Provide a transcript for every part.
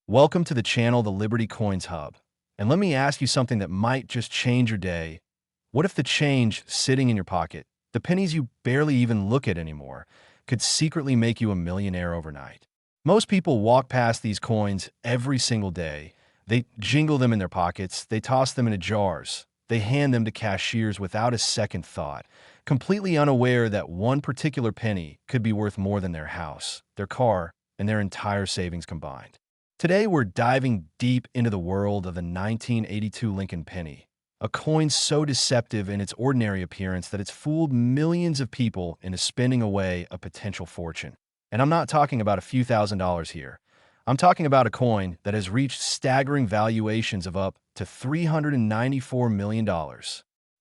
Welcome to the channel, the Liberty Coins Hub. And let me ask you something that might just change your day. What if the change sitting in your pocket, the pennies you barely even look at anymore, could secretly make you a millionaire overnight? Most people walk past these coins every single day. They jingle them in their pockets, they toss them into jars, they hand them to cashiers without a second thought, completely unaware that one particular penny could be worth more than their house, their car, and their entire savings combined. Today, we're diving deep into the world of the 1982 Lincoln Penny, a coin so deceptive in its ordinary appearance that it's fooled millions of people into spending away a potential fortune. And I'm not talking about a few $1,000s here. I'm talking about a coin that has reached staggering valuations of up to $394 million.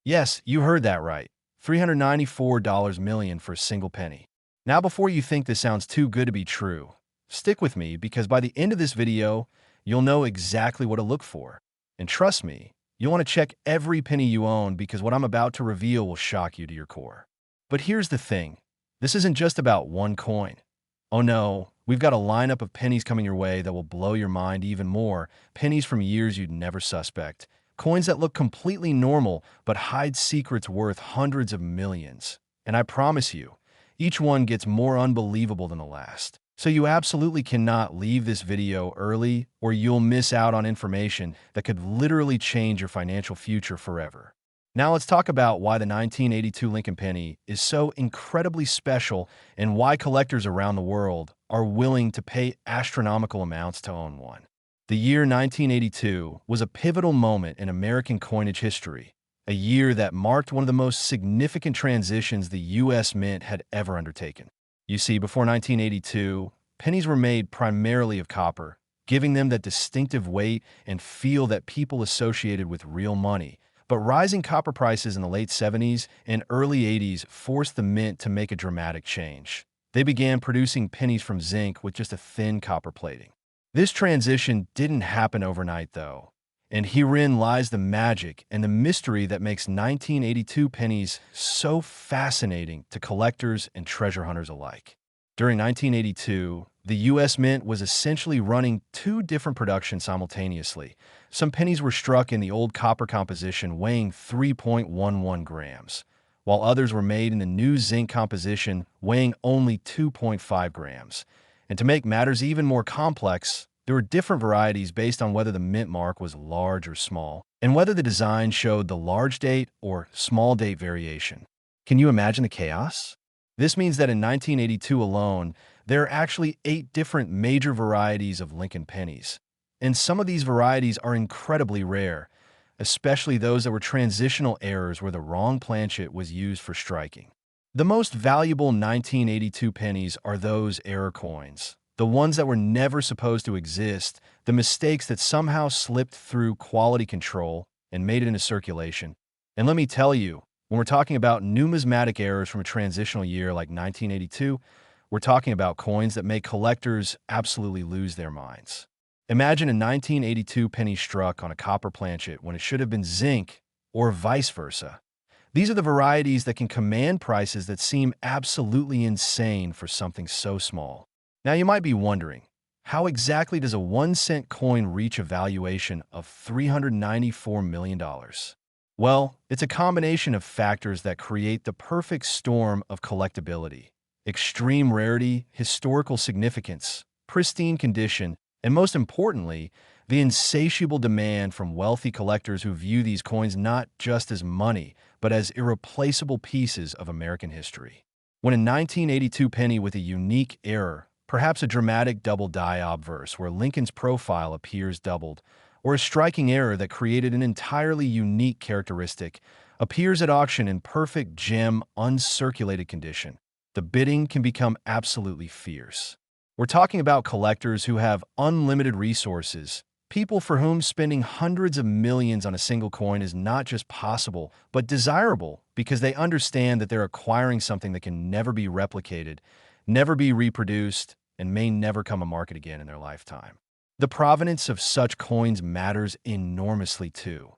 Yes, you heard that right. $394 million for a single penny. Now, before you think this sounds too good to be true, stick with me because by the end of this video, you'll know exactly what to look for. And trust me, you'll want to check every penny you own because what I'm about to reveal will shock you to your core. But here's the thing. This isn't just about one coin. Oh no, we've got a lineup of pennies coming your way that will blow your mind even more. Pennies from years you'd never suspect. Coins that look completely normal but hide secrets worth hundreds of millions. And I promise you, each one gets more unbelievable than the last. So you absolutely cannot leave this video early or you'll miss out on information that could literally change your financial future forever. Now let's talk about why the 1982 Lincoln Penny is so incredibly special and why collectors around the world are willing to pay astronomical amounts to own one. The year 1982 was a pivotal moment in American coinage history, a year that marked one of the most significant transitions the U.S. Mint had ever undertaken. You see, before 1982, pennies were made primarily of copper, giving them that distinctive weight and feel that people associated with real money. But rising copper prices in the late 70s and early 80s forced the mint to make a dramatic change. They began producing pennies from zinc with just a thin copper plating. This transition didn't happen overnight, though. And herein lies the magic and the mystery that makes 1982 pennies so fascinating to collectors and treasure hunters alike. During 1982, the U.S. Mint was essentially running two different productions simultaneously. Some pennies were struck in the old copper composition weighing 3.11 grams, while others were made in the new zinc composition weighing only 2.5 grams. And to make matters even more complex, there were different varieties based on whether the mint mark was large or small, and whether the design showed the large date or small date variation. Can you imagine the chaos? This means that in 1982 alone, there are actually 8 different major varieties of Lincoln pennies. And some of these varieties are incredibly rare, especially those that were transitional errors where the wrong planchet was used for striking. The most valuable 1982 pennies are those error coins. The ones that were never supposed to exist, the mistakes that somehow slipped through quality control and made it into circulation. And let me tell you, when we're talking about numismatic errors from a transitional year like 1982, we're talking about coins that make collectors absolutely lose their minds. Imagine a 1982 penny struck on a copper planchet when it should have been zinc, or vice versa. These are the varieties that can command prices that seem absolutely insane for something so small. Now you might be wondering, how exactly does a 1-cent coin reach a valuation of $394 million? Well, it's a combination of factors that create the perfect storm of collectability: extreme rarity, historical significance, pristine condition, and most importantly, the insatiable demand from wealthy collectors who view these coins not just as money, but as irreplaceable pieces of American history. When a 1982 penny with a unique error, perhaps a dramatic double die obverse where Lincoln's profile appears doubled, or a striking error that created an entirely unique characteristic, appears at auction in perfect gem, uncirculated condition, the bidding can become absolutely fierce. We're talking about collectors who have unlimited resources, people for whom spending hundreds of millions on a single coin is not just possible, but desirable because they understand that they're acquiring something that can never be replicated, never be reproduced, and may never come to market again in their lifetime. The provenance of such coins matters enormously too.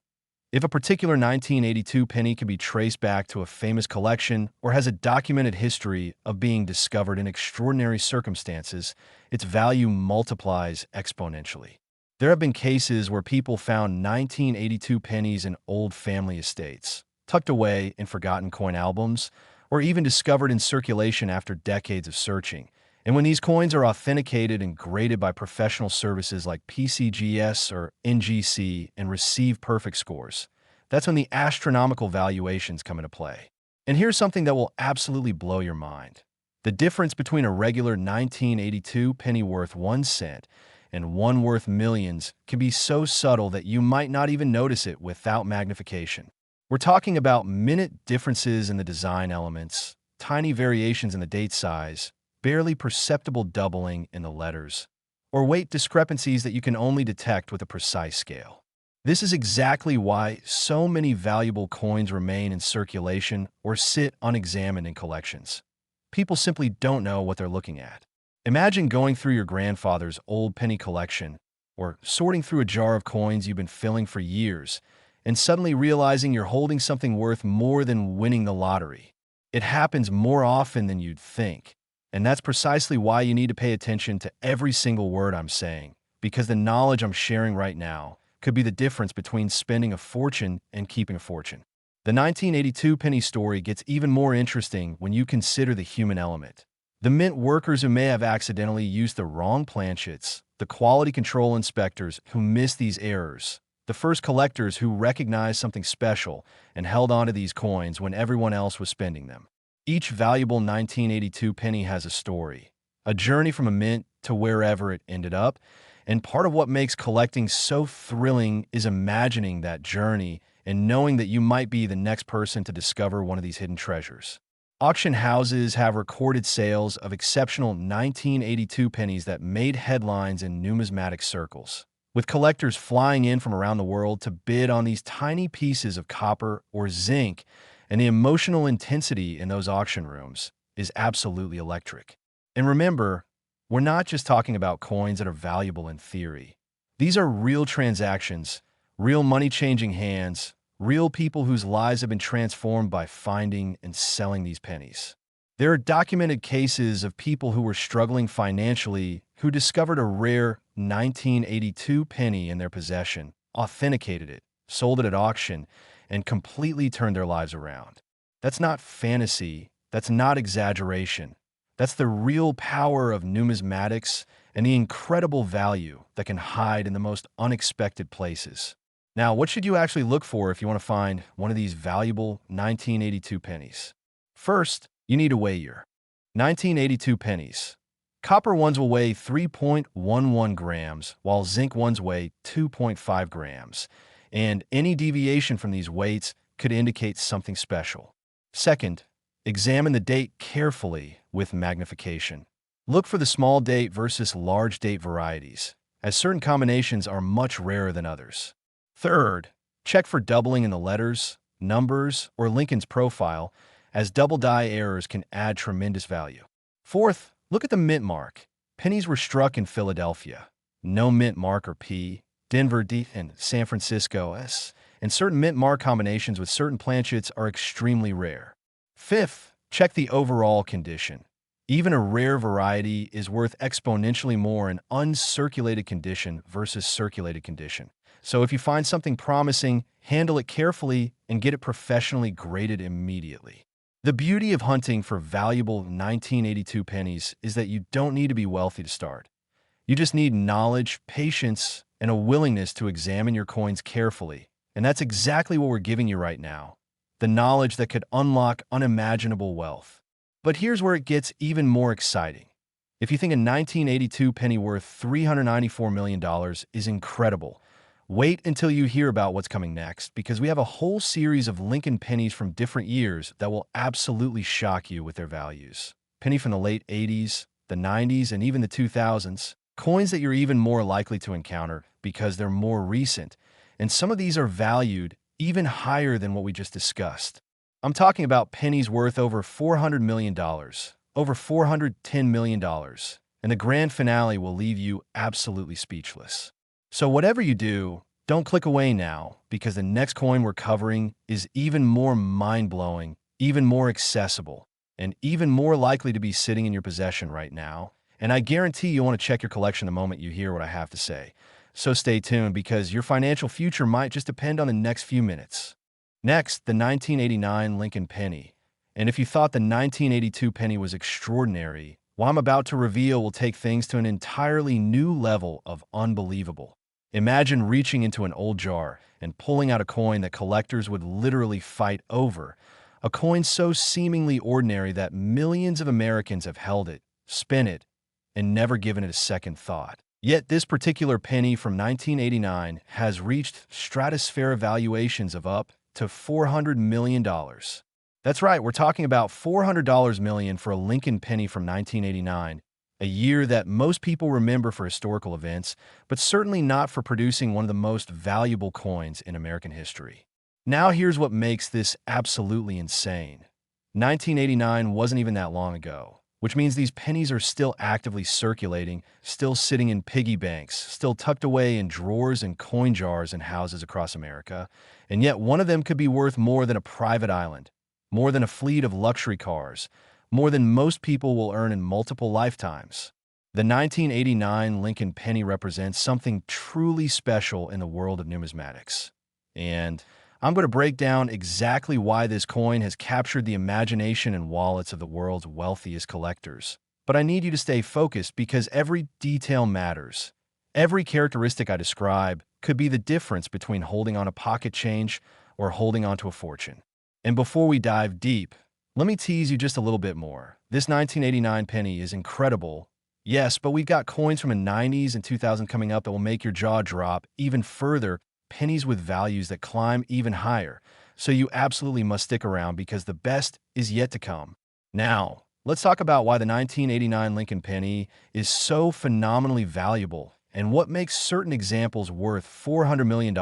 If a particular 1982 penny can be traced back to a famous collection or has a documented history of being discovered in extraordinary circumstances, its value multiplies exponentially. There have been cases where people found 1982 pennies in old family estates, tucked away in forgotten coin albums, or even discovered in circulation after decades of searching. And when these coins are authenticated and graded by professional services like PCGS or NGC and receive perfect scores, that's when the astronomical valuations come into play. And here's something that will absolutely blow your mind. The difference between a regular 1982 penny worth 1 cent and one worth millions can be so subtle that you might not even notice it without magnification. We're talking about minute differences in the design elements, tiny variations in the date size, barely perceptible doubling in the letters, or weight discrepancies that you can only detect with a precise scale. This is exactly why so many valuable coins remain in circulation or sit unexamined in collections. People simply don't know what they're looking at. Imagine going through your grandfather's old penny collection or sorting through a jar of coins you've been filling for years and suddenly realizing you're holding something worth more than winning the lottery. It happens more often than you'd think. And that's precisely why you need to pay attention to every single word I'm saying, because the knowledge I'm sharing right now could be the difference between spending a fortune and keeping a fortune. The 1982 penny story gets even more interesting when you consider the human element. The mint workers who may have accidentally used the wrong planchets, the quality control inspectors who missed these errors, the first collectors who recognized something special and held onto these coins when everyone else was spending them. Each valuable 1982 penny has a story, a journey from a mint to wherever it ended up, and part of what makes collecting so thrilling is imagining that journey and knowing that you might be the next person to discover one of these hidden treasures. Auction houses have recorded sales of exceptional 1982 pennies that made headlines in numismatic circles, with collectors flying in from around the world to bid on these tiny pieces of copper or zinc. And the emotional intensity in those auction rooms is absolutely electric. And remember, we're not just talking about coins that are valuable in theory. These are real transactions, real money-changing hands, real people whose lives have been transformed by finding and selling these pennies. There are documented cases of people who were struggling financially who discovered a rare 1982 penny in their possession, authenticated it, sold it at auction, and completely turned their lives around. That's not fantasy. That's not exaggeration. That's the real power of numismatics and the incredible value that can hide in the most unexpected places. Now, what should you actually look for if you want to find one of these valuable 1982 pennies? First, you need to weigh your 1982 pennies. Copper ones will weigh 3.11 grams, while zinc ones weigh 2.5 grams. And any deviation from these weights could indicate something special. Second, examine the date carefully with magnification. Look for the small date versus large date varieties, as certain combinations are much rarer than others. Third, check for doubling in the letters, numbers, or Lincoln's profile, as double die errors can add tremendous value. Fourth, look at the mint mark. Pennies were struck in Philadelphia. No mint mark or P. Denver D and San Francisco S, and certain mint mark combinations with certain planchets are extremely rare. Fifth, check the overall condition. Even a rare variety is worth exponentially more in uncirculated condition versus circulated condition. So if you find something promising, handle it carefully and get it professionally graded immediately. The beauty of hunting for valuable 1982 pennies is that you don't need to be wealthy to start. You just need knowledge, patience, and a willingness to examine your coins carefully. And that's exactly what we're giving you right now. The knowledge that could unlock unimaginable wealth. But here's where it gets even more exciting. If you think a 1982 penny worth $394 million is incredible, wait until you hear about what's coming next, because we have a whole series of Lincoln pennies from different years that will absolutely shock you with their values. Penny from the late 80s, the 90s, and even the 2000s. Coins that you're even more likely to encounter because they're more recent, and some of these are valued even higher than what we just discussed. I'm talking about pennies worth over $400 million, over $410 million, and the grand finale will leave you absolutely speechless. So whatever you do, Don't click away now, because the next coin we're covering is even more mind-blowing, even more accessible, and even more likely to be sitting in your possession right now. And I guarantee you'll want to check your collection the moment you hear what I have to say. So stay tuned, because your financial future might just depend on the next few minutes. Next, the 1989 Lincoln Penny. And if you thought the 1982 penny was extraordinary, what I'm about to reveal will take things to an entirely new level of unbelievable. Imagine reaching into an old jar and pulling out a coin that collectors would literally fight over. A coin so seemingly ordinary that millions of Americans have held it, spent it, and never given it a second thought. Yet this particular penny from 1989 has reached stratospheric valuations of up to $400 million. That's right, we're talking about $400 million for a Lincoln penny from 1989, a year that most people remember for historical events, but certainly not for producing one of the most valuable coins in American history. Now here's what makes this absolutely insane. 1989 wasn't even that long ago, which means these pennies are still actively circulating, still sitting in piggy banks, still tucked away in drawers and coin jars in houses across America, and yet one of them could be worth more than a private island, more than a fleet of luxury cars, more than most people will earn in multiple lifetimes. The 1989 Lincoln Penny represents something truly special in the world of numismatics. And I'm going to break down exactly why this coin has captured the imagination and wallets of the world's wealthiest collectors. But I need you to stay focused, because every detail matters. Every characteristic I describe could be the difference between holding on to pocket change or holding on to a fortune. And before we dive deep, let me tease you just a little bit more. This 1989 penny is incredible, yes, but we've got coins from the 90s and 2000 coming up that will make your jaw drop even further, pennies with values that climb even higher. So you absolutely must stick around, because the best is yet to come. Now, let's talk about why the 1989 Lincoln penny is so phenomenally valuable and what makes certain examples worth $400 million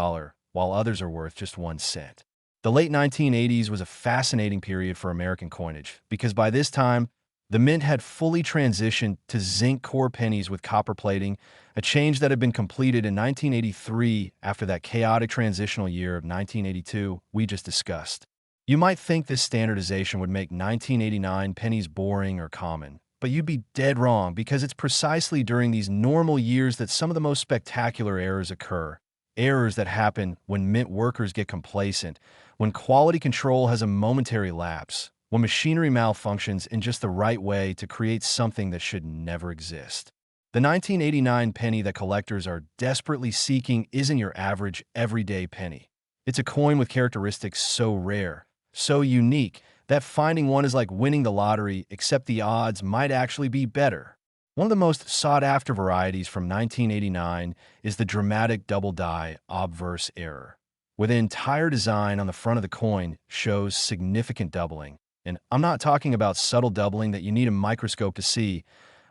while others are worth just 1 cent. The late 1980s was a fascinating period for American coinage, because by this time, the mint had fully transitioned to zinc core pennies with copper plating, a change that had been completed in 1983 after that chaotic transitional year of 1982 we just discussed. You might think this standardization would make 1989 pennies boring or common, but you'd be dead wrong, because it's precisely during these normal years that some of the most spectacular errors occur. Errors that happen when mint workers get complacent, when quality control has a momentary lapse, when machinery malfunctions in just the right way to create something that should never exist. The 1989 penny that collectors are desperately seeking isn't your average, everyday penny. It's a coin with characteristics so rare, so unique, that finding one is like winning the lottery, except the odds might actually be better. One of the most sought-after varieties from 1989 is the dramatic double-die obverse error, where the entire design on the front of the coin shows significant doubling. And I'm not talking about subtle doubling that you need a microscope to see.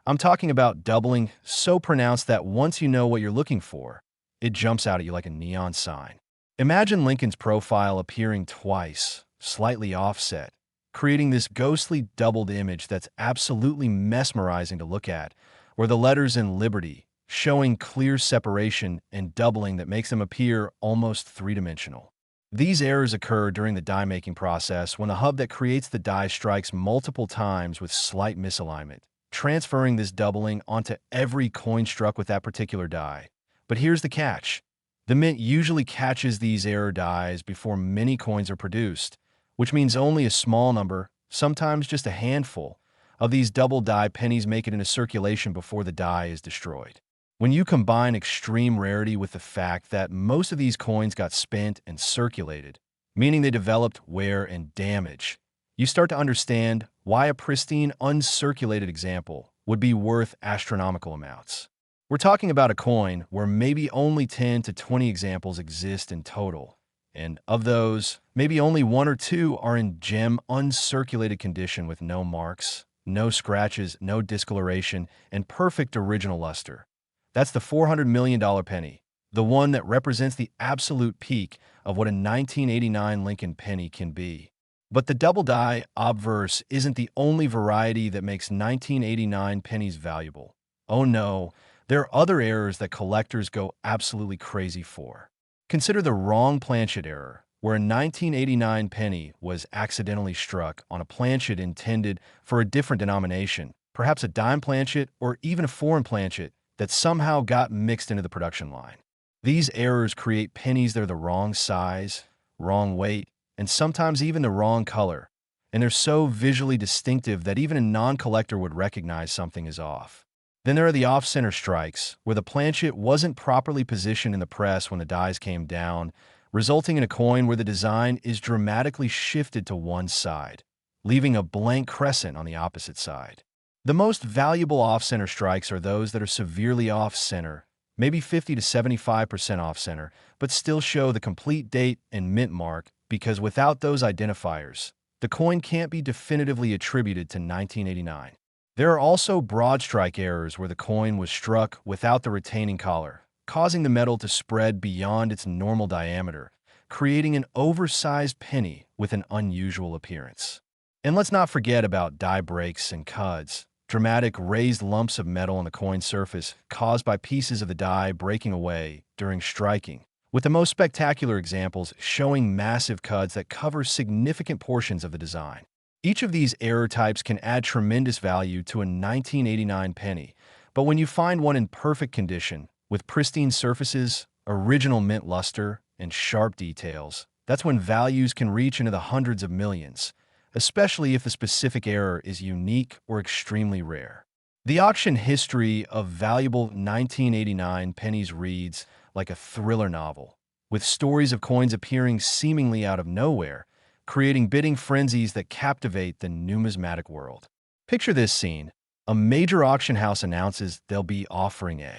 I'm talking about doubling so pronounced that once you know what you're looking for, it jumps out at you like a neon sign. Imagine Lincoln's profile appearing twice, slightly offset, creating this ghostly doubled image that's absolutely mesmerizing to look at, where the letters in Liberty showing clear separation and doubling that makes them appear almost three-dimensional. These errors occur during the die-making process, when the hub that creates the die strikes multiple times with slight misalignment, transferring this doubling onto every coin struck with that particular die. But here's the catch. The mint usually catches these error dies before many coins are produced, which means only a small number, sometimes just a handful, of these double die pennies make it into circulation before the die is destroyed. When you combine extreme rarity with the fact that most of these coins got spent and circulated, meaning they developed wear and damage, you start to understand why a pristine, uncirculated example would be worth astronomical amounts. We're talking about a coin where maybe only 10 to 20 examples exist in total, and of those, maybe only 1 or 2 are in gem uncirculated condition with no marks, no scratches, no discoloration, and perfect original luster. That's the $400 million penny, the one that represents the absolute peak of what a 1989 Lincoln penny can be. But the double die obverse isn't the only variety that makes 1989 pennies valuable. Oh no, there are other errors that collectors go absolutely crazy for. Consider the wrong planchet error, where a 1989 penny was accidentally struck on a planchet intended for a different denomination, perhaps a dime planchet or even a foreign planchet that somehow got mixed into the production line. These errors create pennies that are the wrong size, wrong weight, and sometimes even the wrong color, and they're so visually distinctive that even a non-collector would recognize something is off. Then there are the off-center strikes, where the planchet wasn't properly positioned in the press when the dies came down, resulting in a coin where the design is dramatically shifted to one side, leaving a blank crescent on the opposite side. The most valuable off-center strikes are those that are severely off-center, maybe 50 to 75% off-center, but still show the complete date and mint mark, because without those identifiers, the coin can't be definitively attributed to 1989. There are also broad strike errors where the coin was struck without the retaining collar, causing the metal to spread beyond its normal diameter, creating an oversized penny with an unusual appearance. And let's not forget about die breaks and cuds, dramatic raised lumps of metal on the coin surface caused by pieces of the die breaking away during striking, with the most spectacular examples showing massive cuds that cover significant portions of the design. Each of these error types can add tremendous value to a 1989 penny, but when you find one in perfect condition, with pristine surfaces, original mint luster, and sharp details, that's when values can reach into the hundreds of millions, especially if the specific error is unique or extremely rare. The auction history of valuable 1989 pennies reads like a thriller novel, with stories of coins appearing seemingly out of nowhere, creating bidding frenzies that captivate the numismatic world. Picture this scene. A major auction house announces they'll be offering a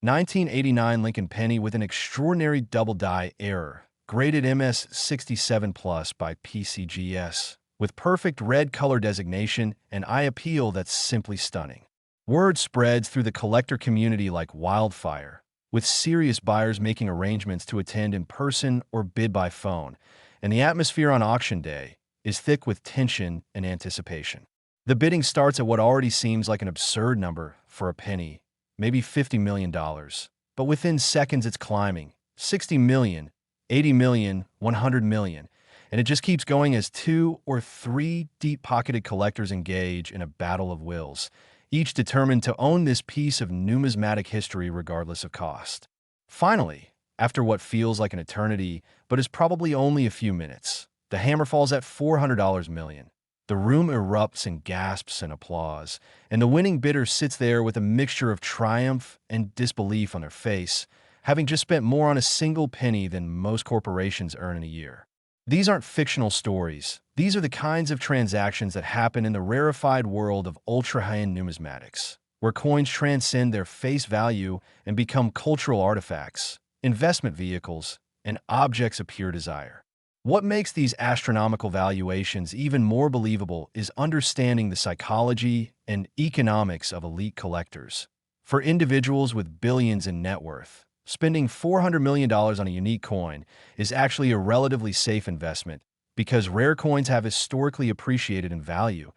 1989 Lincoln penny with an extraordinary double die error, graded MS67 Plus by PCGS, with perfect red color designation and eye appeal that's simply stunning. Word spreads through the collector community like wildfire, with serious buyers making arrangements to attend in person or bid by phone, and the atmosphere on auction day is thick with tension and anticipation. The bidding starts at what already seems like an absurd number for a penny, maybe $50 million, but within seconds it's climbing, 60 million, 80 million, 100 million, and it just keeps going as 2 or 3 deep-pocketed collectors engage in a battle of wills, each determined to own this piece of numismatic history regardless of cost. Finally, after what feels like an eternity, but is probably only a few minutes, the hammer falls at $400 million. The room erupts in gasps and applause, and the winning bidder sits there with a mixture of triumph and disbelief on their face, having just spent more on a single penny than most corporations earn in a year. These aren't fictional stories. These are the kinds of transactions that happen in the rarefied world of ultra-high-end numismatics, where coins transcend their face value and become cultural artifacts, investment vehicles, and objects of pure desire. What makes these astronomical valuations even more believable is understanding the psychology and economics of elite collectors. For individuals with billions in net worth, spending $400 million on a unique coin is actually a relatively safe investment because rare coins have historically appreciated in value,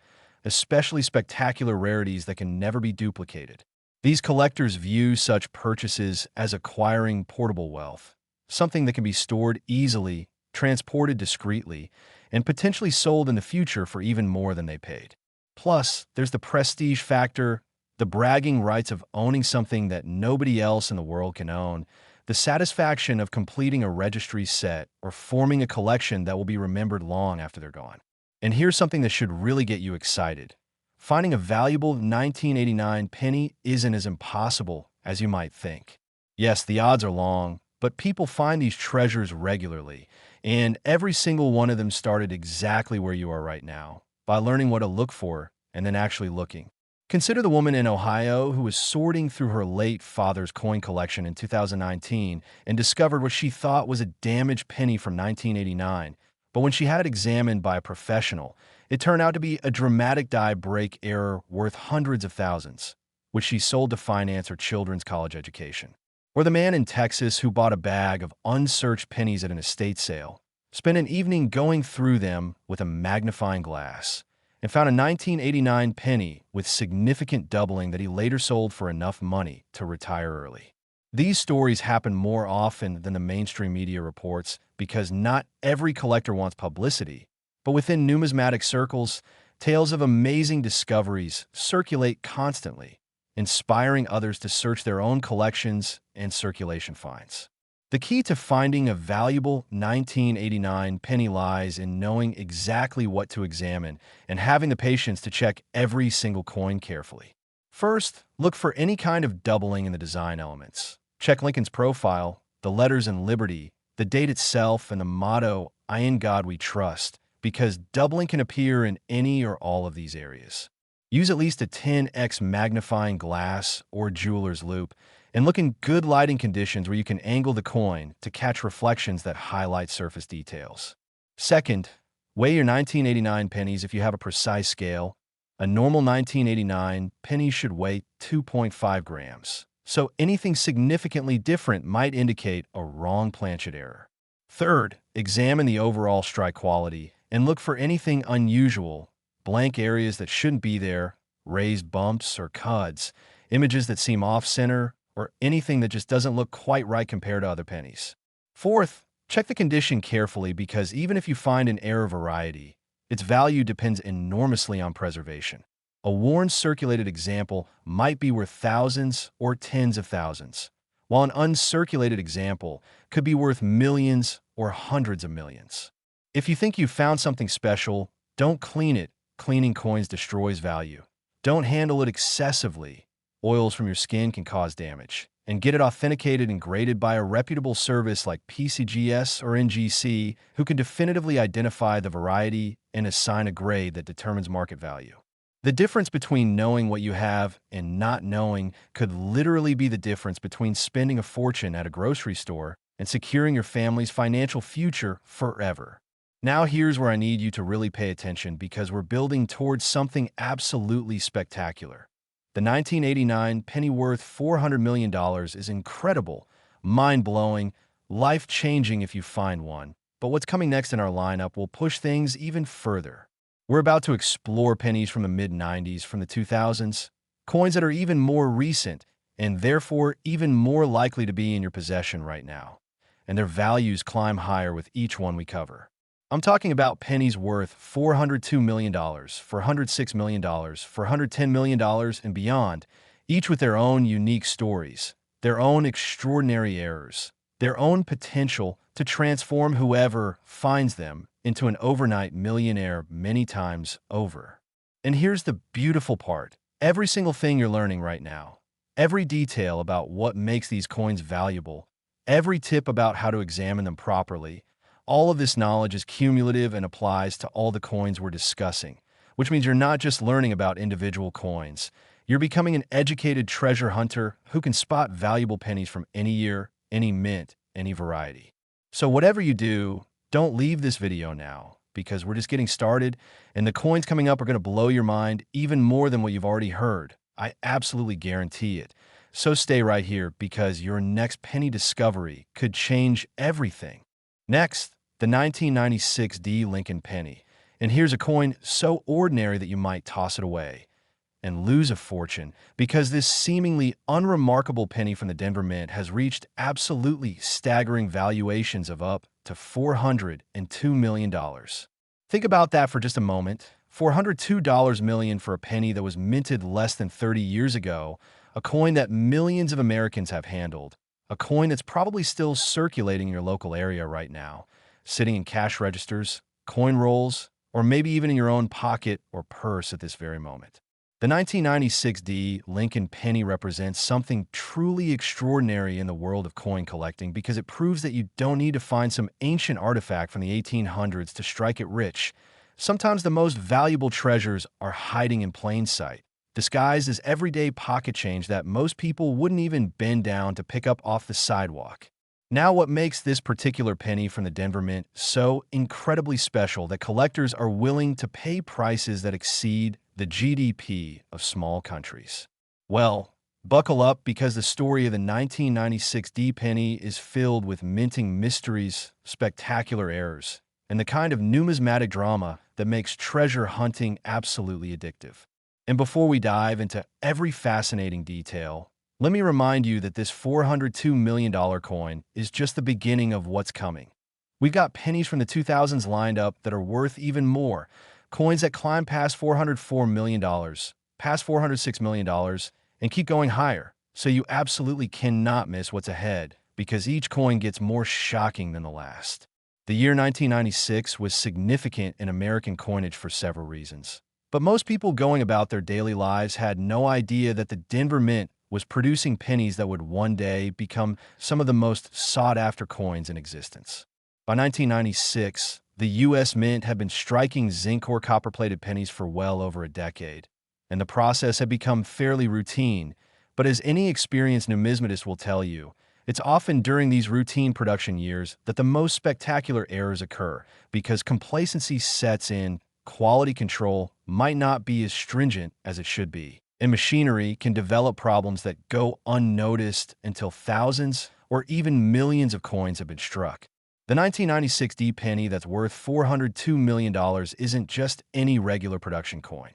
especially spectacular rarities that can never be duplicated. These collectors view such purchases as acquiring portable wealth, something that can be stored easily, transported discreetly, and potentially sold in the future for even more than they paid. Plus, there's the prestige factor, the bragging rights of owning something that nobody else in the world can own, the satisfaction of completing a registry set or forming a collection that will be remembered long after they're gone. And here's something that should really get you excited. Finding a valuable 1989 penny isn't as impossible as you might think. Yes, the odds are long, but people find these treasures regularly, and every single one of them started exactly where you are right now, by learning what to look for and then actually looking. Consider the woman in Ohio who was sorting through her late father's coin collection in 2019 and discovered what she thought was a damaged penny from 1989, but when she had it examined by a professional, it turned out to be a dramatic die break error worth hundreds of thousands, which she sold to finance her children's college education. Or the man in Texas who bought a bag of unsearched pennies at an estate sale, spent an evening going through them with a magnifying glass, and found a 1989 penny with significant doubling that he later sold for enough money to retire early. These stories happen more often than the mainstream media reports because not every collector wants publicity. But within numismatic circles, tales of amazing discoveries circulate constantly, inspiring others to search their own collections and circulation finds. The key to finding a valuable 1989 penny lies in knowing exactly what to examine and having the patience to check every single coin carefully. First, look for any kind of doubling in the design elements. Check Lincoln's profile, the letters in Liberty, the date itself, and the motto, "I in God we trust," because doubling can appear in any or all of these areas. Use at least a 10x magnifying glass or jeweler's loupe, and look in good lighting conditions where you can angle the coin to catch reflections that highlight surface details. Second, weigh your 1989 pennies if you have a precise scale. A normal 1989 penny should weigh 2.5 grams, so anything significantly different might indicate a wrong planchet error. Third, examine the overall strike quality and look for anything unusual, blank areas that shouldn't be there, raised bumps or cuds, images that seem off-center, or anything that just doesn't look quite right compared to other pennies. Fourth, check the condition carefully because even if you find an error variety, its value depends enormously on preservation. A worn circulated example might be worth thousands or tens of thousands, while an uncirculated example could be worth millions or hundreds of millions. If you think you've found something special, don't clean it. Cleaning coins destroys value. Don't handle it excessively. Oils from your skin can cause damage. And get it authenticated and graded by a reputable service like PCGS or NGC, who can definitively identify the variety and assign a grade that determines market value. The difference between knowing what you have and not knowing could literally be the difference between spending a fortune at a grocery store and securing your family's financial future forever. Now here's where I need you to really pay attention because we're building towards something absolutely spectacular. The 1989 penny worth $400 million is incredible, mind-blowing, life-changing if you find one. But what's coming next in our lineup will push things even further. We're about to explore pennies from the mid-90s, from the 2000s, coins that are even more recent and therefore even more likely to be in your possession right now. And their values climb higher with each one we cover. I'm talking about pennies worth $402 million, $406 million, $410 million, and beyond, each with their own unique stories, their own extraordinary errors, their own potential to transform whoever finds them into an overnight millionaire many times over. And here's the beautiful part. Every single thing you're learning right now, every detail about what makes these coins valuable, every tip about how to examine them properly, all of this knowledge is cumulative and applies to all the coins we're discussing, which means you're not just learning about individual coins. You're becoming an educated treasure hunter who can spot valuable pennies from any year, any mint, any variety. So whatever you do, don't leave this video now because we're just getting started and the coins coming up are going to blow your mind even more than what you've already heard. I absolutely guarantee it. So stay right here because your next penny discovery could change everything. Next, the 1996 Lincoln Penny. And here's a coin so ordinary that you might toss it away and lose a fortune because this seemingly unremarkable penny from the Denver Mint has reached absolutely staggering valuations of up to $402 million. Think about that for just a moment. $402 million for a penny that was minted less than 30 years ago, a coin that millions of Americans have handled, a coin that's probably still circulating in your local area right now, sitting in cash registers, coin rolls, or maybe even in your own pocket or purse at this very moment. The 1996 Lincoln Penny represents something truly extraordinary in the world of coin collecting because it proves that you don't need to find some ancient artifact from the 1800s to strike it rich. Sometimes the most valuable treasures are hiding in plain sight, disguised as everyday pocket change that most people wouldn't even bend down to pick up off the sidewalk. Now, what makes this particular penny from the Denver Mint so incredibly special that collectors are willing to pay prices that exceed the GDP of small countries? Well, buckle up because the story of the 1996 penny is filled with minting mysteries, spectacular errors, and the kind of numismatic drama that makes treasure hunting absolutely addictive. And before we dive into every fascinating detail, Let me remind you that this $402 million coin is just the beginning of what's coming. We've got pennies from the 2000s lined up that are worth even more, coins that climb past $404 million, past $406 million, and keep going higher. So you absolutely cannot miss what's ahead, because each coin gets more shocking than the last. The year 1996 was significant in American coinage for several reasons. But most people going about their daily lives had no idea that the Denver Mint was producing pennies that would one day become some of the most sought-after coins in existence. By 1996, the U.S. Mint had been striking zinc or copper-plated pennies for well over a decade, and the process had become fairly routine. But as any experienced numismatist will tell you, it's often during these routine production years that the most spectacular errors occur, because complacency sets in, quality control might not be as stringent as it should be, and machinery can develop problems that go unnoticed until thousands or even millions of coins have been struck. The 1996 D penny that's worth $402 million isn't just any regular production coin.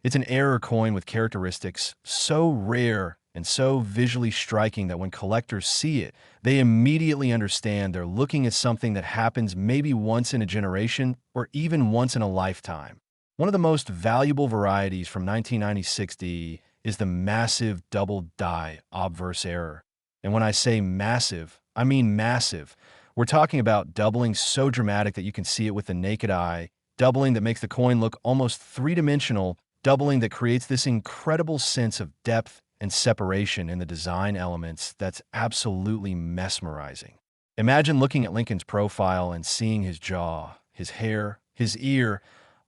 It's an error coin with characteristics so rare and so visually striking that when collectors see it, they immediately understand they're looking at something that happens maybe once in a generation or even once in a lifetime. One of the most valuable varieties from 1996 D is the massive double die obverse error. And when I say massive, I mean massive. We're talking about doubling so dramatic that you can see it with the naked eye, doubling that makes the coin look almost three-dimensional, doubling that creates this incredible sense of depth and separation in the design elements that's absolutely mesmerizing. Imagine looking at Lincoln's profile and seeing his jaw, his hair, his ear,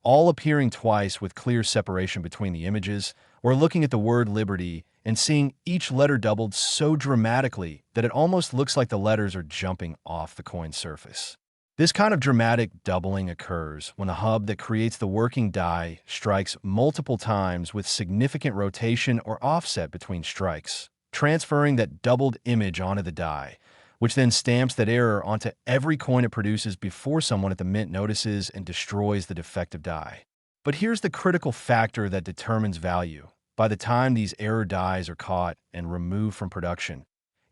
all appearing twice with clear separation between the images, or looking at the word Liberty and seeing each letter doubled so dramatically that it almost looks like the letters are jumping off the coin's surface. This kind of dramatic doubling occurs when the hub that creates the working die strikes multiple times with significant rotation or offset between strikes, transferring that doubled image onto the die, which then stamps that error onto every coin it produces before someone at the mint notices and destroys the defective die. But here's the critical factor that determines value. By the time these error dies are caught and removed from production,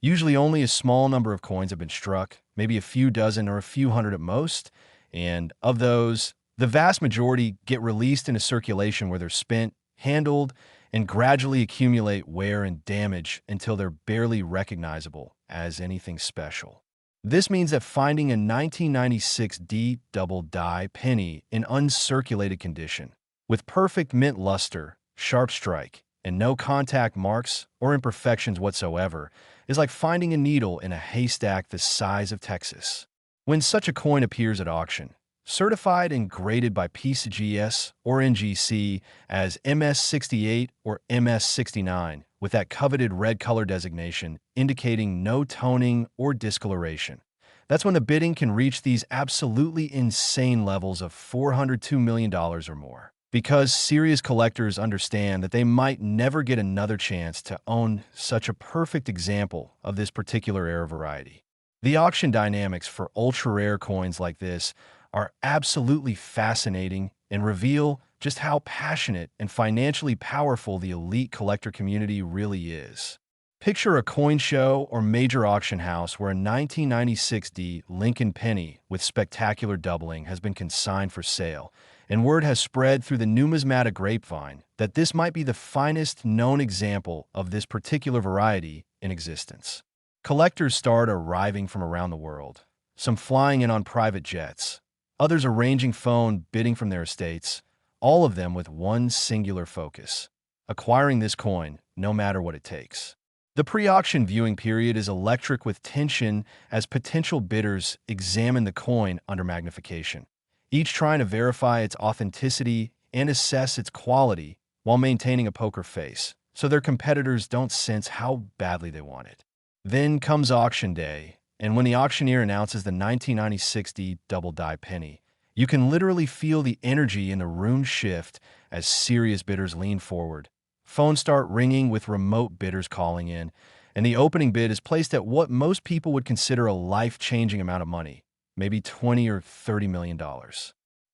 usually only a small number of coins have been struck, maybe a few dozen or a few hundred at most, and of those, the vast majority get released into circulation where they're spent, handled, and gradually accumulate wear and damage until they're barely recognizable as anything special. This means that finding a 1996 D double die penny in uncirculated condition, with perfect mint luster, sharp strike, and no contact marks or imperfections whatsoever, is like finding a needle in a haystack the size of Texas. When such a coin appears at auction, certified and graded by PCGS or NGC as MS68 or MS69, with that coveted red color designation indicating no toning or discoloration, that's when the bidding can reach these absolutely insane levels of $402 million or more. Because serious collectors understand that they might never get another chance to own such a perfect example of this particular error variety. The auction dynamics for ultra-rare coins like this are absolutely fascinating and reveal just how passionate and financially powerful the elite collector community really is. Picture a coin show or major auction house where a 1996 D Lincoln Penny with spectacular doubling has been consigned for sale, and word has spread through the numismatic grapevine that this might be the finest known example of this particular variety in existence. Collectors start arriving from around the world, some flying in on private jets, others arranging phone bidding from their estates, all of them with one singular focus: acquiring this coin no matter what it takes. The pre-auction viewing period is electric with tension as potential bidders examine the coin under magnification, each trying to verify its authenticity and assess its quality while maintaining a poker face, so their competitors don't sense how badly they want it. Then comes auction day, and when the auctioneer announces the 1996 D double die penny, you can literally feel the energy in the room shift as serious bidders lean forward. Phones start ringing with remote bidders calling in, and the opening bid is placed at what most people would consider a life-changing amount of money, maybe $20 or $30 million.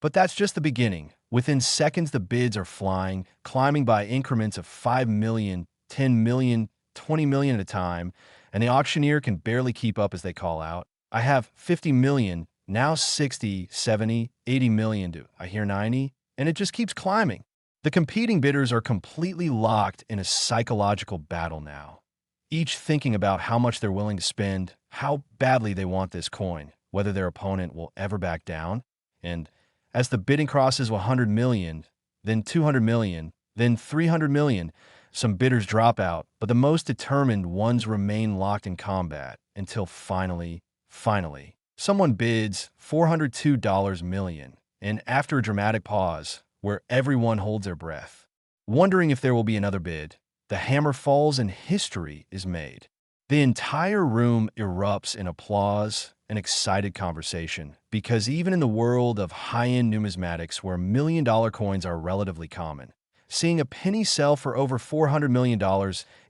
But that's just the beginning. Within seconds, the bids are flying, climbing by increments of 5 million, 10 million, 20 million at a time, and the auctioneer can barely keep up as they call out, "I have 50 million, now 60, 70, 80 million, do I hear 90?" And it just keeps climbing. The competing bidders are completely locked in a psychological battle now, each thinking about how much they're willing to spend, how badly they want this coin, whether their opponent will ever back down. And as the bidding crosses 100 million, then 200 million, then 300 million, some bidders drop out, but the most determined ones remain locked in combat until finally, someone bids $402 million, and after a dramatic pause, where everyone holds their breath, wondering if there will be another bid, the hammer falls and history is made. The entire room erupts in applause and excited conversation, because even in the world of high-end numismatics where million-dollar coins are relatively common, seeing a penny sell for over $400 million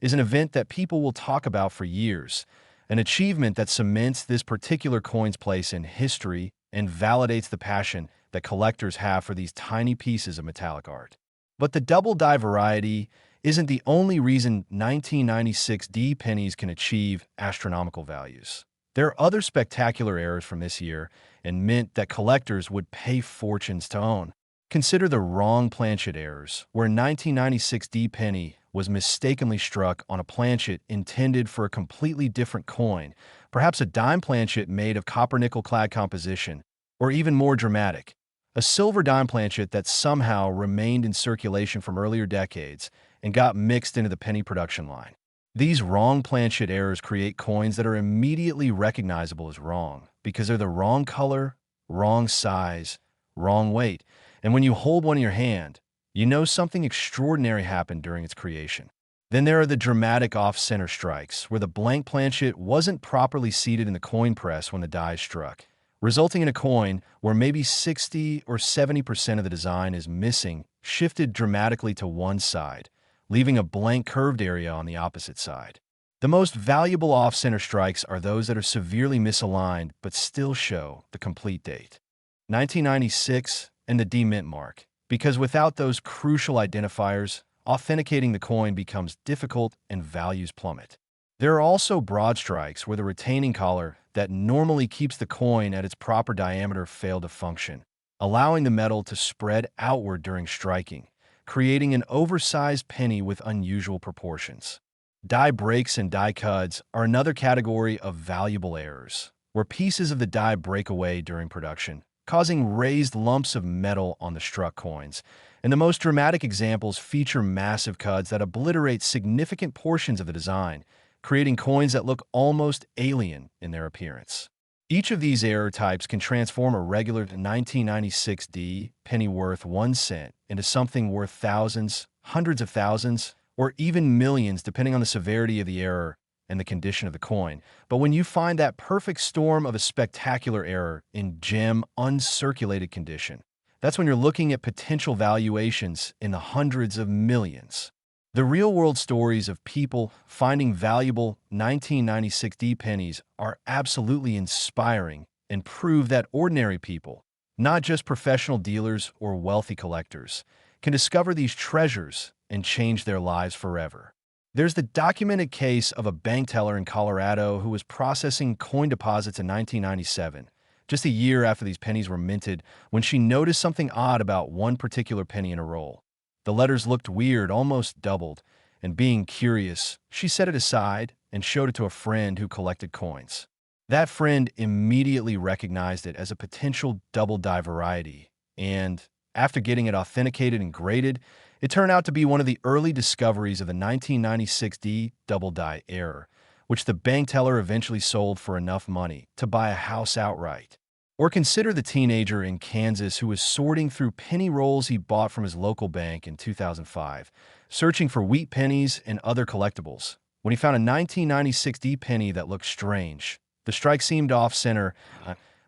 is an event that people will talk about for years, an achievement that cements this particular coin's place in history and validates the passion that collectors have for these tiny pieces of metallic art. But the double die variety isn't the only reason 1996 D pennies can achieve astronomical values. There are other spectacular errors from this year and mint that collectors would pay fortunes to own. Consider the wrong planchet errors, where 1996 D penny was mistakenly struck on a planchet intended for a completely different coin, perhaps a dime planchet made of copper-nickel clad composition, or even more dramatic, a silver dime planchet that somehow remained in circulation from earlier decades and got mixed into the penny production line. These wrong planchet errors create coins that are immediately recognizable as wrong because they're the wrong color, wrong size, wrong weight, and when you hold one in your hand, you know something extraordinary happened during its creation. Then there are the dramatic off-center strikes, where the blank planchet wasn't properly seated in the coin press when the die is struck, resulting in a coin where maybe 60 or 70% of the design is missing, shifted dramatically to one side, leaving a blank curved area on the opposite side. The most valuable off-center strikes are those that are severely misaligned but still show the complete date. 1996 and the D mint mark, because without those crucial identifiers, authenticating the coin becomes difficult and values plummet. There are also broad strikes where the retaining collar that normally keeps the coin at its proper diameter failed to function, allowing the metal to spread outward during striking, creating an oversized penny with unusual proportions. Die breaks and die cuts are another category of valuable errors, where pieces of the die break away during production, causing raised lumps of metal on the struck coins, and the most dramatic examples feature massive cuts that obliterate significant portions of the design, creating coins that look almost alien in their appearance. Each of these error types can transform a regular 1996 D penny worth 1 cent into something worth thousands, hundreds of thousands, or even millions depending on the severity of the error and the condition of the coin. But when you find that perfect storm of a spectacular error in gem uncirculated condition, that's when you're looking at potential valuations in the hundreds of millions. The real-world stories of people finding valuable 1996 D pennies are absolutely inspiring and prove that ordinary people, not just professional dealers or wealthy collectors, can discover these treasures and change their lives forever. There's the documented case of a bank teller in Colorado who was processing coin deposits in 1997, just a year after these pennies were minted, when she noticed something odd about one particular penny in a roll. The letters looked weird, almost doubled, and being curious, she set it aside and showed it to a friend who collected coins. That friend immediately recognized it as a potential double die variety, and after getting it authenticated and graded, it turned out to be one of the early discoveries of the 1996 D double die error, which the bank teller eventually sold for enough money to buy a house outright. Or consider the teenager in Kansas who was sorting through penny rolls he bought from his local bank in 2005, searching for wheat pennies and other collectibles, when he found a 1996 D penny that looked strange. The strike seemed off-center.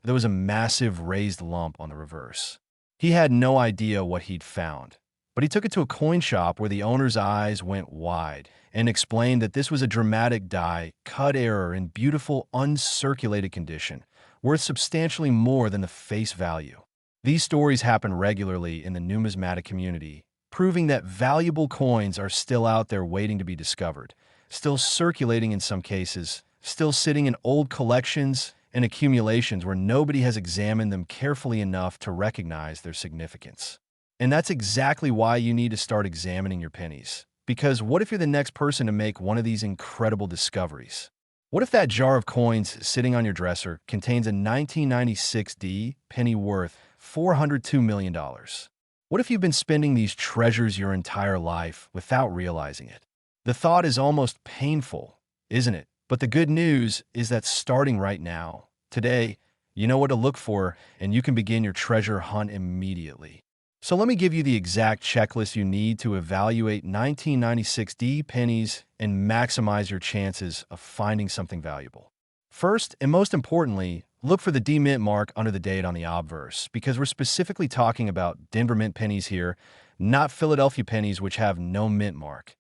There was a massive raised lump on the reverse. He had no idea what he'd found, but he took it to a coin shop where the owner's eyes went wide and explained that this was a dramatic die cut error in beautiful uncirculated condition, worth substantially more than the face value. These stories happen regularly in the numismatic community, proving that valuable coins are still out there waiting to be discovered, still circulating in some cases, still sitting in old collections and accumulations where nobody has examined them carefully enough to recognize their significance. And that's exactly why you need to start examining your pennies. Because what if you're the next person to make one of these incredible discoveries? What if that jar of coins sitting on your dresser contains a 1996 D penny worth $402 million? What if you've been spending these treasures your entire life without realizing it? The thought is almost painful, isn't it? But the good news is that starting right now, today, you know what to look for, and you can begin your treasure hunt immediately. So let me give you the exact checklist you need to evaluate 1996 D pennies and maximize your chances of finding something valuable. First, and most importantly, look for the D mint mark under the date on the obverse, because we're specifically talking about Denver mint pennies here, not Philadelphia pennies which have no mint mark.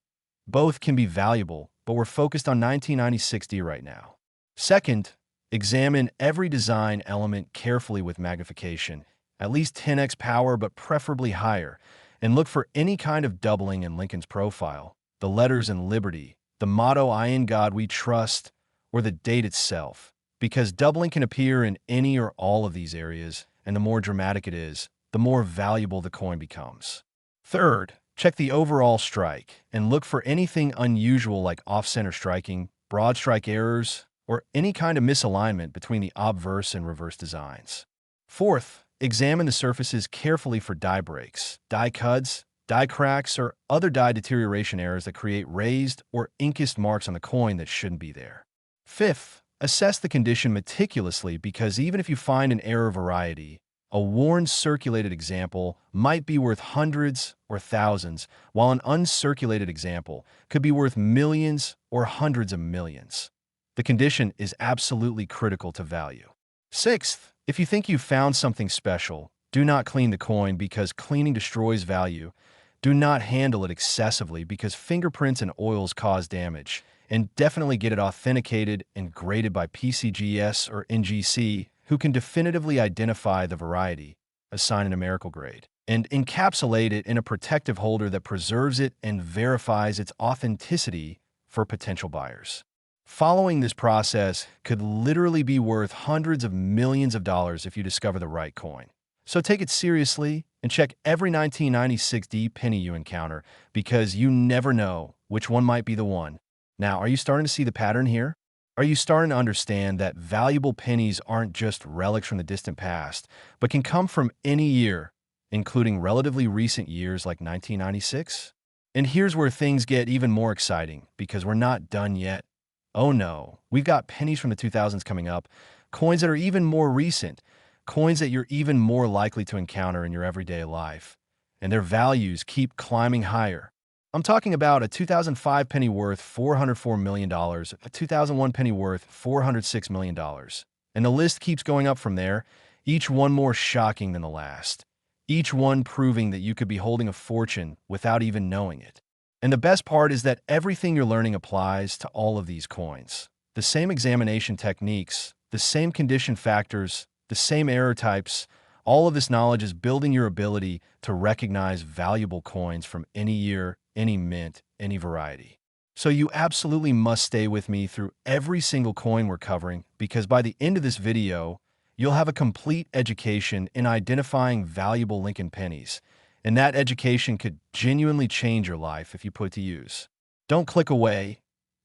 Both can be valuable, but we're focused on 1996 D right now. Second, examine every design element carefully with magnification, at least 10x power but preferably higher, and look for any kind of doubling in Lincoln's profile, the letters in Liberty, the motto "I in God we trust," or the date itself, because doubling can appear in any or all of these areas, and the more dramatic it is, the more valuable the coin becomes. Third, check the overall strike and look for anything unusual like off-center striking, broad strike errors, or any kind of misalignment between the obverse and reverse designs. Fourth, examine the surfaces carefully for die breaks, die cuts, die cracks, or other die deterioration errors that create raised or inked marks on the coin that shouldn't be there. Fifth, assess the condition meticulously because even if you find an error variety, a worn circulated example might be worth hundreds or thousands, while an uncirculated example could be worth millions or hundreds of millions. The condition is absolutely critical to value. Sixth, if you think you've found something special, do not clean the coin because cleaning destroys value. Do not handle it excessively because fingerprints and oils cause damage. And definitely get it authenticated and graded by PCGS or NGC, who can definitively identify the variety, assign a numerical grade, and encapsulate it in a protective holder that preserves it and verifies its authenticity for potential buyers. Following this process could literally be worth hundreds of millions of dollars if you discover the right coin. So take it seriously and check every 1996 D penny you encounter because you never know which one might be the one. Now, are you starting to see the pattern here? Are you starting to understand that valuable pennies aren't just relics from the distant past, but can come from any year, including relatively recent years like 1996? And here's where things get even more exciting because we're not done yet. Oh no, we've got pennies from the 2000s coming up, coins that are even more recent, coins that you're even more likely to encounter in your everyday life, and their values keep climbing higher. I'm talking about a 2005 penny worth $404 million, a 2001 penny worth $406 million. And the list keeps going up from there, each one more shocking than the last. Each one proving that you could be holding a fortune without even knowing it. And the best part is that everything you're learning applies to all of these coins. The same examination techniques, the same condition factors, the same error types, all of this knowledge is building your ability to recognize valuable coins from any year, any mint, any variety. So you absolutely must stay with me through every single coin we're covering because by the end of this video, you'll have a complete education in identifying valuable Lincoln pennies, and that education could genuinely change your life if you put it to use. Don't click away.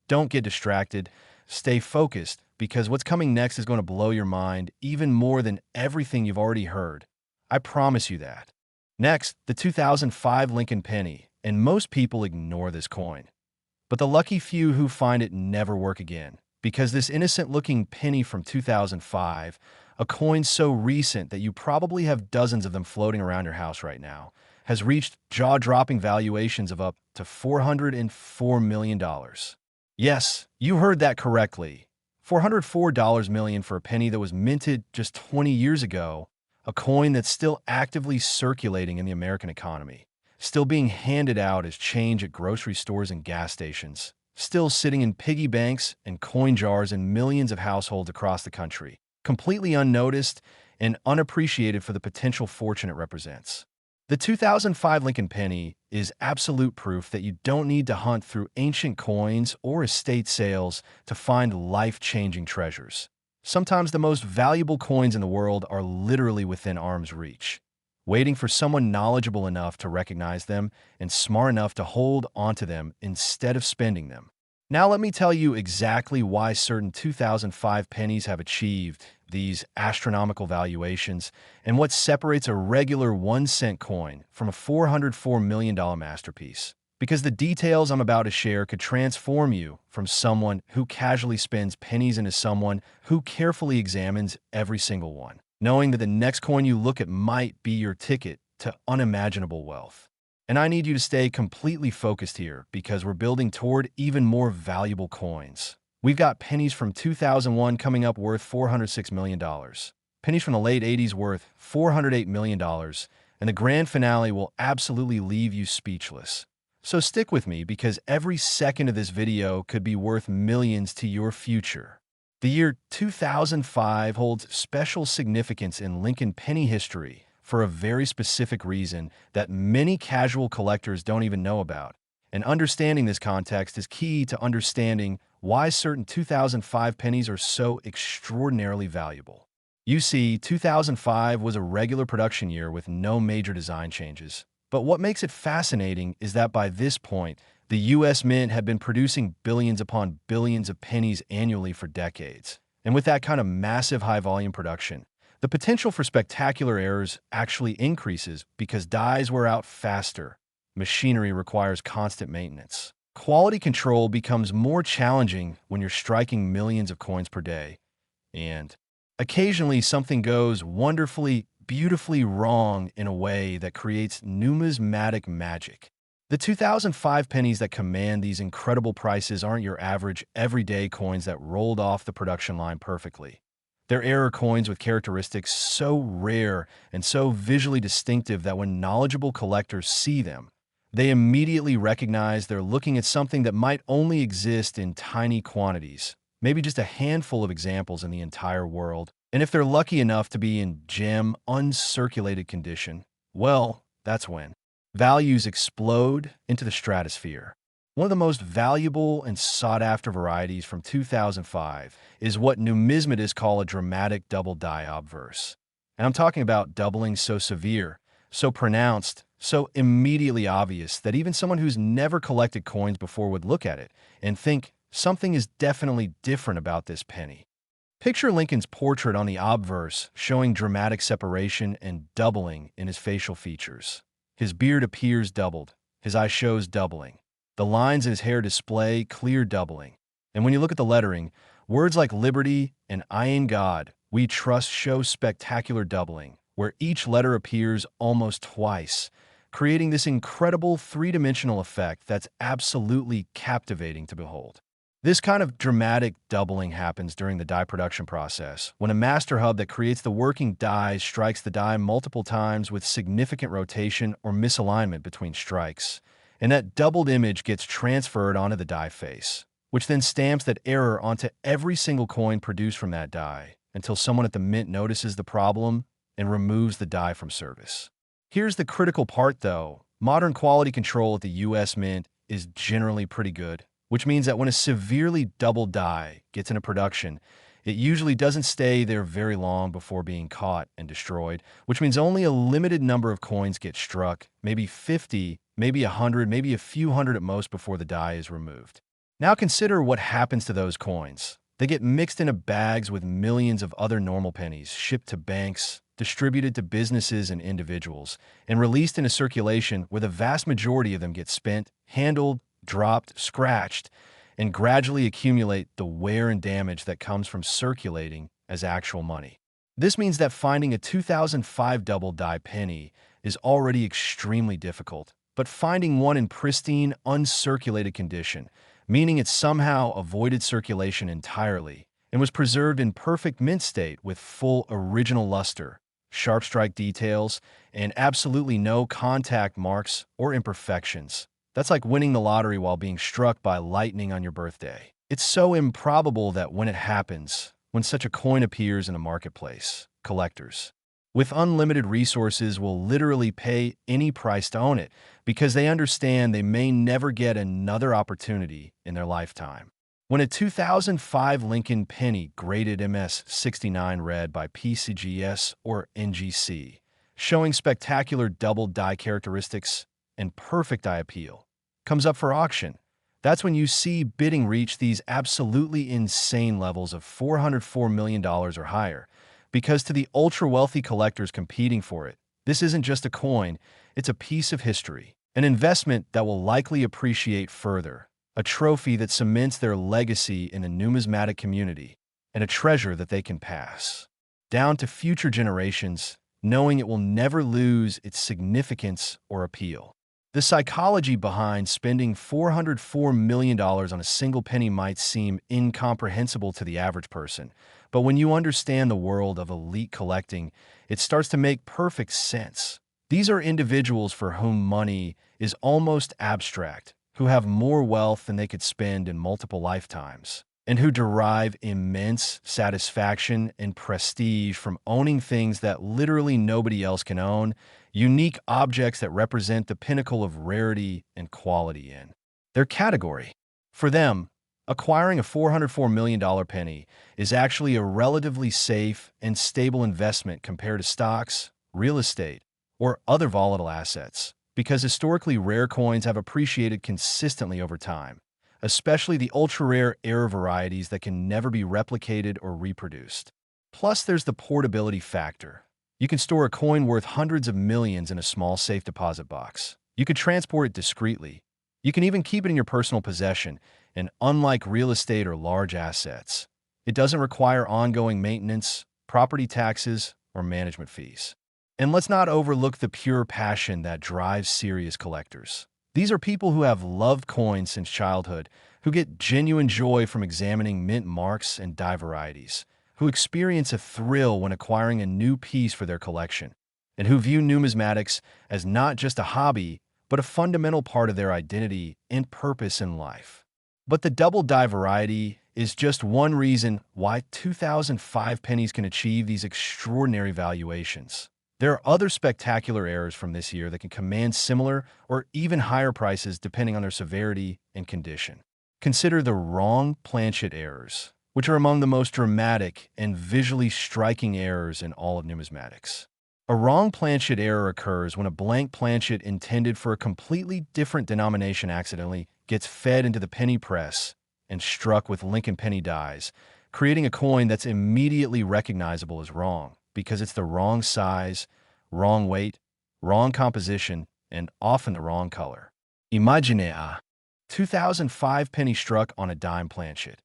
Don't get distracted. Stay focused because what's coming next is going to blow your mind even more than everything you've already heard. I promise you that. Next, the 2005 Lincoln penny, and most people ignore this coin. But the lucky few who find it never work again because this innocent-looking penny from 2005, a coin so recent that you probably have dozens of them floating around your house right now, has reached jaw-dropping valuations of up to $404 million. Yes, you heard that correctly. $404 million for a penny that was minted just 20 years ago, a coin that's still actively circulating in the American economy, still being handed out as change at grocery stores and gas stations, still sitting in piggy banks and coin jars in millions of households across the country, completely unnoticed and unappreciated for the potential fortune it represents. The 2005 Lincoln Penny is absolute proof that you don't need to hunt through ancient coins or estate sales to find life-changing treasures. Sometimes the most valuable coins in the world are literally within arm's reach, waiting for someone knowledgeable enough to recognize them and smart enough to hold onto them instead of spending them. Now let me tell you exactly why certain 2005 pennies have achieved these astronomical valuations and what separates a regular 1-cent coin from a $404 million masterpiece. Because the details I'm about to share could transform you from someone who casually spends pennies into someone who carefully examines every single one, knowing that the next coin you look at might be your ticket to unimaginable wealth. And I need you to stay completely focused here because we're building toward even more valuable coins. We've got pennies from 2001 coming up worth $406 million, pennies from the late 80s worth $408 million, and the grand finale will absolutely leave you speechless. So stick with me because every second of this video could be worth millions to your future. The year 2005 holds special significance in Lincoln penny history for a very specific reason that many casual collectors don't even know about. And understanding this context is key to understanding why certain 2005 pennies are so extraordinarily valuable. You see, 2005 was a regular production year with no major design changes. But what makes it fascinating is that by this point, the U.S. Mint had been producing billions upon billions of pennies annually for decades. And with that kind of massive high-volume production, the potential for spectacular errors actually increases because dies wear out faster. Machinery requires constant maintenance. Quality control becomes more challenging when you're striking millions of coins per day. And occasionally something goes wonderfully, beautifully wrong in a way that creates numismatic magic. The 2005 pennies that command these incredible prices aren't your average, everyday coins that rolled off the production line perfectly. They're error coins with characteristics so rare and so visually distinctive that when knowledgeable collectors see them, they immediately recognize they're looking at something that might only exist in tiny quantities, maybe just a handful of examples in the entire world. And if they're lucky enough to be in gem, uncirculated condition, well, that's when values explode into the stratosphere. One of the most valuable and sought-after varieties from 2005 is what numismatists call a dramatic double die obverse. And I'm talking about doubling so severe, so pronounced, so immediately obvious that even someone who's never collected coins before would look at it and think something is definitely different about this penny. Picture Lincoln's portrait on the obverse showing dramatic separation and doubling in his facial features. His beard appears doubled, his eye shows doubling. The lines in his hair display clear doubling. And when you look at the lettering, words like liberty and I in God, we trust show spectacular doubling, where each letter appears almost twice, creating this incredible three-dimensional effect that's absolutely captivating to behold. This kind of dramatic doubling happens during the die production process, when a master hub that creates the working dies strikes the die multiple times with significant rotation or misalignment between strikes. And that doubled image gets transferred onto the die face, which then stamps that error onto every single coin produced from that die, until someone at the mint notices the problem and removes the die from service. Here's the critical part though. Modern quality control at the U.S. Mint is generally pretty good, which means that when a severely doubled die gets into production, it usually doesn't stay there very long before being caught and destroyed, which means only a limited number of coins get struck, maybe 50, maybe 100, maybe a few hundred at most before the die is removed. Now consider what happens to those coins. They get mixed into bags with millions of other normal pennies, shipped to banks, distributed to businesses and individuals, and released into circulation where the vast majority of them get spent, handled, dropped, scratched, and gradually accumulate the wear and damage that comes from circulating as actual money. This means that finding a 2005 double die penny is already extremely difficult, but finding one in pristine, uncirculated condition, meaning it somehow avoided circulation entirely and was preserved in perfect mint state with full original luster, sharp strike details, and absolutely no contact marks or imperfections. That's like winning the lottery while being struck by lightning on your birthday. It's so improbable that when it happens, when such a coin appears in a marketplace, collectors, with unlimited resources will literally pay any price to own it because they understand they may never get another opportunity in their lifetime. When a 2005 Lincoln Penny graded MS69 red by PCGS or NGC, showing spectacular double die characteristics and perfect eye appeal, comes up for auction, that's when you see bidding reach these absolutely insane levels of $404 million or higher. Because to the ultra-wealthy collectors competing for it, this isn't just a coin, it's a piece of history, an investment that will likely appreciate further, a trophy that cements their legacy in the numismatic community, and a treasure that they can pass down to future generations, knowing it will never lose its significance or appeal. The psychology behind spending $404 million on a single penny might seem incomprehensible to the average person, but when you understand the world of elite collecting, it starts to make perfect sense. These are individuals for whom money is almost abstract, who have more wealth than they could spend in multiple lifetimes, and who derive immense satisfaction and prestige from owning things that literally nobody else can own, unique objects that represent the pinnacle of rarity and quality in their category. For them, acquiring a $404 million penny is actually a relatively safe and stable investment compared to stocks, real estate, or other volatile assets, because historically rare coins have appreciated consistently over time, especially the ultra-rare rare varieties that can never be replicated or reproduced. Plus, there's the portability factor. You can store a coin worth hundreds of millions in a small safe deposit box. You can transport it discreetly. You can even keep it in your personal possession, and unlike real estate or large assets, it doesn't require ongoing maintenance, property taxes, or management fees. And let's not overlook the pure passion that drives serious collectors. These are people who have loved coins since childhood, who get genuine joy from examining mint marks and die varieties, who experience a thrill when acquiring a new piece for their collection, and who view numismatics as not just a hobby, but a fundamental part of their identity and purpose in life. But the double die variety is just one reason why 2005 pennies can achieve these extraordinary valuations. There are other spectacular errors from this year that can command similar or even higher prices depending on their severity and condition. Consider the wrong planchet errors, which are among the most dramatic and visually striking errors in all of numismatics. A wrong planchet error occurs when a blank planchet intended for a completely different denomination accidentally gets fed into the penny press and struck with Lincoln penny dies, creating a coin that's immediately recognizable as wrong because it's the wrong size, wrong weight, wrong composition, and often the wrong color. Imagine a 2005 penny struck on a dime planchet.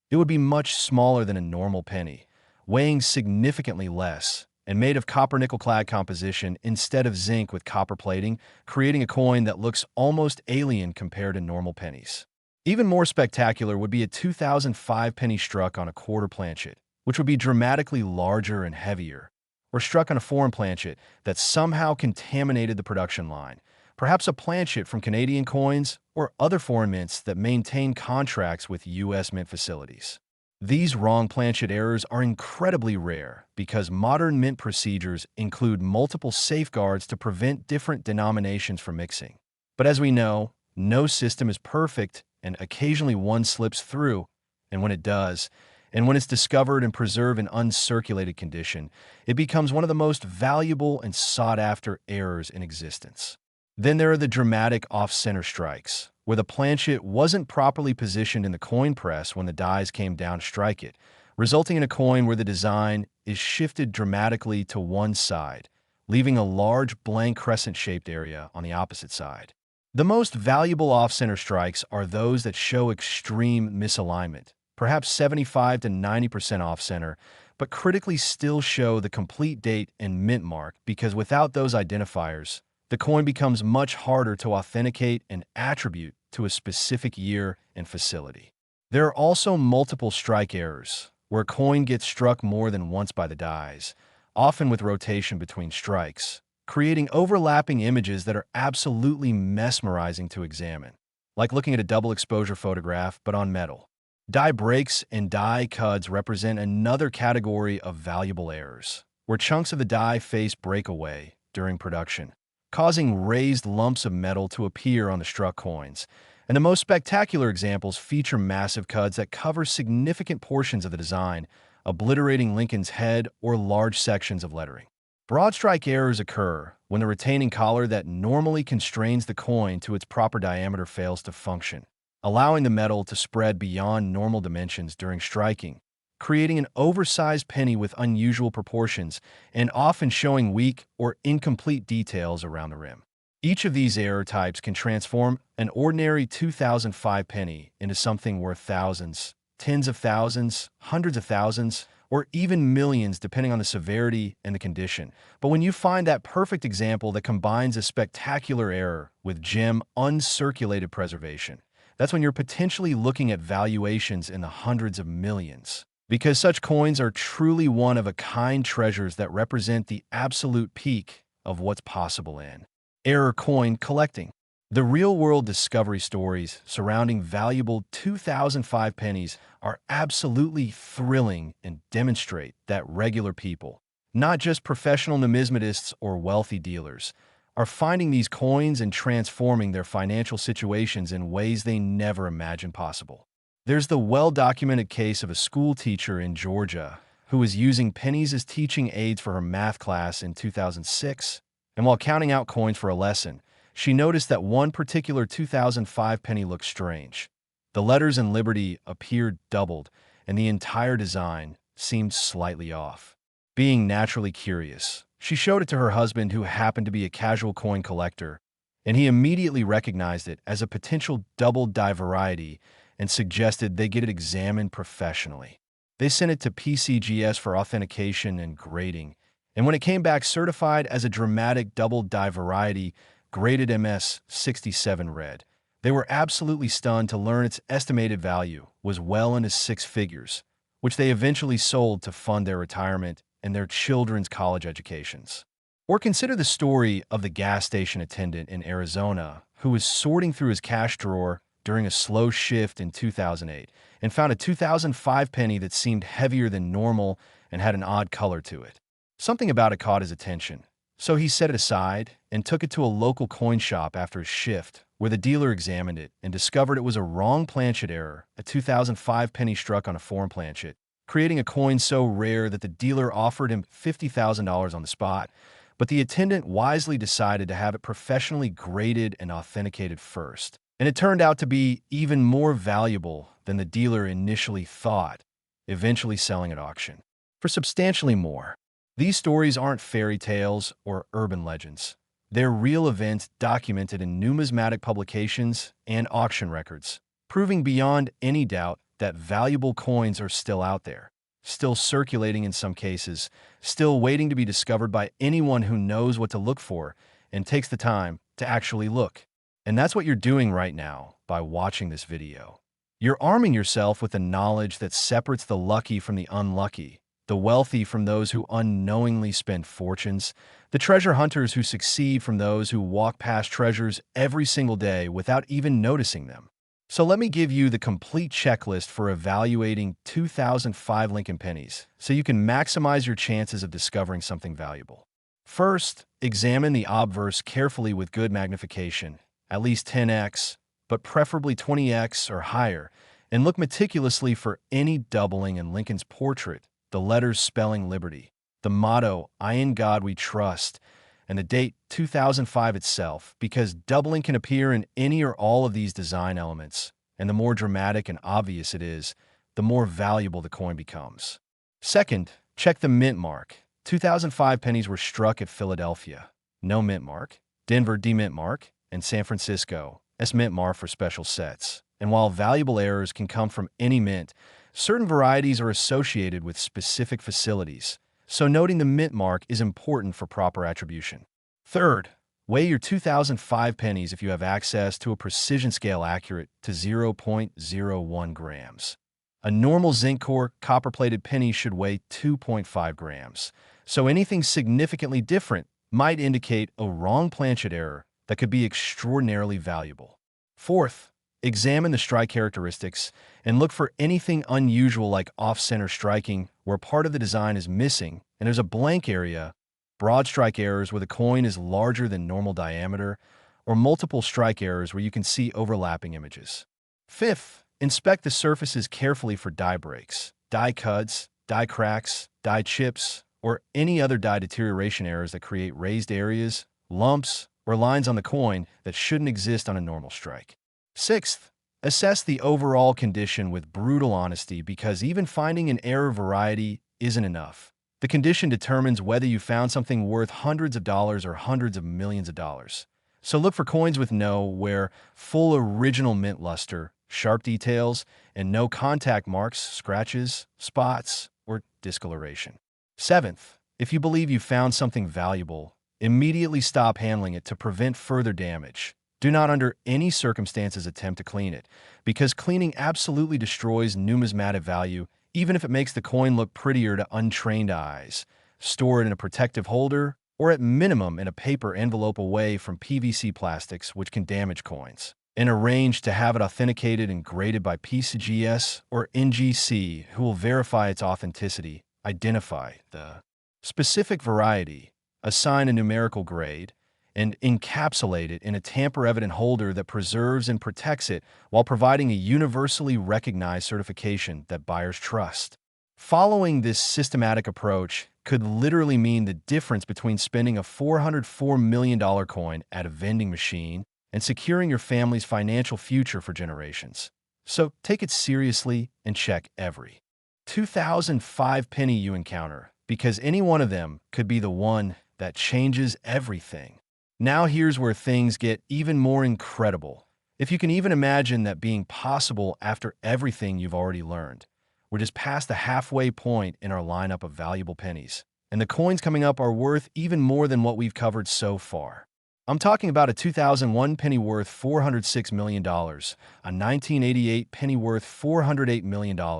It would be much smaller than a normal penny, weighing significantly less, and made of copper-nickel-clad composition instead of zinc with copper plating, creating a coin that looks almost alien compared to normal pennies. Even more spectacular would be a 2005 penny struck on a quarter planchet, which would be dramatically larger and heavier, or struck on a foreign planchet that somehow contaminated the production line, perhaps a planchet from Canadian coins or other foreign mints that maintain contracts with U.S. mint facilities. These wrong planchet errors are incredibly rare because modern mint procedures include multiple safeguards to prevent different denominations from mixing. But as we know, no system is perfect, and occasionally one slips through, and when it does, and when it's discovered and preserved in uncirculated condition, it becomes one of the most valuable and sought-after errors in existence. Then there are the dramatic off-center strikes, where the planchet wasn't properly positioned in the coin press when the dies came down to strike it, resulting in a coin where the design is shifted dramatically to one side, leaving a large blank crescent-shaped area on the opposite side. The most valuable off-center strikes are those that show extreme misalignment, perhaps 75 to 90% off-center, but critically still show the complete date and mint mark because without those identifiers, the coin becomes much harder to authenticate and attribute to a specific year and facility. There are also multiple strike errors, where a coin gets struck more than once by the dies, often with rotation between strikes, creating overlapping images that are absolutely mesmerizing to examine, like looking at a double exposure photograph but on metal. Die breaks and die cuds represent another category of valuable errors, where chunks of the die face break away during production, causing raised lumps of metal to appear on the struck coins. And the most spectacular examples feature massive cuts that cover significant portions of the design, obliterating Lincoln's head or large sections of lettering. Broad strike errors occur when the retaining collar that normally constrains the coin to its proper diameter fails to function, allowing the metal to spread beyond normal dimensions during striking, creating an oversized penny with unusual proportions and often showing weak or incomplete details around the rim. Each of these error types can transform an ordinary 2005 penny into something worth thousands, tens of thousands, hundreds of thousands, or even millions depending on the severity and the condition. But when you find that perfect example that combines a spectacular error with gem uncirculated preservation, that's when you're potentially looking at valuations in the hundreds of millions. Because such coins are truly one-of-a-kind treasures that represent the absolute peak of what's possible in error coin collecting. The real-world discovery stories surrounding valuable 2005 pennies are absolutely thrilling and demonstrate that regular people, not just professional numismatists or wealthy dealers, are finding these coins and transforming their financial situations in ways they never imagined possible. There's the well-documented case of a school teacher in Georgia who was using pennies as teaching aids for her math class in 2006, and while counting out coins for a lesson, she noticed that one particular 2005 penny looked strange. The letters in Liberty appeared doubled, and the entire design seemed slightly off. Being naturally curious, she showed it to her husband, who happened to be a casual coin collector, and he immediately recognized it as a potential double die variety and suggested they get it examined professionally. They sent it to PCGS for authentication and grading, and when it came back certified as a dramatic double die variety, graded MS-67 red, they were absolutely stunned to learn its estimated value was well into six figures, which they eventually sold to fund their retirement and their children's college educations. Or consider the story of the gas station attendant in Arizona who was sorting through his cash drawer during a slow shift in 2008 and found a 2005 penny that seemed heavier than normal and had an odd color to it. Something about it caught his attention, so he set it aside and took it to a local coin shop after his shift, where the dealer examined it and discovered it was a wrong planchet error, a 2005 penny struck on a foreign planchet, creating a coin so rare that the dealer offered him $50,000 on the spot, but the attendant wisely decided to have it professionally graded and authenticated first. And it turned out to be even more valuable than the dealer initially thought, eventually selling at auction for substantially more. These stories aren't fairy tales or urban legends. They're real events documented in numismatic publications and auction records, proving beyond any doubt that valuable coins are still out there, still circulating in some cases, still waiting to be discovered by anyone who knows what to look for and takes the time to actually look. And that's what you're doing right now by watching this video. You're arming yourself with the knowledge that separates the lucky from the unlucky, the wealthy from those who unknowingly spend fortunes, the treasure hunters who succeed from those who walk past treasures every single day without even noticing them. So let me give you the complete checklist for evaluating 2005 Lincoln Pennies so you can maximize your chances of discovering something valuable. First, examine the obverse carefully with good magnification, at least 10x, but preferably 20x or higher, and look meticulously for any doubling in Lincoln's portrait, the letters spelling Liberty, the motto, "I in God we trust," and the date 2005 itself, because doubling can appear in any or all of these design elements, and the more dramatic and obvious it is, the more valuable the coin becomes. Second, check the mint mark. 2005 pennies were struck at Philadelphia, no mint mark, Denver, D-mint mark, and San Francisco, S-mint mark for special sets. And while valuable errors can come from any mint, certain varieties are associated with specific facilities, so noting the mint mark is important for proper attribution. Third, weigh your 2005 pennies if you have access to a precision scale accurate to 0.01 grams. A normal zinc core copper-plated penny should weigh 2.5 grams, so anything significantly different might indicate a wrong planchet error that could be extraordinarily valuable. Fourth, examine the strike characteristics and look for anything unusual like off-center striking where part of the design is missing and there's a blank area, broad strike errors where the coin is larger than normal diameter, or multiple strike errors where you can see overlapping images. Fifth, inspect the surfaces carefully for die breaks, die cuts, die cracks, die chips, or any other die deterioration errors that create raised areas, lumps, or lines on the coin that shouldn't exist on a normal strike. Sixth, assess the overall condition with brutal honesty because even finding an error variety isn't enough. The condition determines whether you found something worth hundreds of dollars or hundreds of millions of dollars. So look for coins with no wear, full original mint luster, sharp details, and no contact marks, scratches, spots, or discoloration. Seventh, if you believe you found something valuable, immediately stop handling it to prevent further damage. Do not under any circumstances attempt to clean it, because cleaning absolutely destroys numismatic value even if it makes the coin look prettier to untrained eyes. Store it in a protective holder, or at minimum in a paper envelope away from PVC plastics, which can damage coins. And arrange to have it authenticated and graded by PCGS or NGC, who will verify its authenticity, identify the specific variety, assign a numerical grade, and encapsulate it in a tamper-evident holder that preserves and protects it while providing a universally recognized certification that buyers trust. Following this systematic approach could literally mean the difference between spending a $404 million coin at a vending machine and securing your family's financial future for generations. So take it seriously and check every 2005 penny you encounter, because any one of them could be the one that changes everything. Now here's where things get even more incredible. If you can even imagine that being possible after everything you've already learned. We're just past the halfway point in our lineup of valuable pennies, and the coins coming up are worth even more than what we've covered so far. I'm talking about a 2001 penny worth $406 million, a 1988 penny worth $408 million, a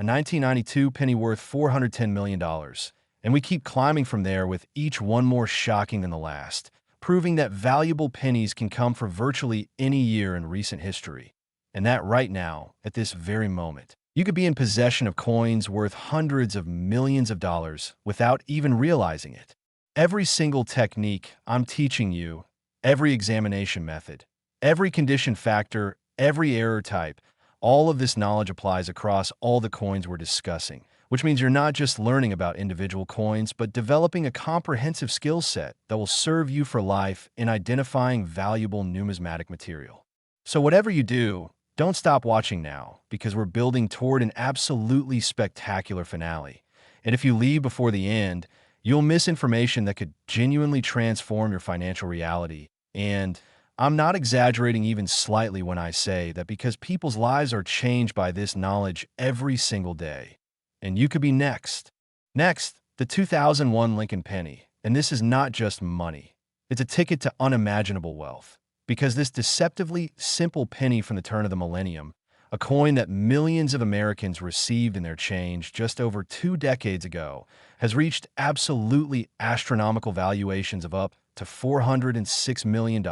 1992 penny worth $410 million, and we keep climbing from there with each one more shocking than the last, proving that valuable pennies can come for virtually any year in recent history. And that right now, at this very moment, you could be in possession of coins worth hundreds of millions of dollars without even realizing it. Every single technique I'm teaching you, every examination method, every condition factor, every error type, all of this knowledge applies across all the coins we're discussing, which means you're not just learning about individual coins, but developing a comprehensive skill set that will serve you for life in identifying valuable numismatic material. So whatever you do, don't stop watching now, because we're building toward an absolutely spectacular finale. And if you leave before the end, you'll miss information that could genuinely transform your financial reality. And I'm not exaggerating even slightly when I say that, because people's lives are changed by this knowledge every single day. And you could be next. Next, the 2001 Lincoln Penny. And this is not just money. It's a ticket to unimaginable wealth. Because this deceptively simple penny from the turn of the millennium, a coin that millions of Americans received in their change just over 2 decades ago, has reached absolutely astronomical valuations of up to $406 million.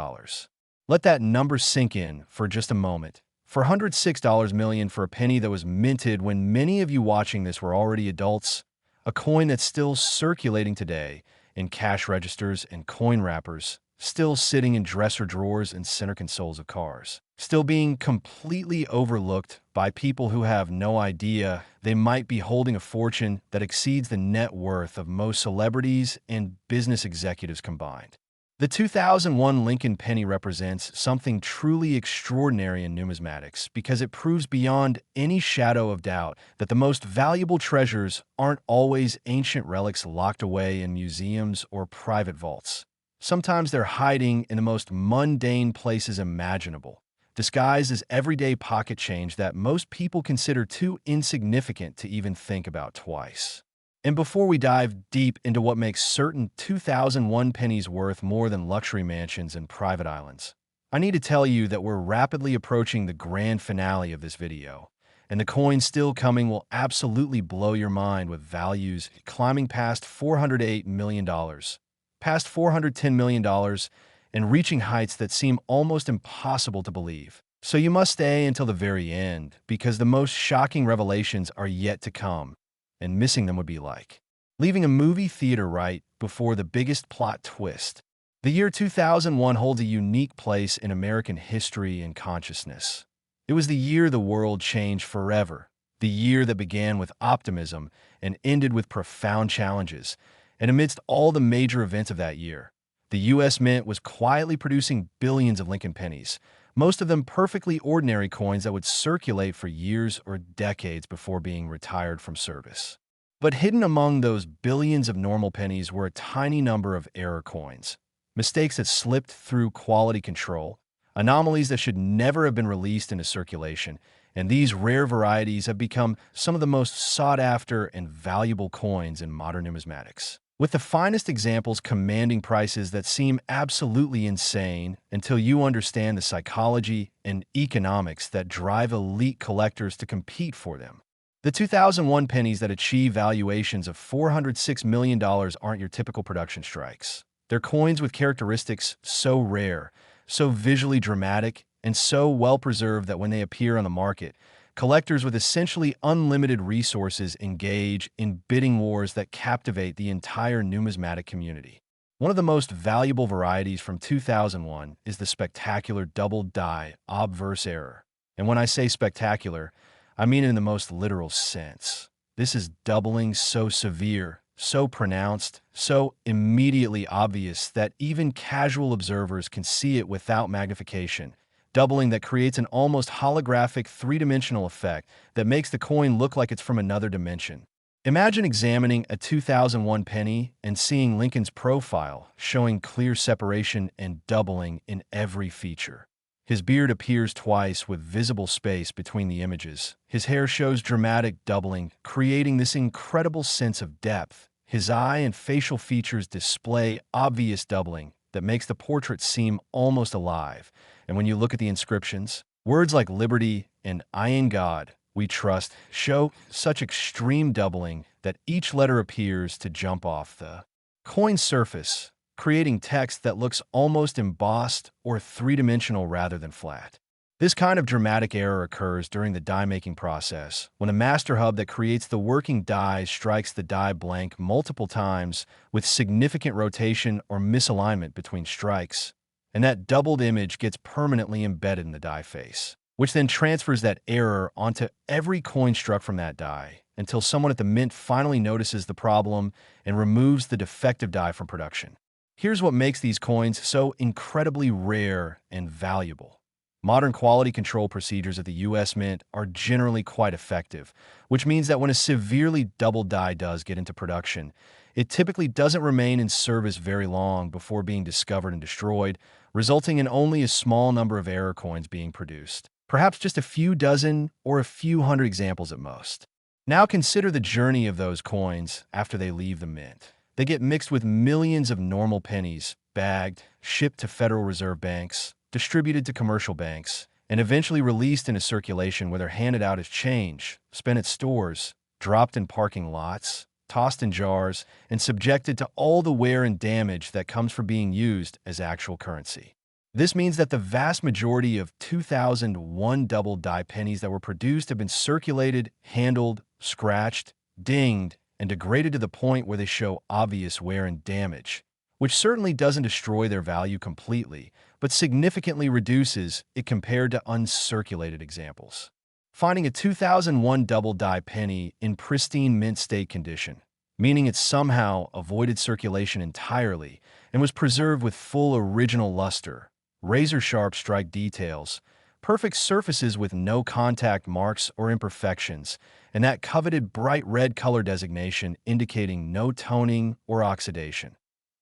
Let that number sink in for just a moment. $406 million for a penny that was minted when many of you watching this were already adults, a coin that's still circulating today in cash registers and coin wrappers, still sitting in dresser drawers and center consoles of cars, still being completely overlooked by people who have no idea they might be holding a fortune that exceeds the net worth of most celebrities and business executives combined. The 2001 Lincoln Penny represents something truly extraordinary in numismatics because it proves beyond any shadow of doubt that the most valuable treasures aren't always ancient relics locked away in museums or private vaults. Sometimes they're hiding in the most mundane places imaginable, disguised as everyday pocket change that most people consider too insignificant to even think about twice. And before we dive deep into what makes certain 2001 pennies worth more than luxury mansions and private islands, I need to tell you that we're rapidly approaching the grand finale of this video, and the coins still coming will absolutely blow your mind with values climbing past $408 million. Past $410 million, and reaching heights that seem almost impossible to believe. So you must stay until the very end, because the most shocking revelations are yet to come. and missing them would be like leaving a movie theater right before the biggest plot twist. The year 2001 holds a unique place in American history and consciousness. It was the year the world changed forever, the year that began with optimism and ended with profound challenges. And amidst all the major events of that year, the U.S. Mint was quietly producing billions of Lincoln pennies, most of them perfectly ordinary coins that would circulate for years or decades before being retired from service. But hidden among those billions of normal pennies were a tiny number of error coins, mistakes that slipped through quality control, anomalies that should never have been released into circulation, and these rare varieties have become some of the most sought-after and valuable coins in modern numismatics, with the finest examples commanding prices that seem absolutely insane until you understand the psychology and economics that drive elite collectors to compete for them. The 2001 pennies that achieve valuations of $406 million aren't your typical production strikes. They're coins with characteristics so rare, so visually dramatic, and so well-preserved that when they appear on the market, collectors with essentially unlimited resources engage in bidding wars that captivate the entire numismatic community. One of the most valuable varieties from 2001 is the spectacular double die obverse error. And when I say spectacular, I mean it in the most literal sense. This is doubling so severe, so pronounced, so immediately obvious that even casual observers can see it without magnification. Doubling that creates an almost holographic three-dimensional effect that makes the coin look like it's from another dimension. Imagine examining a 2001 penny and seeing Lincoln's profile, showing clear separation and doubling in every feature. His beard appears twice with visible space between the images. His hair shows dramatic doubling, creating this incredible sense of depth. His eye and facial features display obvious doubling that makes the portrait seem almost alive. And when you look at the inscriptions, words like liberty and I in God we trust show such extreme doubling that each letter appears to jump off the coin surface, creating text that looks almost embossed or three-dimensional rather than flat. This kind of dramatic error occurs during the die-making process, when a master hub that creates the working die strikes the die blank multiple times with significant rotation or misalignment between strikes, and that doubled image gets permanently embedded in the die face, which then transfers that error onto every coin struck from that die until someone at the mint finally notices the problem and removes the defective die from production. Here's what makes these coins so incredibly rare and valuable. Modern quality control procedures at the U.S. Mint are generally quite effective, which means that when a severely doubled die does get into production, it typically doesn't remain in service very long before being discovered and destroyed, resulting in only a small number of error coins being produced, perhaps just a few dozen or a few hundred examples at most. Now consider the journey of those coins after they leave the mint. They get mixed with millions of normal pennies, bagged, shipped to Federal Reserve banks, distributed to commercial banks, and eventually released into circulation where they're handed out as change, spent at stores, dropped in parking lots, tossed in jars, and subjected to all the wear and damage that comes from being used as actual currency. This means that the vast majority of 2001 double die pennies that were produced have been circulated, handled, scratched, dinged, and degraded to the point where they show obvious wear and damage, which certainly doesn't destroy their value completely, but significantly reduces it compared to uncirculated examples. Finding a 2001 double die penny in pristine mint state condition, meaning it somehow avoided circulation entirely and was preserved with full original luster, razor-sharp strike details, perfect surfaces with no contact marks or imperfections, and that coveted bright red color designation indicating no toning or oxidation.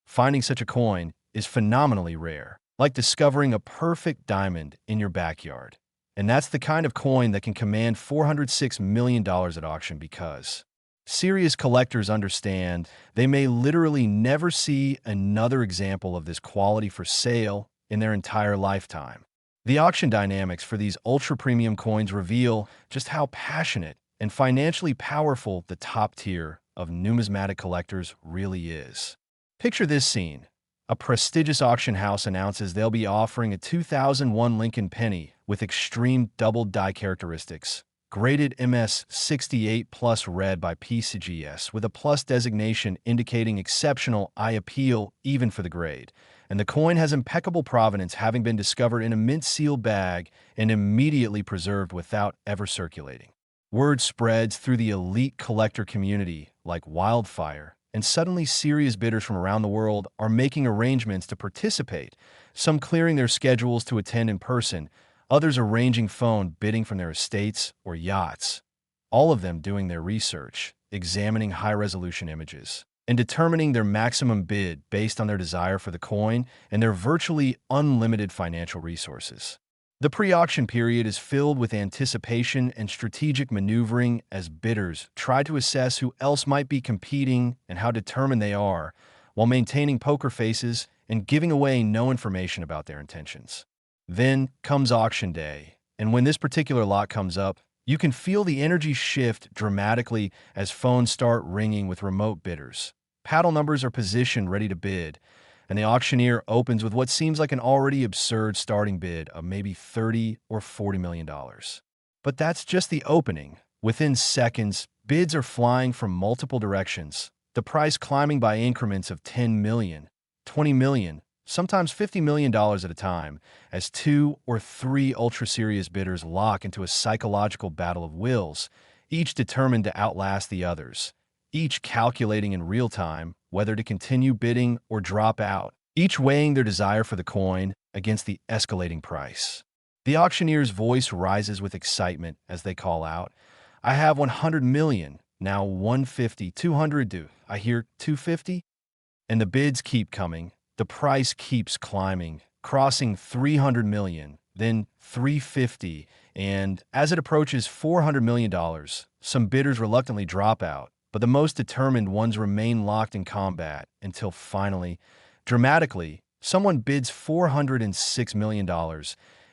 Finding such a coin is phenomenally rare, like discovering a perfect diamond in your backyard. And that's the kind of coin that can command $406 million at auction because serious collectors understand they may literally never see another example of this quality for sale in their entire lifetime. The auction dynamics for these ultra-premium coins reveal just how passionate and financially powerful the top tier of numismatic collectors really is. Picture this scene. A prestigious auction house announces they'll be offering a 2001 Lincoln penny with extreme double die characteristics, graded MS 68 plus red by PCGS with a plus designation indicating exceptional eye appeal even for the grade. And the coin has impeccable provenance, having been discovered in a mint-sealed bag and immediately preserved without ever circulating. Word spreads through the elite collector community like wildfire, and suddenly serious bidders from around the world are making arrangements to participate, some clearing their schedules to attend in person, others arranging phone bidding from their estates or yachts, all of them doing their research, examining high-resolution images, and determining their maximum bid based on their desire for the coin and their virtually unlimited financial resources. The pre-auction period is filled with anticipation and strategic maneuvering as bidders try to assess who else might be competing and how determined they are, while maintaining poker faces and giving away no information about their intentions. Then comes auction day, and when this particular lot comes up, you can feel the energy shift dramatically as phones start ringing with remote bidders. Paddle numbers are positioned ready to bid, and the auctioneer opens with what seems like an already absurd starting bid of maybe $30 or $40 million. But that's just the opening. Within seconds, bids are flying from multiple directions, the price climbing by increments of $10 million, $20 million, sometimes $50 million at a time, as 2 or 3 ultra-serious bidders lock into a psychological battle of wills, each determined to outlast the others, each calculating in real time whether to continue bidding or drop out, each weighing their desire for the coin against the escalating price. The auctioneer's voice rises with excitement as they call out, "I have 100 million, now 150, 200, do I hear 250?" And the bids keep coming. The price keeps climbing, crossing 300 million, then 350, and as it approaches $400 million, some bidders reluctantly drop out, but the most determined ones remain locked in combat until finally, dramatically, someone bids $406 million,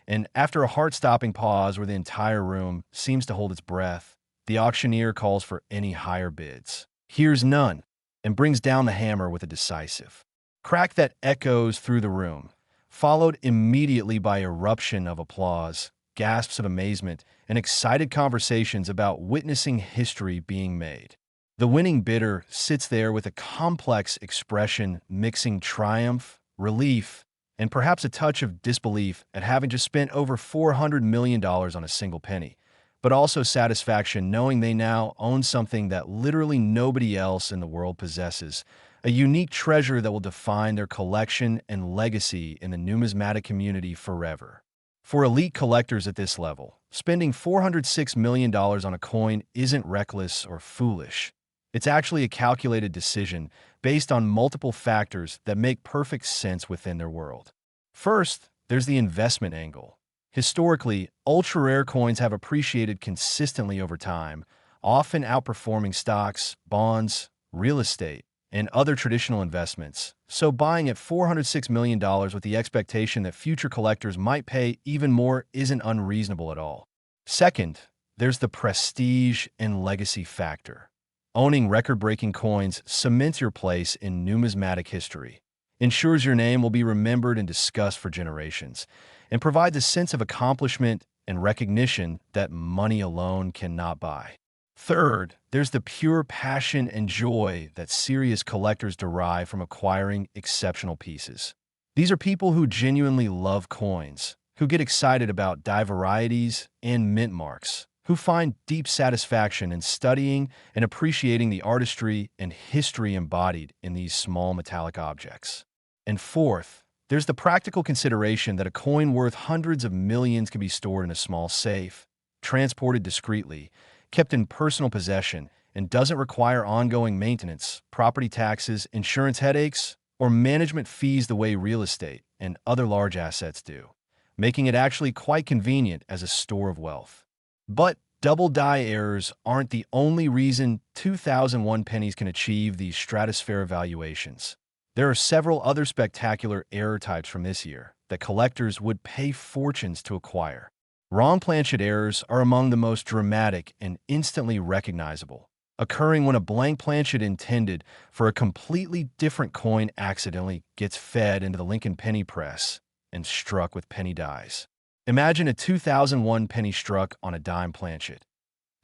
and after a heart-stopping pause where the entire room seems to hold its breath, the auctioneer calls for any higher bids, hears none, and brings down the hammer with a decisive crack that echoes through the room, followed immediately by eruption of applause, gasps of amazement, and excited conversations about witnessing history being made. The winning bidder sits there with a complex expression mixing triumph, relief, and perhaps a touch of disbelief at having just spent over $400 million on a single penny, but also satisfaction knowing they now own something that literally nobody else in the world possesses, a unique treasure that will define their collection and legacy in the numismatic community forever. For elite collectors at this level, spending $406 million on a coin isn't reckless or foolish. It's actually a calculated decision based on multiple factors that make perfect sense within their world. First, there's the investment angle. Historically, ultra-rare coins have appreciated consistently over time, often outperforming stocks, bonds, real estate, and other traditional investments, so buying at $406 million with the expectation that future collectors might pay even more isn't unreasonable at all. Second, there's the prestige and legacy factor. Owning record-breaking coins cements your place in numismatic history, ensures your name will be remembered and discussed for generations, and provides a sense of accomplishment and recognition that money alone cannot buy. Third, there's the pure passion and joy that serious collectors derive from acquiring exceptional pieces. These are people who genuinely love coins, who get excited about die varieties and mint marks, who find deep satisfaction in studying and appreciating the artistry and history embodied in these small metallic objects. And fourth, there's the practical consideration that a coin worth hundreds of millions can be stored in a small safe, transported discreetly, kept in personal possession, and doesn't require ongoing maintenance, property taxes, insurance headaches, or management fees the way real estate and other large assets do, making it actually quite convenient as a store of wealth. But double die errors aren't the only reason 2001 pennies can achieve these stratospheric valuations. There are several other spectacular error types from this year that collectors would pay fortunes to acquire. Wrong planchet errors are among the most dramatic and instantly recognizable, occurring when a blank planchet intended for a completely different coin accidentally gets fed into the Lincoln penny press and struck with penny dies. Imagine a 2001 penny struck on a dime planchet.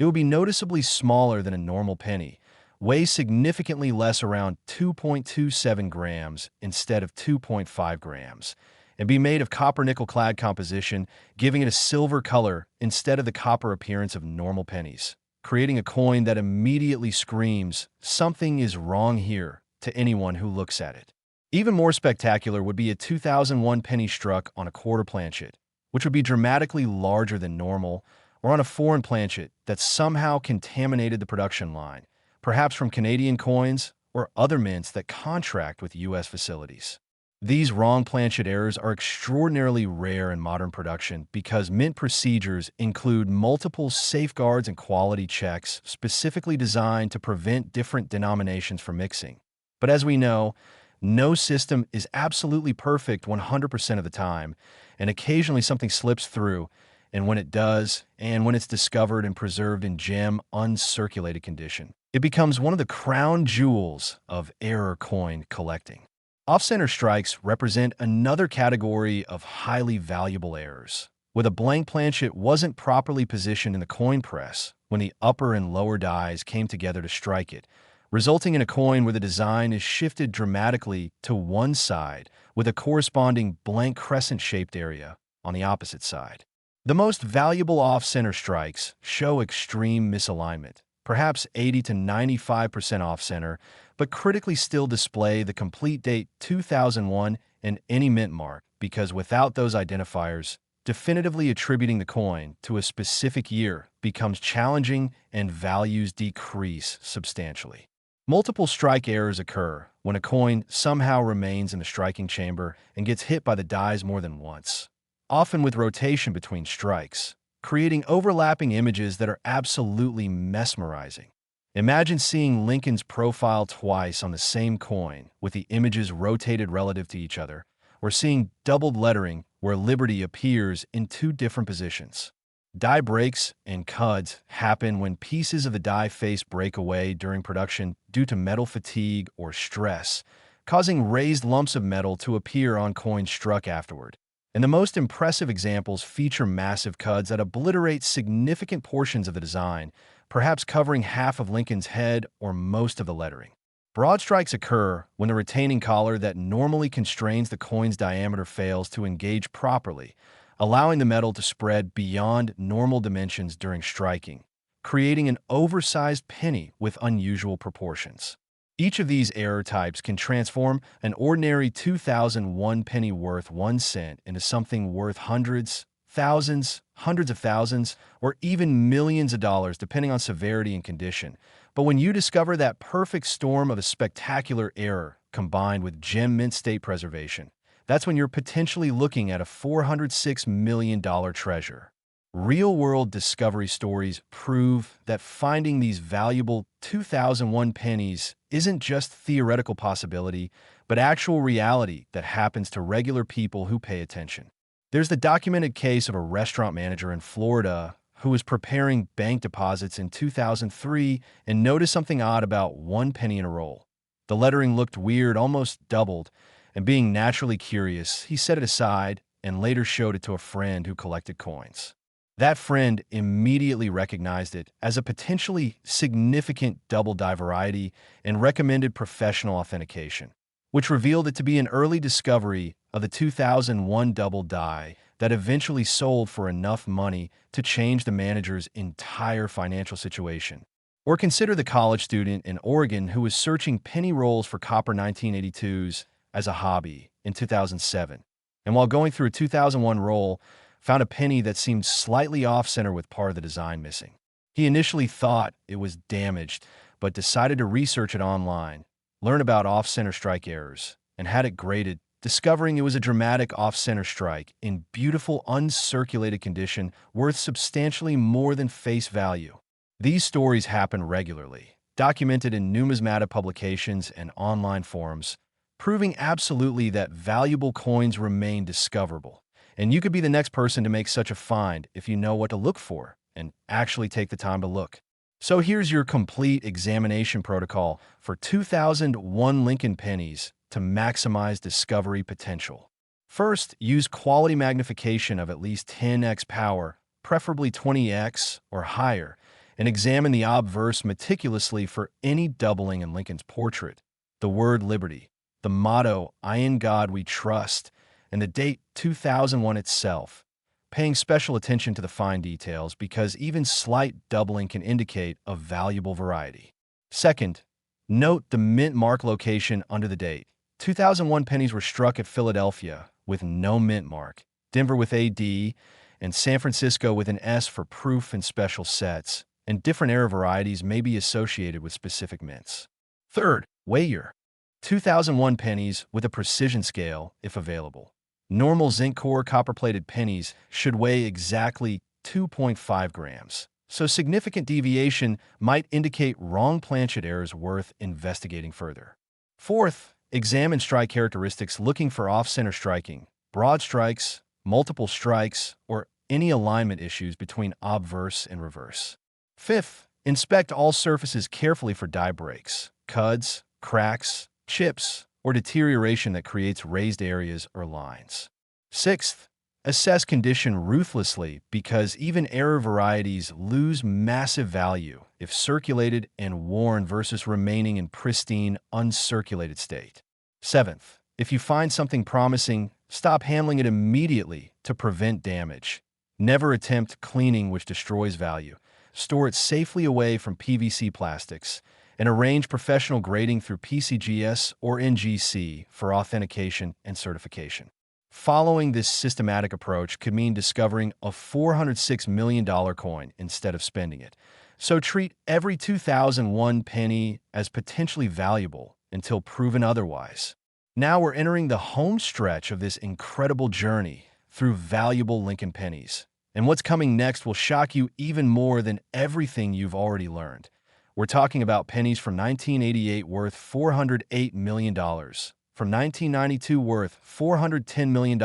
It would be noticeably smaller than a normal penny, weigh significantly less, around 2.27 grams instead of 2.5 grams, and be made of copper-nickel clad composition, giving it a silver color instead of the copper appearance of normal pennies, creating a coin that immediately screams, "Something is wrong here," to anyone who looks at it. Even more spectacular would be a 2001 penny struck on a quarter planchet, which would be dramatically larger than normal, or on a foreign planchet that somehow contaminated the production line, perhaps from Canadian coins or other mints that contract with U.S. facilities. These wrong planchet errors are extraordinarily rare in modern production because mint procedures include multiple safeguards and quality checks specifically designed to prevent different denominations from mixing. But as we know, no system is absolutely perfect 100% of the time, and occasionally something slips through, and when it does, and when it's discovered and preserved in gem uncirculated condition, it becomes one of the crown jewels of error coin collecting. Off-center strikes represent another category of highly valuable errors. Where the blank planchet wasn't properly positioned in the coin press when the upper and lower dies came together to strike it, resulting in a coin where the design is shifted dramatically to one side with a corresponding blank crescent-shaped area on the opposite side. The most valuable off-center strikes show extreme misalignment, perhaps 80 to 95% off-center, but critically still display the complete date 2001 and any mint mark, because without those identifiers, definitively attributing the coin to a specific year becomes challenging and values decrease substantially. Multiple strike errors occur when a coin somehow remains in the striking chamber and gets hit by the dies more than once, often with rotation between strikes, creating overlapping images that are absolutely mesmerizing. Imagine seeing Lincoln's profile twice on the same coin with the images rotated relative to each other, or seeing doubled lettering where Liberty appears in two different positions. Die breaks and cuts happen when pieces of the die face break away during production due to metal fatigue or stress, causing raised lumps of metal to appear on coins struck afterward. And the most impressive examples feature massive cuts that obliterate significant portions of the design, perhaps covering half of Lincoln's head or most of the lettering. Broad strikes occur when the retaining collar that normally constrains the coin's diameter fails to engage properly, allowing the metal to spread beyond normal dimensions during striking, creating an oversized penny with unusual proportions. Each of these error types can transform an ordinary 2001 penny worth 1 cent into something worth hundreds, thousands, hundreds of thousands, or even millions of dollars depending on severity and condition. But when you discover that perfect storm of a spectacular error combined with gem mint state preservation, that's when you're potentially looking at a $406 million treasure. Real-world discovery stories prove that finding these valuable 2001 pennies isn't just theoretical possibility, but actual reality that happens to regular people who pay attention. There's the documented case of a restaurant manager in Florida who was preparing bank deposits in 2003 and noticed something odd about 1 penny in a roll. The lettering looked weird, almost doubled, and being naturally curious, he set it aside and later showed it to a friend who collected coins. That friend immediately recognized it as a potentially significant double die variety and recommended professional authentication, which revealed it to be an early discovery of the 2001 double die that eventually sold for enough money to change the manager's entire financial situation. Or consider the college student in Oregon who was searching penny rolls for copper 1982s as a hobby in 2007, and while going through a 2001 roll, found a penny that seemed slightly off-center with part of the design missing. He initially thought it was damaged, but decided to research it online, learn about off-center strike errors, and had it graded, discovering it was a dramatic off-center strike in beautiful uncirculated condition worth substantially more than face value. These stories happen regularly, documented in numismatic publications and online forums, proving absolutely that valuable coins remain discoverable. And you could be the next person to make such a find if you know what to look for and actually take the time to look. So here's your complete examination protocol for 2001 Lincoln pennies to maximize discovery potential. First, use quality magnification of at least 10x power, preferably 20x or higher, and examine the obverse meticulously for any doubling in Lincoln's portrait. The word liberty, the motto, "I in God we trust," and the date 2001 itself, paying special attention to the fine details because even slight doubling can indicate a valuable variety. Second, note the mint mark location under the date. 2001 pennies were struck at Philadelphia with no mint mark, Denver with AD, and San Francisco with an S for proof and special sets, and different era varieties may be associated with specific mints. Third, weigh your 2001 pennies with a precision scale if available. Normal zinc core copper-plated pennies should weigh exactly 2.5 grams, so significant deviation might indicate wrong planchet errors worth investigating further. Fourth, examine strike characteristics looking for off-center striking, broad strikes, multiple strikes, or any alignment issues between obverse and reverse. Fifth, inspect all surfaces carefully for die breaks, cuds, cracks, chips, or deterioration that creates raised areas or lines. Sixth, assess condition ruthlessly because even error varieties lose massive value if circulated and worn versus remaining in pristine, uncirculated state. Seventh, if you find something promising, stop handling it immediately to prevent damage. Never attempt cleaning, which destroys value. Store it safely away from PVC plastics, and arrange professional grading through PCGS or NGC for authentication and certification. Following this systematic approach could mean discovering a $406 million coin instead of spending it. So treat every 2001 penny as potentially valuable until proven otherwise. Now we're entering the home stretch of this incredible journey through valuable Lincoln pennies. And what's coming next will shock you even more than everything you've already learned. We're talking about pennies from 1988 worth $408 million, from 1992 worth $410 million,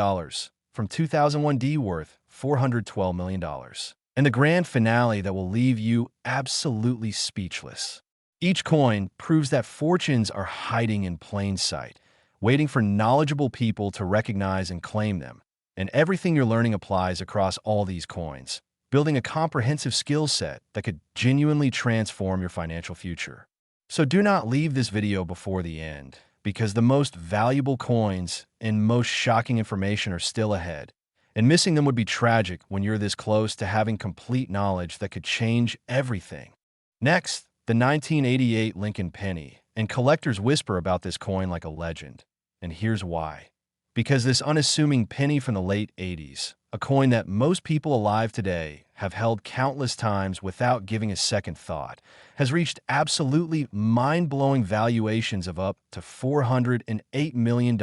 from 2001D worth $412 million, and the grand finale that will leave you absolutely speechless. Each coin proves that fortunes are hiding in plain sight, waiting for knowledgeable people to recognize and claim them. And everything you're learning applies across all these coins, building a comprehensive skill set that could genuinely transform your financial future. So do not leave this video before the end, because the most valuable coins and most shocking information are still ahead, and missing them would be tragic when you're this close to having complete knowledge that could change everything. Next, the 1988 Lincoln Penny, and collectors whisper about this coin like a legend, and here's why. Because this unassuming penny from the late 80s, a coin that most people alive today have held countless times without giving a second thought, has reached absolutely mind-blowing valuations of up to $408 million.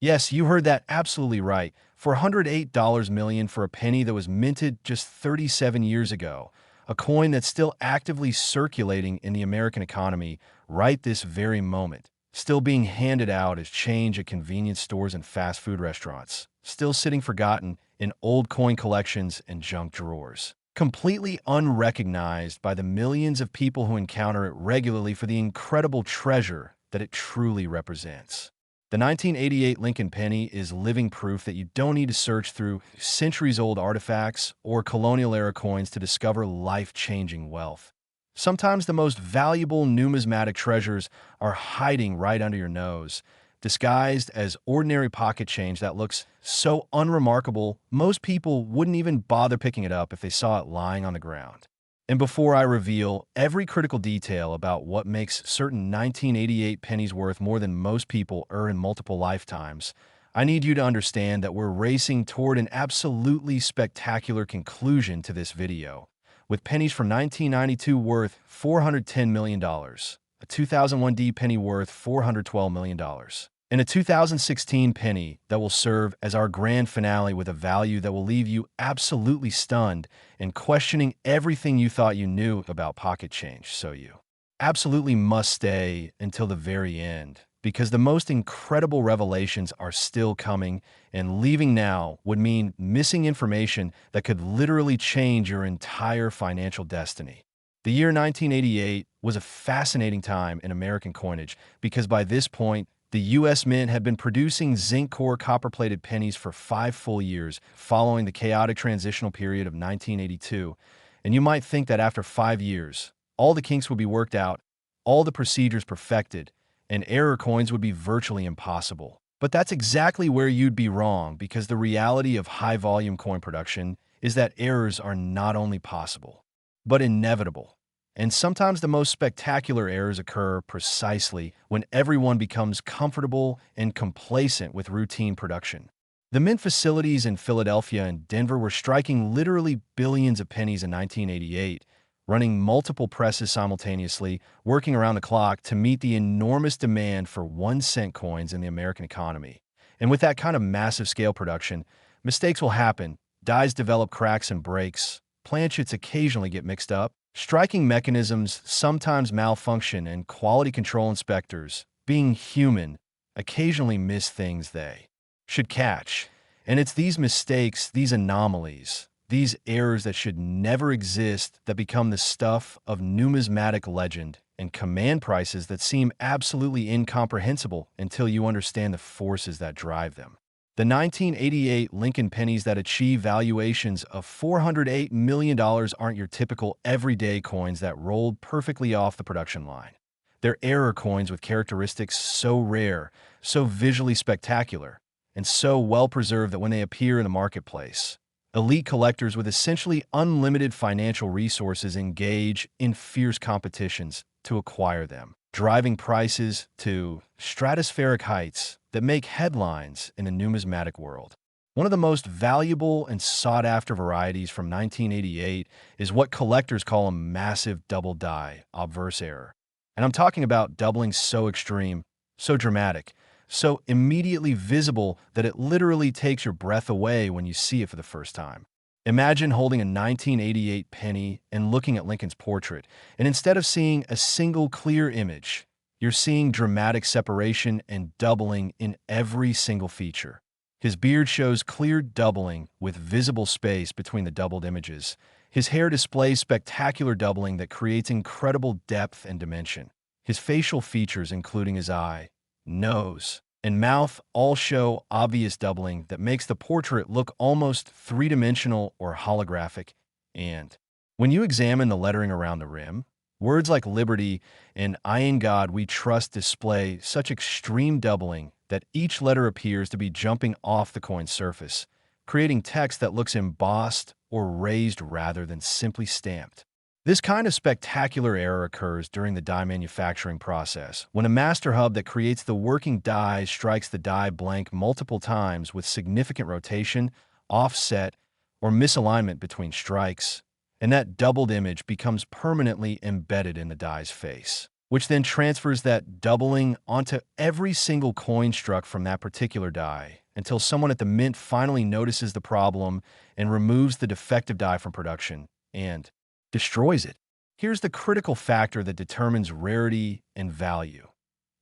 Yes, you heard that absolutely right. $408 million for a penny that was minted just 37 years ago, a coin that's still actively circulating in the American economy right this very moment. Still being handed out as change at convenience stores and fast food restaurants, still sitting forgotten in old coin collections and junk drawers, completely unrecognized by the millions of people who encounter it regularly for the incredible treasure that it truly represents. The 1988 Lincoln Penny is living proof that you don't need to search through centuries-old artifacts or colonial-era coins to discover life-changing wealth. Sometimes the most valuable numismatic treasures are hiding right under your nose, disguised as ordinary pocket change that looks so unremarkable, most people wouldn't even bother picking it up if they saw it lying on the ground. And before I reveal every critical detail about what makes certain 1988 pennies worth more than most people earn in multiple lifetimes, I need you to understand that we're racing toward an absolutely spectacular conclusion to this video, with pennies from 1992 worth $410 million, a 2001D penny worth $412 million, and a 2016 penny that will serve as our grand finale with a value that will leave you absolutely stunned and questioning everything you thought you knew about pocket change. So you absolutely must stay until the very end, because the most incredible revelations are still coming, and leaving now would mean missing information that could literally change your entire financial destiny. The year 1988 was a fascinating time in American coinage because by this point, the U.S. Mint had been producing zinc core copper-plated pennies for 5 full years following the chaotic transitional period of 1982, And you might think that after 5 years, all the kinks would be worked out, all the procedures perfected, and error coins would be virtually impossible. But that's exactly where you'd be wrong, because the reality of high-volume coin production is that errors are not only possible, but inevitable. And sometimes the most spectacular errors occur precisely when everyone becomes comfortable and complacent with routine production. The mint facilities in Philadelphia and Denver were striking literally billions of pennies in 1988, running multiple presses simultaneously, working around the clock to meet the enormous demand for 1-cent coins in the American economy. And with that kind of massive scale production, mistakes will happen, dies develop cracks and breaks, planchets occasionally get mixed up, striking mechanisms sometimes malfunction, and quality control inspectors, being human, occasionally miss things they should catch. And it's these mistakes, these anomalies, these errors that should never exist that become the stuff of numismatic legend and command prices that seem absolutely incomprehensible until you understand the forces that drive them. The 1988 Lincoln Pennies that achieve valuations of $408 million aren't your typical everyday coins that rolled perfectly off the production line. They're error coins with characteristics so rare, so visually spectacular, and so well-preserved that when they appear in the marketplace, elite collectors with essentially unlimited financial resources engage in fierce competitions to acquire them, driving prices to stratospheric heights that make headlines in the numismatic world. One of the most valuable and sought-after varieties from 1988 is what collectors call a massive double die obverse error. And I'm talking about doubling so extreme, so dramatic, so immediately visible that it literally takes your breath away when you see it for the first time. Imagine holding a 1988 penny and looking at Lincoln's portrait, and instead of seeing a single clear image, you're seeing dramatic separation and doubling in every single feature. His beard shows clear doubling with visible space between the doubled images. His hair displays spectacular doubling that creates incredible depth and dimension. His facial features, including his eye, nose, and mouth, all show obvious doubling that makes the portrait look almost three-dimensional or holographic. And when you examine the lettering around the rim, words like liberty and I in God we trust display such extreme doubling that each letter appears to be jumping off the coin's surface, creating text that looks embossed or raised rather than simply stamped. This kind of spectacular error occurs during the die manufacturing process, when a master hub that creates the working die strikes the die blank multiple times with significant rotation, offset, or misalignment between strikes, and that doubled image becomes permanently embedded in the die's face, which then transfers that doubling onto every single coin struck from that particular die until someone at the mint finally notices the problem and removes the defective die from production and destroys it. Here's the critical factor that determines rarity and value.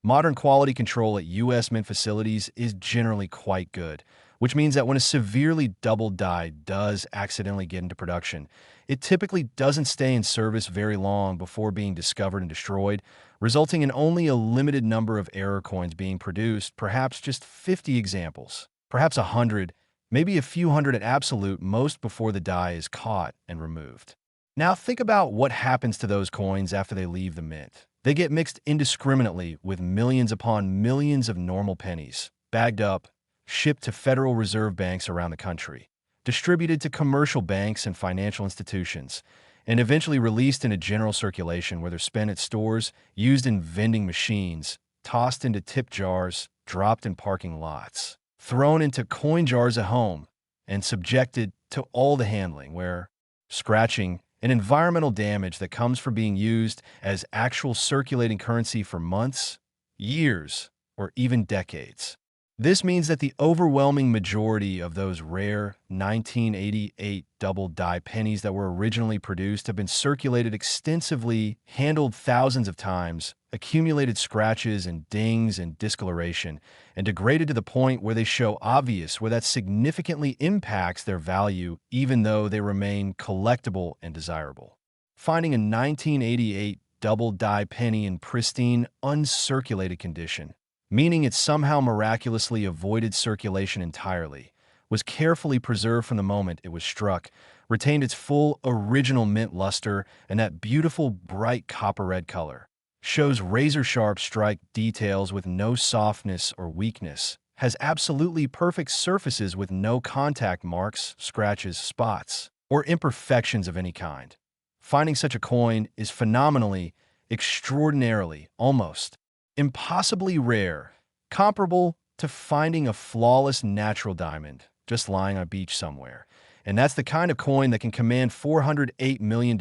Modern quality control at U.S. mint facilities is generally quite good, which means that when a severely doubled die does accidentally get into production, it typically doesn't stay in service very long before being discovered and destroyed, resulting in only a limited number of error coins being produced, perhaps just 50 examples, perhaps 100, maybe a few hundred at absolute most before the die is caught and removed. Now think about what happens to those coins after they leave the mint. They get mixed indiscriminately with millions upon millions of normal pennies, bagged up, shipped to Federal Reserve banks around the country, distributed to commercial banks and financial institutions, and eventually released into general circulation where they're spent at stores, used in vending machines, tossed into tip jars, dropped in parking lots, thrown into coin jars at home, and subjected to all the handling where scratching and environmental damage that comes from being used as actual circulating currency for months, years, or even decades. This means that the overwhelming majority of those rare 1988 double die pennies that were originally produced have been circulated extensively, handled thousands of times, accumulated scratches and dings and discoloration, and degraded to the point where they show obvious, where that significantly impacts their value even though they remain collectible and desirable. Finding a 1988 double die penny in pristine, uncirculated condition, meaning it somehow miraculously avoided circulation entirely, was carefully preserved from the moment it was struck, retained its full original mint luster and that beautiful bright copper-red color. Shows razor-sharp strike details with no softness or weakness. Has absolutely perfect surfaces with no contact marks, scratches, spots, or imperfections of any kind. Finding such a coin is phenomenally, extraordinarily, almost impossibly rare, comparable to finding a flawless natural diamond just lying on a beach somewhere. And that's the kind of coin that can command $408 million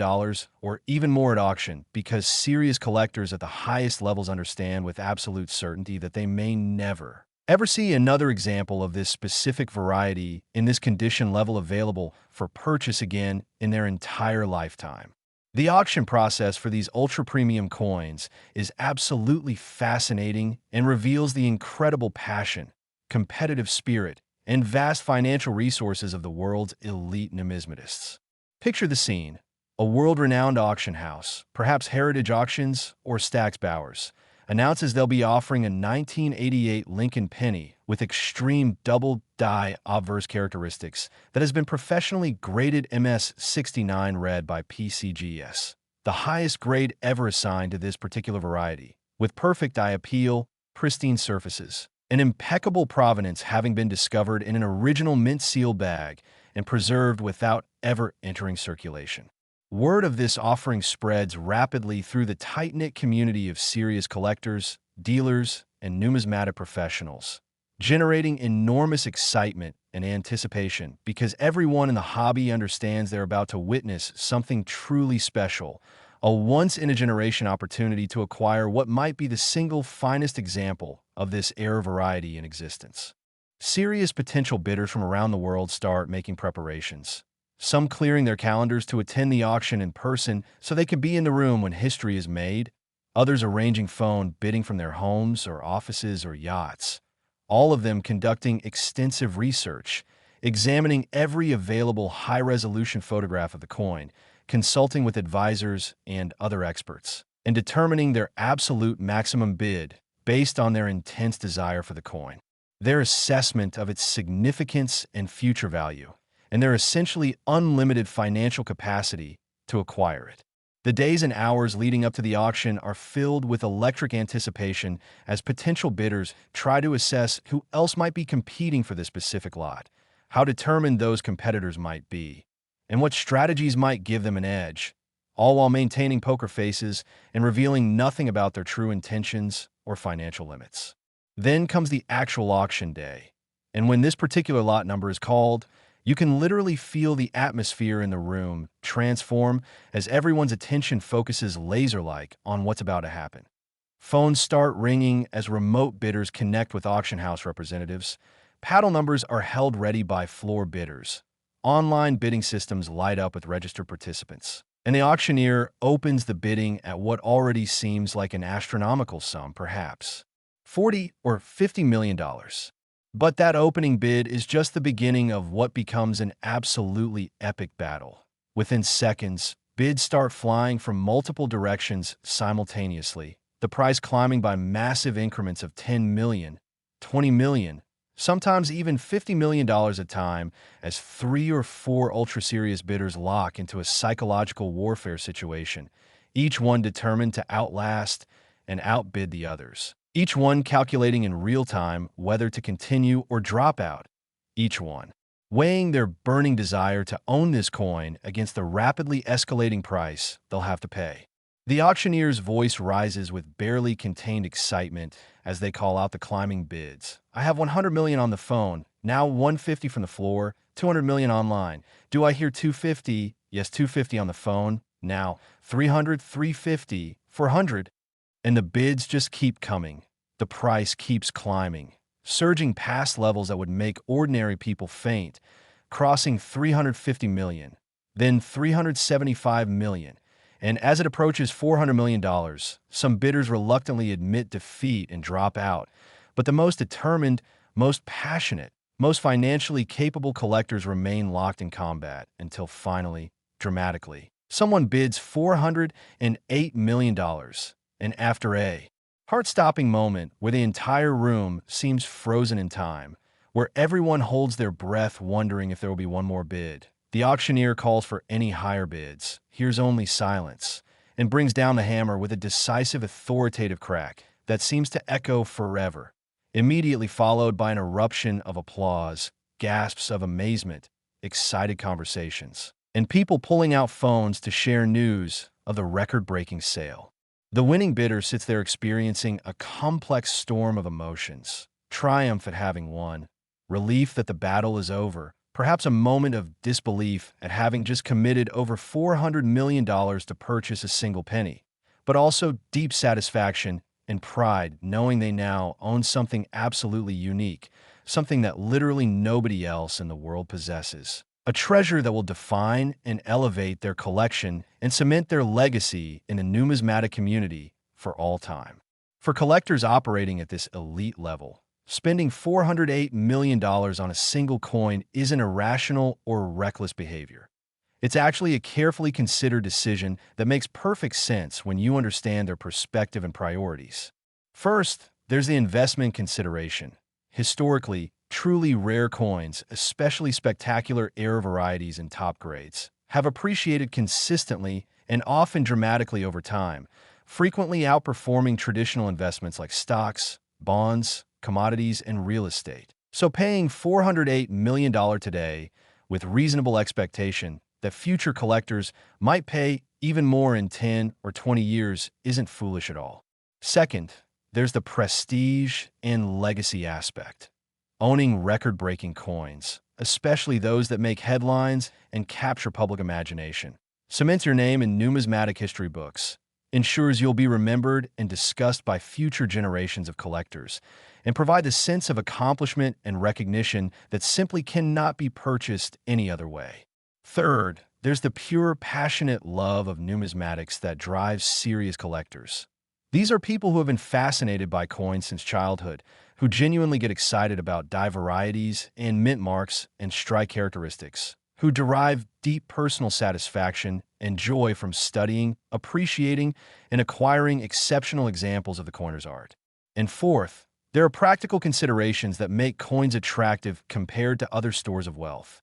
or even more at auction, because serious collectors at the highest levels understand with absolute certainty that they may never, ever see another example of this specific variety in this condition level available for purchase again in their entire lifetime. The auction process for these ultra-premium coins is absolutely fascinating and reveals the incredible passion, competitive spirit, and vast financial resources of the world's elite numismatists. Picture the scene: a world-renowned auction house, perhaps Heritage Auctions or Stack's Bowers, announces they'll be offering a 1988 Lincoln Penny with extreme double-die obverse characteristics that has been professionally graded MS69 red by PCGS, the highest grade ever assigned to this particular variety, with perfect eye appeal, pristine surfaces, an impeccable provenance having been discovered in an original mint seal bag and preserved without ever entering circulation. Word of this offering spreads rapidly through the tight-knit community of serious collectors, dealers, and numismatic professionals, generating enormous excitement and anticipation because everyone in the hobby understands they're about to witness something truly special, a once-in-a-generation opportunity to acquire what might be the single finest example of this rare variety in existence. Serious potential bidders from around the world start making preparations, some clearing their calendars to attend the auction in person so they can be in the room when history is made, others arranging phone bidding from their homes or offices or yachts, all of them conducting extensive research, examining every available high-resolution photograph of the coin, consulting with advisors and other experts, and determining their absolute maximum bid based on their intense desire for the coin, their assessment of its significance and future value, and their essentially unlimited financial capacity to acquire it. The days and hours leading up to the auction are filled with electric anticipation as potential bidders try to assess who else might be competing for this specific lot, how determined those competitors might be, and what strategies might give them an edge, all while maintaining poker faces and revealing nothing about their true intentions or financial limits. Then comes the actual auction day, and when this particular lot number is called, you can literally feel the atmosphere in the room transform as everyone's attention focuses laser-like on what's about to happen. Phones start ringing as remote bidders connect with auction house representatives. Paddle numbers are held ready by floor bidders. Online bidding systems light up with registered participants, and the auctioneer opens the bidding at what already seems like an astronomical sum, perhaps $40 or $50 million. But that opening bid is just the beginning of what becomes an absolutely epic battle. Within seconds, bids start flying from multiple directions simultaneously, the price climbing by massive increments of $10 million, $20 million, sometimes even $50 million at a time, as 3 or 4 ultra-serious bidders lock into a psychological warfare situation, each one determined to outlast and outbid the others. Each one calculating in real time whether to continue or drop out, each one weighing their burning desire to own this coin against the rapidly escalating price they'll have to pay. The auctioneer's voice rises with barely contained excitement as they call out the climbing bids. I have 100 million on the phone, now 150 from the floor, 200 million online. Do I hear 250? Yes, 250 on the phone, now 300, 350, 400. And the bids just keep coming. The price keeps climbing, surging past levels that would make ordinary people faint, crossing 350 million, then 375 million. And as it approaches $400 million, some bidders reluctantly admit defeat and drop out. But the most determined, most passionate, most financially capable collectors remain locked in combat until finally, dramatically, someone bids $408 million. And after a heart-stopping moment where the entire room seems frozen in time, where everyone holds their breath wondering if there will be one more bid. The auctioneer calls for any higher bids, hears only silence, and brings down the hammer with a decisive authoritative crack that seems to echo forever, immediately followed by an eruption of applause, gasps of amazement, excited conversations, and people pulling out phones to share news of the record-breaking sale. The winning bidder sits there experiencing a complex storm of emotions, triumph at having won, relief that the battle is over, perhaps a moment of disbelief at having just committed over $400 million to purchase a single penny, but also deep satisfaction and pride knowing they now own something absolutely unique, something that literally nobody else in the world possesses. A treasure that will define and elevate their collection and cement their legacy in a numismatic community for all time. For collectors operating at this elite level, spending $408 million on a single coin isn't irrational or reckless behavior. It's actually a carefully considered decision that makes perfect sense when you understand their perspective and priorities. First, there's the investment consideration. Historically, truly rare coins, especially spectacular rare varieties and top grades, have appreciated consistently and often dramatically over time, frequently outperforming traditional investments like stocks, bonds, commodities, and real estate. So paying $408 million today, with reasonable expectation that future collectors might pay even more in 10 or 20 years, isn't foolish at all. Second, there's the prestige and legacy aspect. Owning record-breaking coins, especially those that make headlines and capture public imagination, cements your name in numismatic history books, ensures you'll be remembered and discussed by future generations of collectors, and provide a sense of accomplishment and recognition that simply cannot be purchased any other way. Third, there's the pure, passionate love of numismatics that drives serious collectors. These are people who have been fascinated by coins since childhood, who genuinely get excited about die varieties and mint marks and strike characteristics, who derive deep personal satisfaction and joy from studying, appreciating, and acquiring exceptional examples of the coiner's art. And fourth, there are practical considerations that make coins attractive compared to other stores of wealth.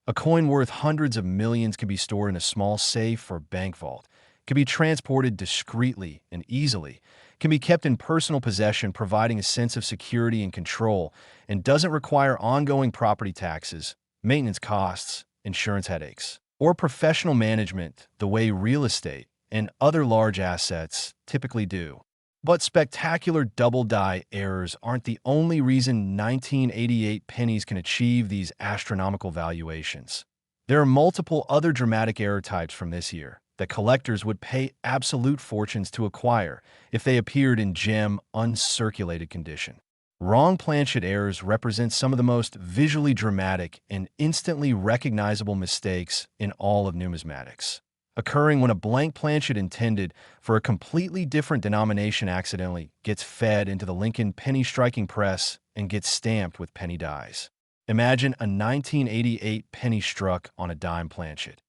A coin worth hundreds of millions can be stored in a small safe or bank vault, can be transported discreetly and easily, can be kept in personal possession, providing a sense of security and control, and doesn't require ongoing property taxes, maintenance costs, insurance headaches, or professional management the way real estate and other large assets typically do. But spectacular double-die errors aren't the only reason 1988 pennies can achieve these astronomical valuations. There are multiple other dramatic error types from this year that collectors would pay absolute fortunes to acquire if they appeared in gem uncirculated condition. Wrong planchet errors represent some of the most visually dramatic and instantly recognizable mistakes in all of numismatics, occurring when a blank planchet intended for a completely different denomination accidentally gets fed into the Lincoln penny striking press and gets stamped with penny dies. Imagine a 1988 penny struck on a dime planchet.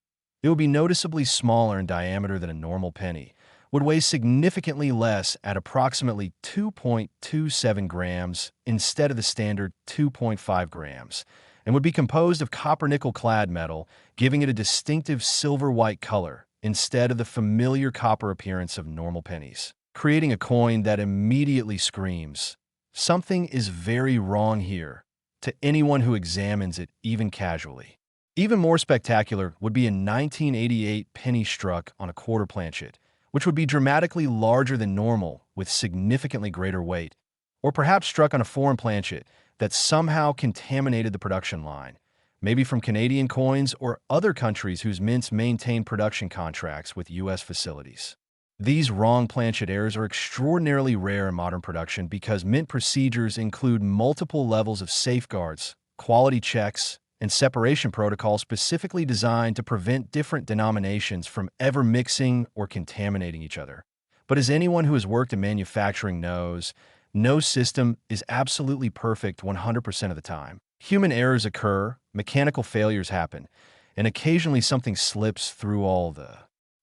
It would be noticeably smaller in diameter than a normal penny, would weigh significantly less at approximately 2.27 grams instead of the standard 2.5 grams, and would be composed of copper-nickel clad metal, giving it a distinctive silver-white color instead of the familiar copper appearance of normal pennies, creating a coin that immediately screams, "Something is very wrong here," to anyone who examines it even casually. Even more spectacular would be a 1988 penny struck on a quarter planchet, which would be dramatically larger than normal with significantly greater weight, or perhaps struck on a foreign planchet that somehow contaminated the production line, maybe from Canadian coins or other countries whose mints maintain production contracts with U.S. facilities. These wrong planchet errors are extraordinarily rare in modern production because mint procedures include multiple levels of safeguards, quality checks, and separation protocols specifically designed to prevent different denominations from ever mixing or contaminating each other. But as anyone who has worked in manufacturing knows, no system is absolutely perfect 100% of the time. Human errors occur, mechanical failures happen, and occasionally something slips through all the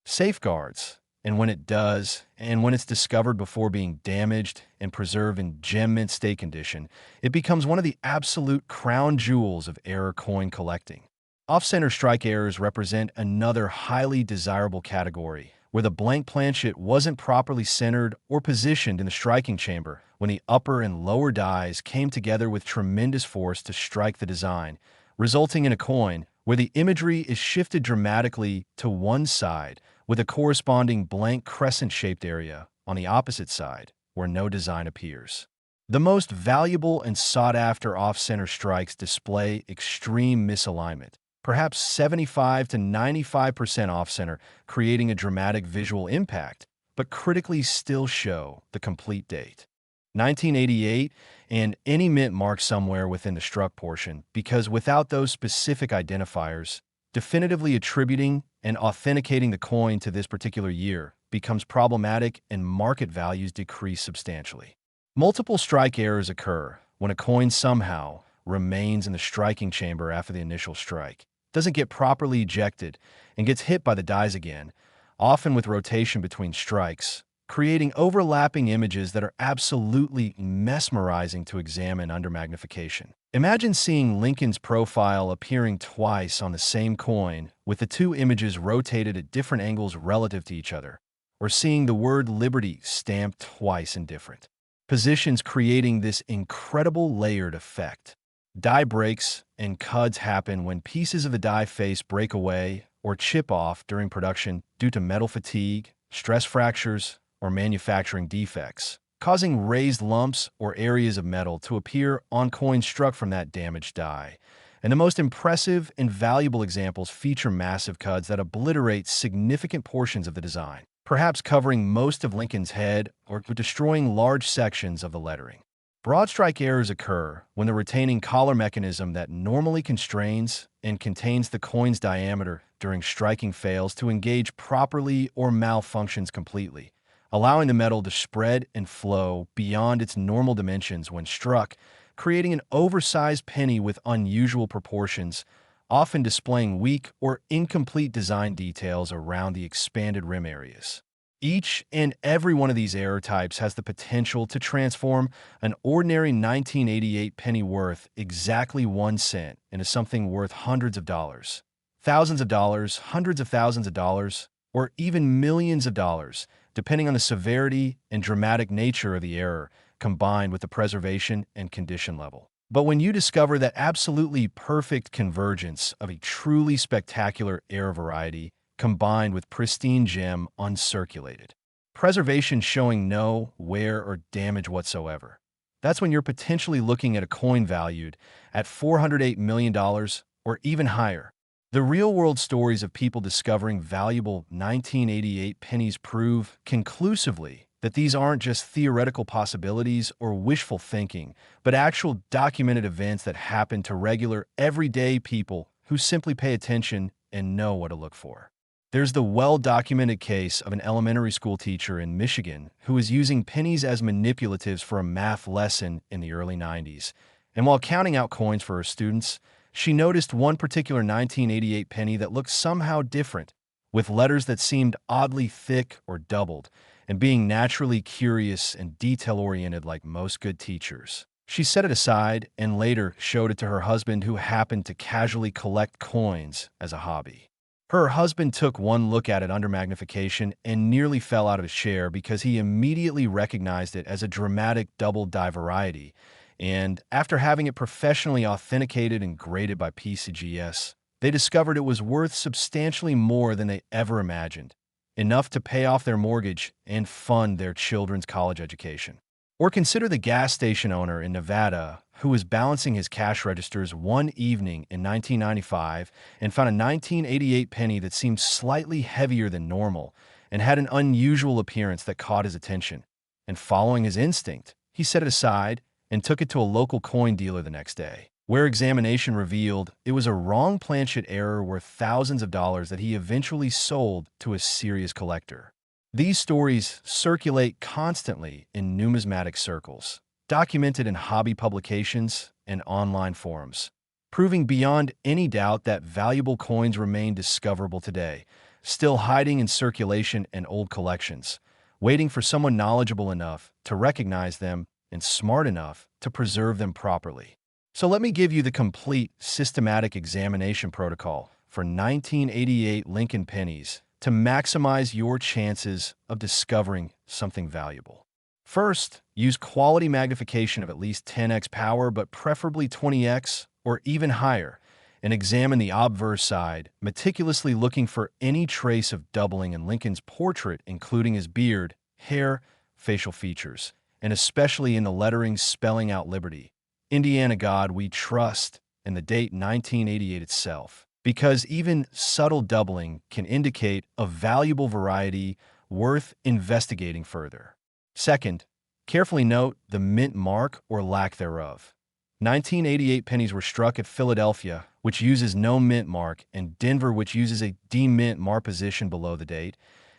safeguards. And when it does, and when it's discovered before being damaged and preserved in gem mint state condition, it becomes one of the absolute crown jewels of error coin collecting. Off-center strike errors represent another highly desirable category, where the blank planchet wasn't properly centered or positioned in the striking chamber when the upper and lower dies came together with tremendous force to strike the design, resulting in a coin where the imagery is shifted dramatically to one side with a corresponding blank crescent-shaped area on the opposite side where no design appears. The most valuable and sought-after off-center strikes display extreme misalignment, perhaps 75 to 95% off-center, creating a dramatic visual impact, but critically still show the complete date. 1988 and any mint mark somewhere within the struck portion, because without those specific identifiers, definitively attributing and authenticating the coin to this particular year becomes problematic and market values decrease substantially. Multiple strike errors occur when a coin somehow remains in the striking chamber after the initial strike, doesn't get properly ejected, and gets hit by the dies again, often with rotation between strikes, creating overlapping images that are absolutely mesmerizing to examine under magnification. Imagine seeing Lincoln's profile appearing twice on the same coin with the two images rotated at different angles relative to each other, or seeing the word Liberty stamped twice in different positions, creating this incredible layered effect. Die breaks and cuds happen when pieces of the die face break away or chip off during production due to metal fatigue, stress fractures, or manufacturing defects, causing raised lumps or areas of metal to appear on coins struck from that damaged die. And the most impressive and valuable examples feature massive cuds that obliterate significant portions of the design, perhaps covering most of Lincoln's head or destroying large sections of the lettering. Broad strike errors occur when the retaining collar mechanism that normally constrains and contains the coin's diameter during striking fails to engage properly or malfunctions completely, allowing the metal to spread and flow beyond its normal dimensions when struck, creating an oversized penny with unusual proportions, often displaying weak or incomplete design details around the expanded rim areas. Each and every one of these error types has the potential to transform an ordinary 1988 penny worth exactly 1 cent into something worth hundreds of dollars, thousands of dollars, hundreds of thousands of dollars, or even millions of dollars, depending on the severity and dramatic nature of the error, combined with the preservation and condition level. But when you discover that absolutely perfect convergence of a truly spectacular error variety combined with pristine gem uncirculated, preservation showing no wear or damage whatsoever, that's when you're potentially looking at a coin valued at $408 million or even higher. The real-world stories of people discovering valuable 1988 pennies prove conclusively that these aren't just theoretical possibilities or wishful thinking, but actual documented events that happen to regular, everyday people who simply pay attention and know what to look for. There's the well-documented case of an elementary school teacher in Michigan who was using pennies as manipulatives for a math lesson in the early 90s. And while counting out coins for her students, she noticed one particular 1988 penny that looked somehow different, with letters that seemed oddly thick or doubled, and being naturally curious and detail-oriented like most good teachers. She set it aside and later showed it to her husband, who happened to casually collect coins as a hobby. Her husband took one look at it under magnification and nearly fell out of his chair because he immediately recognized it as a dramatic double die variety, and after having it professionally authenticated and graded by PCGS, they discovered it was worth substantially more than they ever imagined, enough to pay off their mortgage and fund their children's college education. Or consider the gas station owner in Nevada who was balancing his cash registers one evening in 1995 and found a 1988 penny that seemed slightly heavier than normal and had an unusual appearance that caught his attention. And following his instinct, he set it aside and took it to a local coin dealer the next day, where examination revealed it was a wrong planchet error worth thousands of dollars that he eventually sold to a serious collector. These stories circulate constantly in numismatic circles, documented in hobby publications and online forums, proving beyond any doubt that valuable coins remain discoverable today, still hiding in circulation and old collections, waiting for someone knowledgeable enough to recognize them and smart enough to preserve them properly. So let me give you the complete systematic examination protocol for 1988 Lincoln Pennies to maximize your chances of discovering something valuable. First, use quality magnification of at least 10x power, but preferably 20x or even higher, and examine the obverse side, meticulously looking for any trace of doubling in Lincoln's portrait, including his beard, hair, facial features, and especially in the lettering spelling out Liberty, Indiana God We Trust, and the date 1988 itself, because even subtle doubling can indicate a valuable variety worth investigating further. Second, carefully note the mint mark or lack thereof. 1988 pennies were struck at Philadelphia, which uses no mint mark, and Denver, which uses a demint mark position below the date,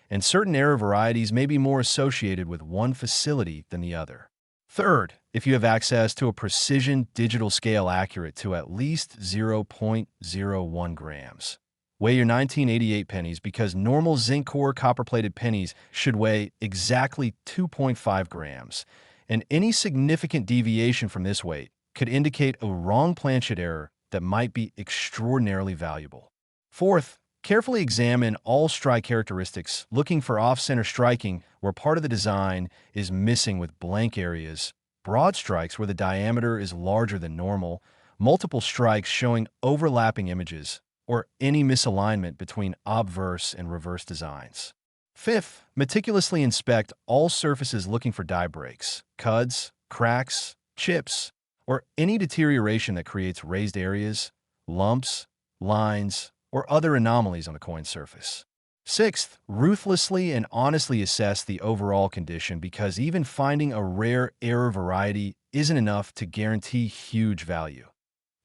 and certain error varieties may be more associated with one facility than the other. Third, if you have access to a precision digital scale accurate to at least 0.01 grams. Weigh your 1988 pennies, because normal zinc core copper-plated pennies should weigh exactly 2.5 grams, and any significant deviation from this weight could indicate a wrong planchet error that might be extraordinarily valuable. Fourth, carefully examine all strike characteristics, looking for off-center striking where part of the design is missing with blank areas, broad strikes where the diameter is larger than normal, multiple strikes showing overlapping images, or any misalignment between obverse and reverse designs. Fifth, meticulously inspect all surfaces looking for die breaks, cuds, cracks, chips, or any deterioration that creates raised areas, lumps, lines, or other anomalies on the coin surface. Sixth, ruthlessly and honestly assess the overall condition, because even finding a rare error variety isn't enough to guarantee huge value.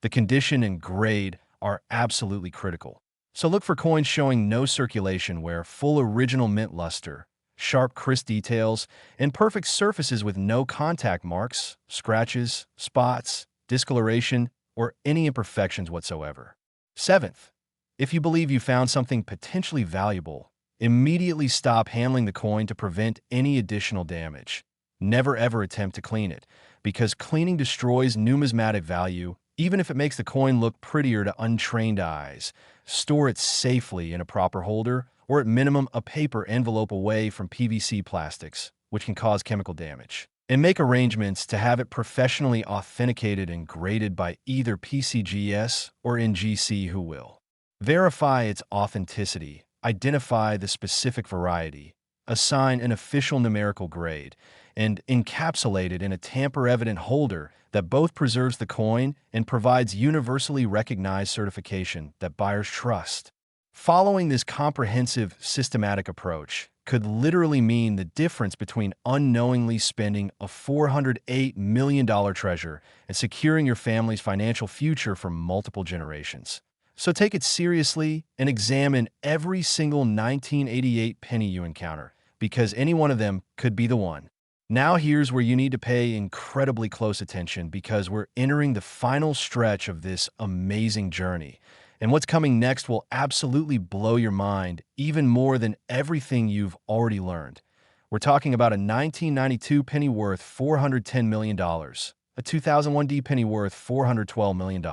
The condition and grade are absolutely critical. So look for coins showing no circulation wear, full original mint luster, sharp crisp details, and perfect surfaces with no contact marks, scratches, spots, discoloration, or any imperfections whatsoever. Seventh, if you believe you found something potentially valuable, immediately stop handling the coin to prevent any additional damage. Never ever attempt to clean it, because cleaning destroys numismatic value, even if it makes the coin look prettier to untrained eyes. Store it safely in a proper holder, or at minimum a paper envelope away from PVC plastics, which can cause chemical damage. And make arrangements to have it professionally authenticated and graded by either PCGS or NGC, who will verify its authenticity, identify the specific variety, assign an official numerical grade, and encapsulate it in a tamper-evident holder that both preserves the coin and provides universally recognized certification that buyers trust. Following this comprehensive, systematic approach could literally mean the difference between unknowingly spending a $408 million treasure and securing your family's financial future for multiple generations. So take it seriously and examine every single 1988 penny you encounter, because any one of them could be the one. Now here's where you need to pay incredibly close attention, because we're entering the final stretch of this amazing journey. And what's coming next will absolutely blow your mind, even more than everything you've already learned. We're talking about a 1992 penny worth $410 million, a 2001 D penny worth $412 million,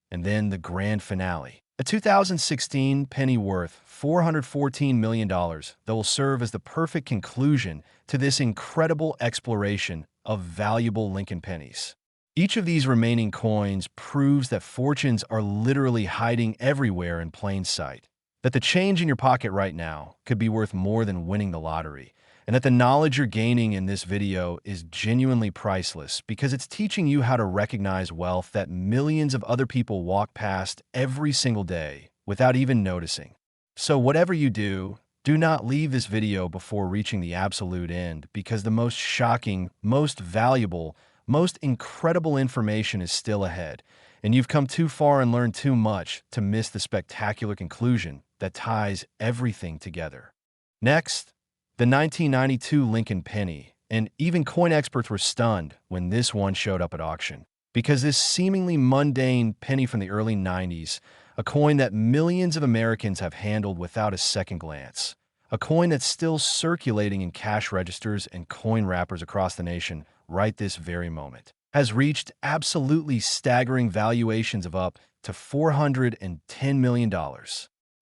and then the grand finale, a 2016 penny worth $414 million that will serve as the perfect conclusion to this incredible exploration of valuable Lincoln pennies. Each of these remaining coins proves that fortunes are literally hiding everywhere in plain sight, that the change in your pocket right now could be worth more than winning the lottery, and that the knowledge you're gaining in this video is genuinely priceless, because it's teaching you how to recognize wealth that millions of other people walk past every single day without even noticing. So whatever you do, do not leave this video before reaching the absolute end, because the most shocking, most valuable, most incredible information is still ahead, and you've come too far and learned too much to miss the spectacular conclusion that ties everything together. Next, the 1992 Lincoln penny, and even coin experts were stunned when this one showed up at auction, because this seemingly mundane penny from the early 90s a coin that millions of Americans have handled without a second glance, a coin that's still circulating in cash registers and coin wrappers across the nation right this very moment, has reached absolutely staggering valuations of up to $410 million.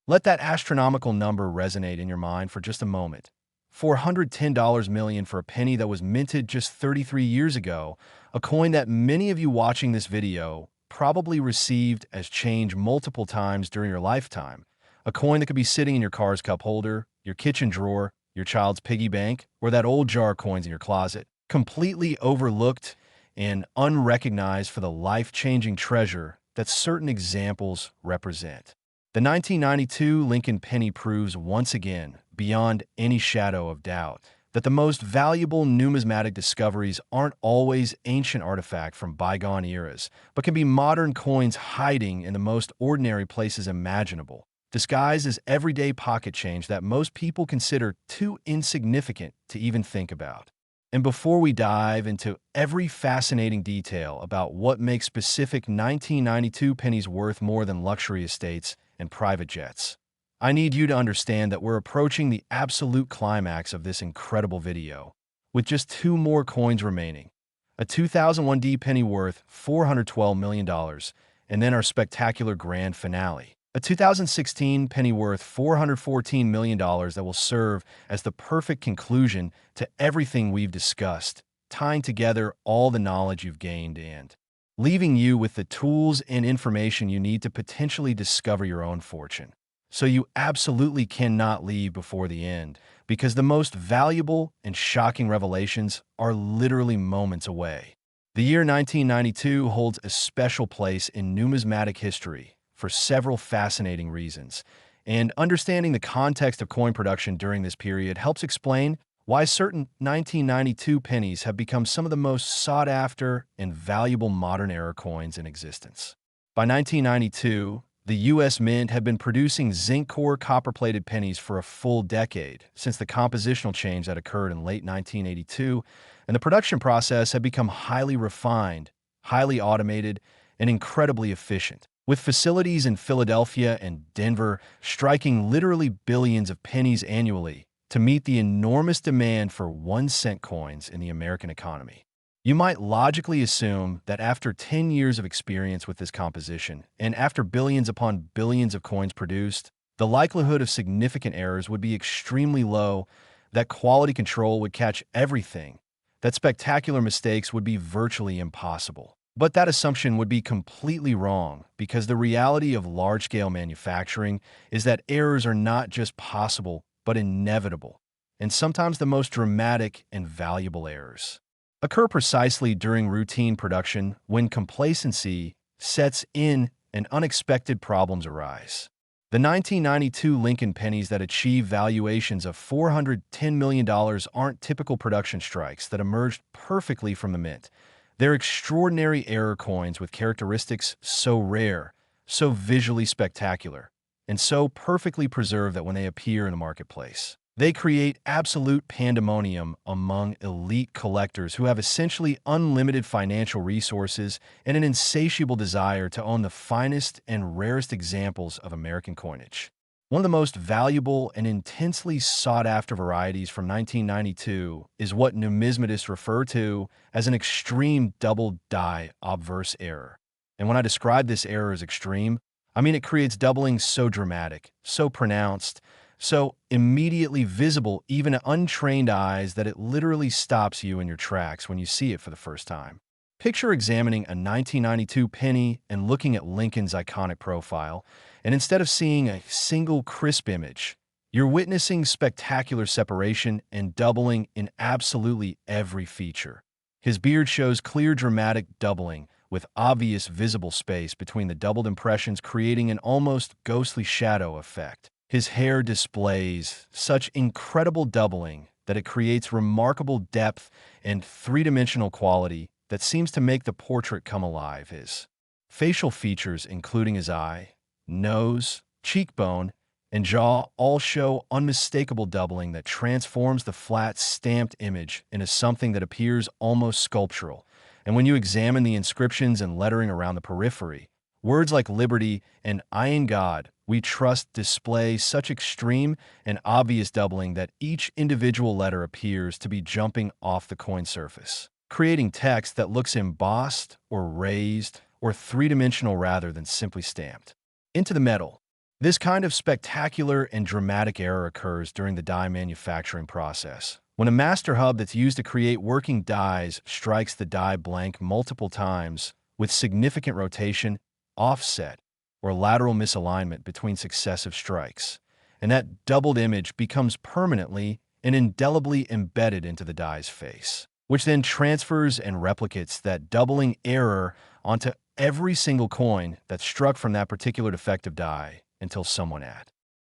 Let that astronomical number resonate in your mind for just a moment. $410 million for a penny that was minted just 33 years ago, a coin that many of you watching this video probably received as change multiple times during your lifetime, a coin that could be sitting in your car's cup holder, your kitchen drawer, your child's piggy bank, or that old jar of coins in your closet, completely overlooked and unrecognized for the life-changing treasure that certain examples represent. The 1992 Lincoln Penny proves once again, beyond any shadow of doubt, that the most valuable numismatic discoveries aren't always ancient artifacts from bygone eras, but can be modern coins hiding in the most ordinary places imaginable, disguised as everyday pocket change that most people consider too insignificant to even think about. And before we dive into every fascinating detail about what makes specific 1992 pennies worth more than luxury estates and private jets, I need you to understand that we're approaching the absolute climax of this incredible video, with just two more coins remaining. A 2001 D penny worth $412 million, and then our spectacular grand finale. A 2016 penny worth $414 million that will serve as the perfect conclusion to everything we've discussed, tying together all the knowledge you've gained and leaving you with the tools and information you need to potentially discover your own fortune. So you absolutely cannot leave before the end, because the most valuable and shocking revelations are literally moments away. The year 1992 holds a special place in numismatic history for several fascinating reasons, and understanding the context of coin production during this period helps explain why certain 1992 pennies have become some of the most sought-after and valuable modern-era coins in existence. By 1992, the U.S. Mint had been producing zinc-core copper-plated pennies for a full decade since the compositional change that occurred in late 1982, and the production process had become highly refined, highly automated, and incredibly efficient, with facilities in Philadelphia and Denver striking literally billions of pennies annually to meet the enormous demand for 1-cent coins in the American economy. You might logically assume that after 10 years of experience with this composition, and after billions upon billions of coins produced, the likelihood of significant errors would be extremely low, that quality control would catch everything, that spectacular mistakes would be virtually impossible. But that assumption would be completely wrong, because the reality of large-scale manufacturing is that errors are not just possible, but inevitable, and sometimes the most dramatic and valuable errors occur precisely during routine production when complacency sets in and unexpected problems arise. The 1992 Lincoln pennies that achieve valuations of $410 million aren't typical production strikes that emerged perfectly from the mint. They're extraordinary error coins with characteristics so rare, so visually spectacular, and so perfectly preserved that when they appear in the marketplace, they create absolute pandemonium among elite collectors who have essentially unlimited financial resources and an insatiable desire to own the finest and rarest examples of American coinage. One of the most valuable and intensely sought-after varieties from 1992 is what numismatists refer to as an extreme double-die obverse error. And when I describe this error as extreme, I mean it creates doubling so dramatic, so pronounced, so immediately visible even to untrained eyes that it literally stops you in your tracks when you see it for the first time. Picture examining a 1992 penny and looking at Lincoln's iconic profile, and instead of seeing a single crisp image, you're witnessing spectacular separation and doubling in absolutely every feature. His beard shows clear dramatic doubling, with obvious visible space between the doubled impressions, creating an almost ghostly shadow effect. His hair displays such incredible doubling that it creates remarkable depth and three-dimensional quality that seems to make the portrait come alive. His facial features, including his eye, nose, cheekbone, and jaw, all show unmistakable doubling that transforms the flat, stamped image into something that appears almost sculptural. And when you examine the inscriptions and lettering around the periphery, Words like liberty and I in God, we trust display such extreme and obvious doubling that each individual letter appears to be jumping off the coin surface, creating text that looks embossed or raised or three-dimensional rather than simply stamped. Into the metal. This kind of spectacular and dramatic error occurs during the die manufacturing process. When a master hub that's used to create working dies strikes the die blank multiple times with significant rotation, offset, or lateral misalignment between successive strikes, and that doubled image becomes permanently and indelibly embedded into the die's face, which then transfers and replicates that doubling error onto every single coin that's struck from that particular defective die until someone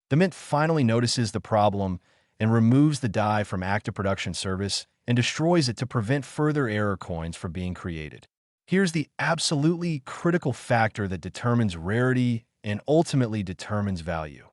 the mint finally notices the problem and removes the die from active production service and destroys it to prevent further error coins from being created. Here's the absolutely critical factor that determines rarity and ultimately determines value.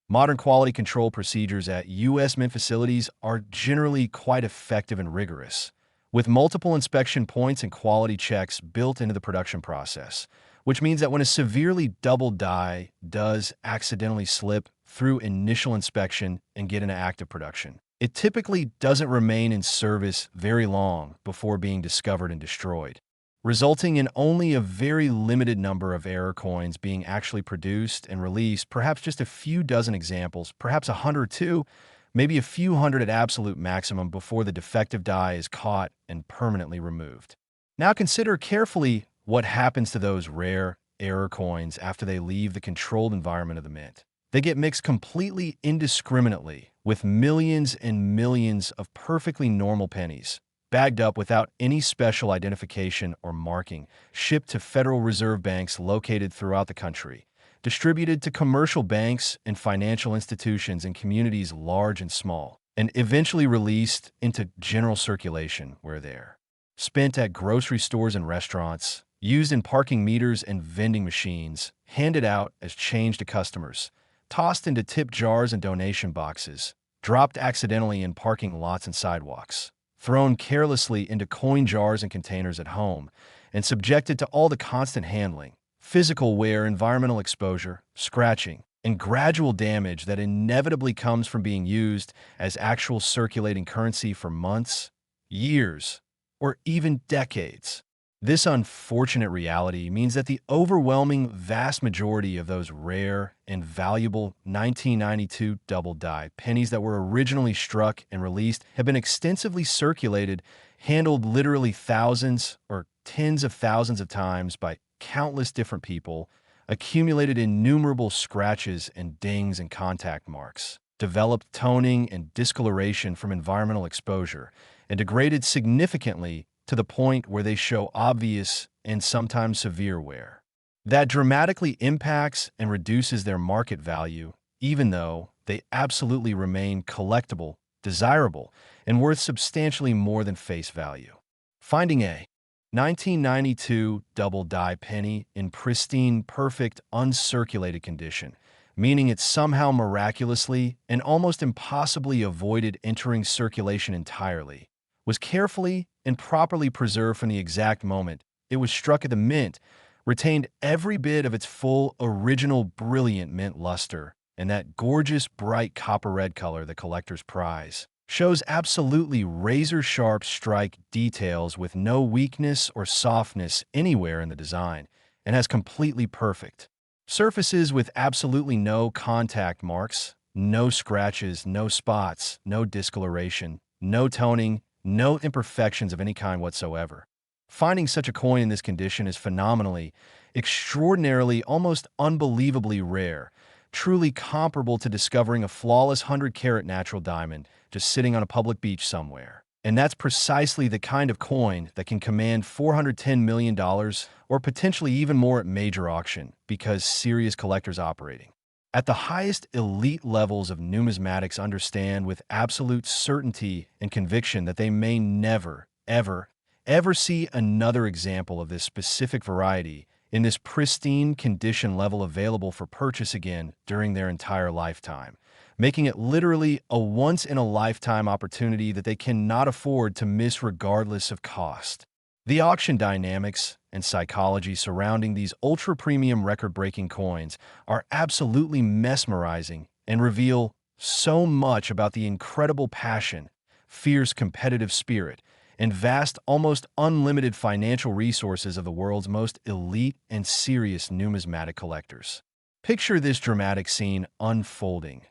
Modern quality control procedures at U.S. mint facilities are generally quite effective and rigorous, with multiple inspection points and quality checks built into the production process, which means that when a severely doubled die does accidentally slip through initial inspection and get into active production, it typically doesn't remain in service very long before being discovered and destroyed, resulting in only a very limited number of error coins being actually produced and released, perhaps just a few dozen examples, perhaps 100 or two, maybe a few hundred at absolute maximum before the defective die is caught and permanently removed. Now consider carefully what happens to those rare error coins after they leave the controlled environment of the mint. They get mixed completely indiscriminately with millions and millions of perfectly normal pennies, bagged up without any special identification or marking, shipped to Federal Reserve banks located throughout the country, distributed to commercial banks and financial institutions in communities large and small, and eventually released into general circulation where they're spent at grocery stores and restaurants, used in parking meters and vending machines, handed out as change to customers, tossed into tip jars and donation boxes, dropped accidentally in parking lots and sidewalks, thrown carelessly into coin jars and containers at home, and subjected to all the constant handling, physical wear, environmental exposure, scratching, and gradual damage that inevitably comes from being used as actual circulating currency for months, years, or even decades. This unfortunate reality means that the overwhelming vast majority of those rare and valuable 1992 double die pennies that were originally struck and released have been extensively circulated, handled literally thousands or tens of thousands of times by countless different people, accumulated innumerable scratches and dings and contact marks, developed toning and discoloration from environmental exposure, and degraded significantly to the point where they show obvious and sometimes severe wear. That dramatically impacts and reduces their market value, even though they absolutely remain collectible, desirable, and worth substantially more than face value. Finding a 1992 double die penny in pristine, perfect, uncirculated condition, meaning it somehow miraculously and almost impossibly avoided entering circulation entirely, was carefully and properly preserved from the exact moment it was struck at the mint, retained every bit of its full, original, brilliant mint luster, and that gorgeous, bright copper-red color that collectors prize, shows absolutely razor-sharp strike details with no weakness or softness anywhere in the design, and has completely perfect surfaces with absolutely no contact marks, no scratches, no spots, no discoloration, no toning, no imperfections of any kind whatsoever. Finding such a coin in this condition is phenomenally, extraordinarily, almost unbelievably rare, truly comparable to discovering a flawless 100-carat natural diamond just sitting on a public beach somewhere. And that's precisely the kind of coin that can command $410 million or potentially even more at major auction because serious collectors operating at the highest elite levels of numismatics understand with absolute certainty and conviction that they may never, ever, ever see another example of this specific variety in this pristine condition level available for purchase again during their entire lifetime, making it literally a once-in-a-lifetime opportunity that they cannot afford to miss regardless of cost. The auction dynamics and psychology surrounding these ultra-premium record-breaking coins are absolutely mesmerizing and reveal so much about the incredible passion, fierce competitive spirit, and vast, almost unlimited financial resources of the world's most elite and serious numismatic collectors. Picture this dramatic scene unfolding.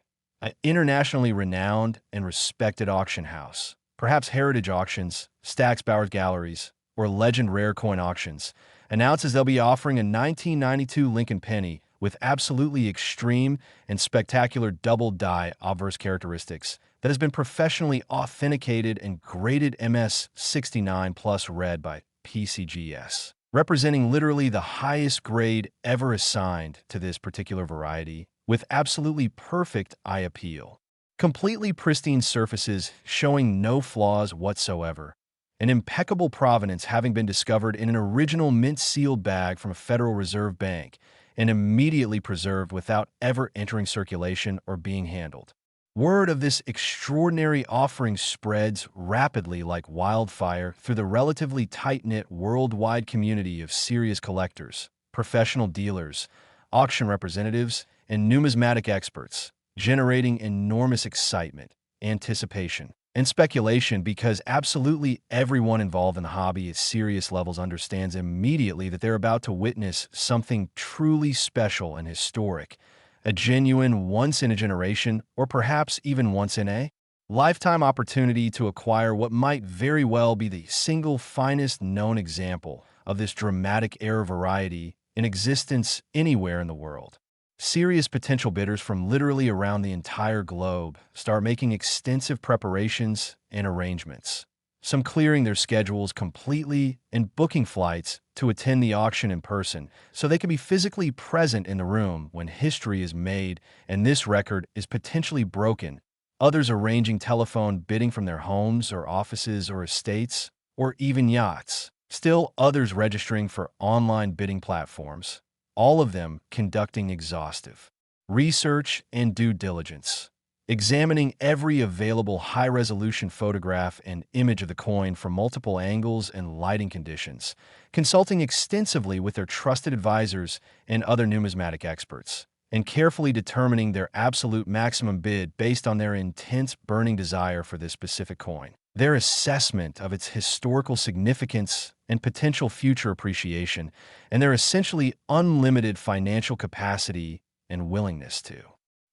An internationally renowned and respected auction house, perhaps Heritage Auctions, Stack's Bowers Galleries, or Legend Rare Coin Auctions, announces they'll be offering a 1992 Lincoln Penny with absolutely extreme and spectacular double-die obverse characteristics that has been professionally authenticated and graded MS69 plus red by PCGS, representing literally the highest grade ever assigned to this particular variety, with absolutely perfect eye appeal. Completely pristine surfaces showing no flaws whatsoever. An impeccable provenance having been discovered in an original mint-sealed bag from a Federal Reserve Bank and immediately preserved without ever entering circulation or being handled. Word of this extraordinary offering spreads rapidly like wildfire through the relatively tight-knit worldwide community of serious collectors, professional dealers, auction representatives, and numismatic experts, generating enormous excitement, anticipation, and speculation because absolutely everyone involved in the hobby at serious levels understands immediately that they're about to witness something truly special and historic, a genuine once-in-a-generation or perhaps even once-in-a-lifetime opportunity to acquire what might very well be the single finest known example of this dramatic era variety in existence anywhere in the world. Serious potential bidders from literally around the entire globe start making extensive preparations and arrangements, some clearing their schedules completely and booking flights to attend the auction in person so they can be physically present in the room when history is made and this record is potentially broken. Others arranging telephone bidding from their homes or offices or estates or even yachts. Still others registering for online bidding platforms. All of them conducting exhaustive research and due diligence, examining every available high-resolution photograph and image of the coin from multiple angles and lighting conditions, consulting extensively with their trusted advisors and other numismatic experts, and carefully determining their absolute maximum bid based on their intense burning desire for this specific coin. Their assessment of its historical significance and potential future appreciation, and their essentially unlimited financial capacity and willingness to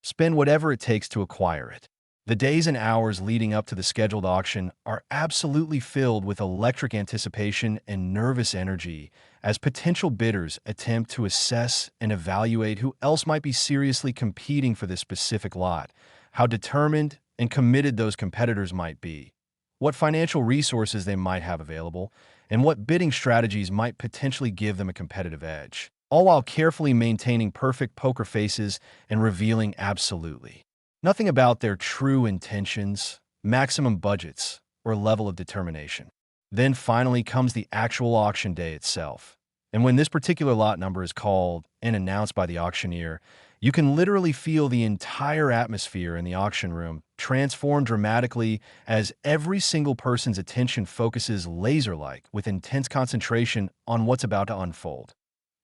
spend whatever it takes to acquire it. The days and hours leading up to the scheduled auction are absolutely filled with electric anticipation and nervous energy as potential bidders attempt to assess and evaluate who else might be seriously competing for this specific lot, how determined and committed those competitors might be, what financial resources they might have available, and what bidding strategies might potentially give them a competitive edge, all while carefully maintaining perfect poker faces and revealing absolutely nothing about their true intentions, maximum budgets, or level of determination. Then finally comes the actual auction day itself. And when this particular lot number is called and announced by the auctioneer, you can literally feel the entire atmosphere in the auction room transform dramatically as every single person's attention focuses laser-like with intense concentration on what's about to unfold.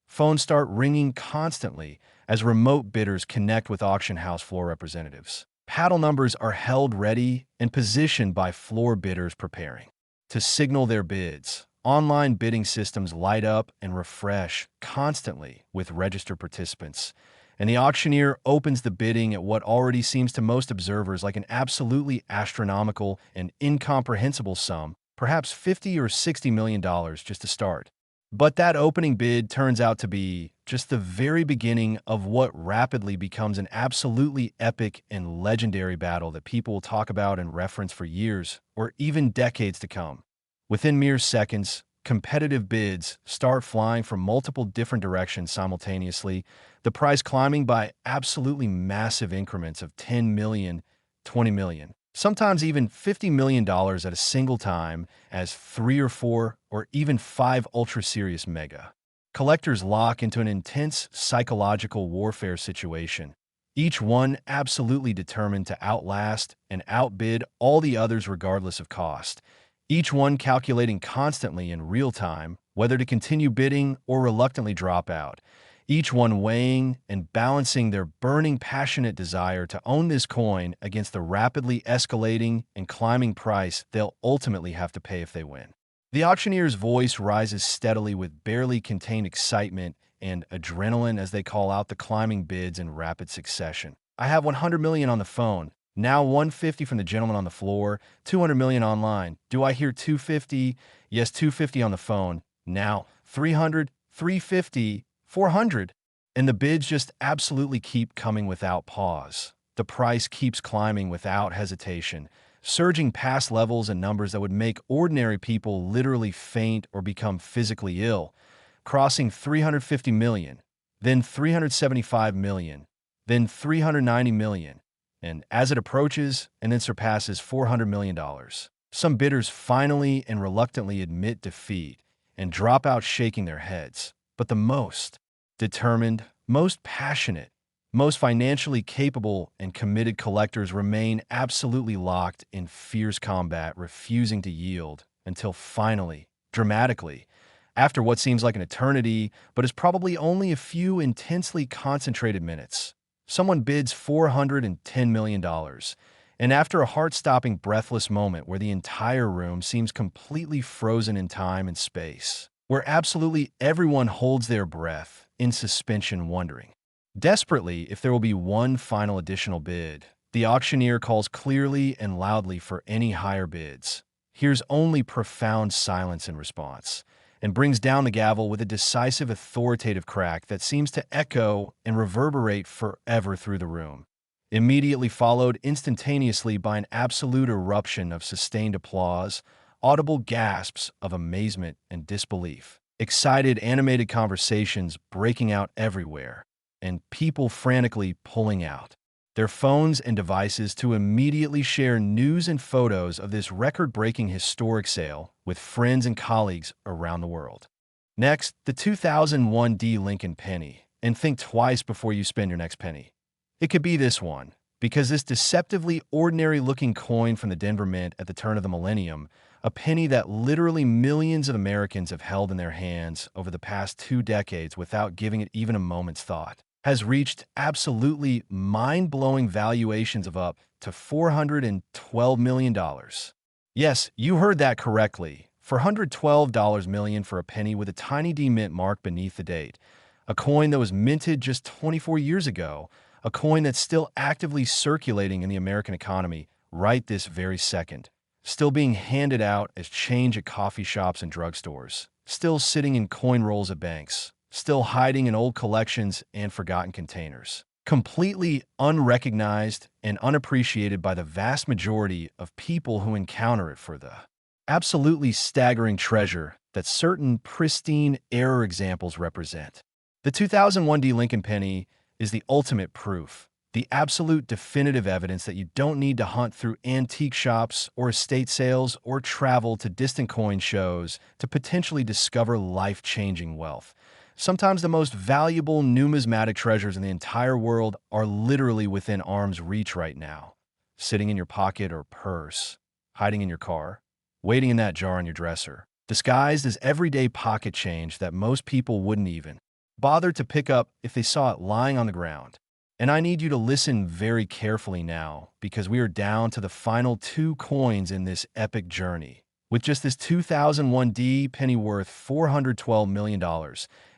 Phones start ringing constantly as remote bidders connect with auction house floor representatives. Paddle numbers are held ready and positioned by floor bidders preparing to signal their bids. Online bidding systems light up and refresh constantly with registered participants, and the auctioneer opens the bidding at what already seems to most observers like an absolutely astronomical and incomprehensible sum, perhaps $50 or $60 million just to start. But that opening bid turns out to be just the very beginning of what rapidly becomes an absolutely epic and legendary battle that people will talk about and reference for years or even decades to come. Within mere seconds, competitive bids start flying from multiple different directions simultaneously, the price climbing by absolutely massive increments of $10 million, $20 million, sometimes even $50 million at a single time as 3 or 4 or even 5 ultra-serious mega collectors lock into an intense psychological warfare situation, each one absolutely determined to outlast and outbid all the others regardless of cost, each one calculating constantly in real time whether to continue bidding or reluctantly drop out, each one weighing and balancing their burning passionate desire to own this coin against the rapidly escalating and climbing price they'll ultimately have to pay if they win. The auctioneer's voice rises steadily with barely contained excitement and adrenaline as they call out the climbing bids in rapid succession. I have 100 million on the phone. Now 150 from the gentleman on the floor, 200 million online. Do I hear 250? Yes, 250 on the phone. Now 300, 350, 400. And the bids just absolutely keep coming without pause. The price keeps climbing without hesitation, surging past levels and numbers that would make ordinary people literally faint or become physically ill, crossing 350 million, then 375 million, then 390 million, and as it approaches and then surpasses $400 million. Some bidders finally and reluctantly admit defeat and drop out shaking their heads, but the most determined, most passionate, most financially capable and committed collectors remain absolutely locked in fierce combat, refusing to yield until finally, dramatically, after what seems like an eternity but is probably only a few intensely concentrated minutes, someone bids $410 million, and after a heart-stopping, breathless moment where the entire room seems completely frozen in time and space, where absolutely everyone holds their breath in suspension, wondering desperately if there will be one final additional bid, the auctioneer calls clearly and loudly for any higher bids, hears only profound silence in response, and brings down the gavel with a decisive, authoritative crack that seems to echo and reverberate forever through the room, immediately followed instantaneously by an absolute eruption of sustained applause, audible gasps of amazement and disbelief, excited, animated conversations breaking out everywhere, and people frantically pulling out their phones and devices to immediately share news and photos of this record-breaking historic sale with friends and colleagues around the world. Next, the 2001 Lincoln Penny, and think twice before you spend your next penny. It could be this one, because this deceptively ordinary-looking coin from the Denver Mint at the turn of the millennium, a penny that literally millions of Americans have held in their hands over the past 2 decades without giving it even a moment's thought, has reached absolutely mind-blowing valuations of up to $412 million. Yes, you heard that correctly. $412 million for a penny with a tiny D mint mark beneath the date. A coin that was minted just 24 years ago. A coin that's still actively circulating in the American economy right this very second. Still being handed out as change at coffee shops and drugstores. Still sitting in coin rolls at banks. Still hiding in old collections and forgotten containers. Completely unrecognized and unappreciated by the vast majority of people who encounter it for the absolutely staggering treasure that certain pristine error examples represent. The 2001 Lincoln Penny is the ultimate proof, the absolute definitive evidence that you don't need to hunt through antique shops or estate sales or travel to distant coin shows to potentially discover life-changing wealth. Sometimes the most valuable numismatic treasures in the entire world are literally within arm's reach right now, sitting in your pocket or purse, hiding in your car, waiting in that jar on your dresser, disguised as everyday pocket change that most people wouldn't even bother to pick up if they saw it lying on the ground. And I need you to listen very carefully now, because we are down to the final 2 coins in this epic journey, with just this 2001 penny worth $412 million,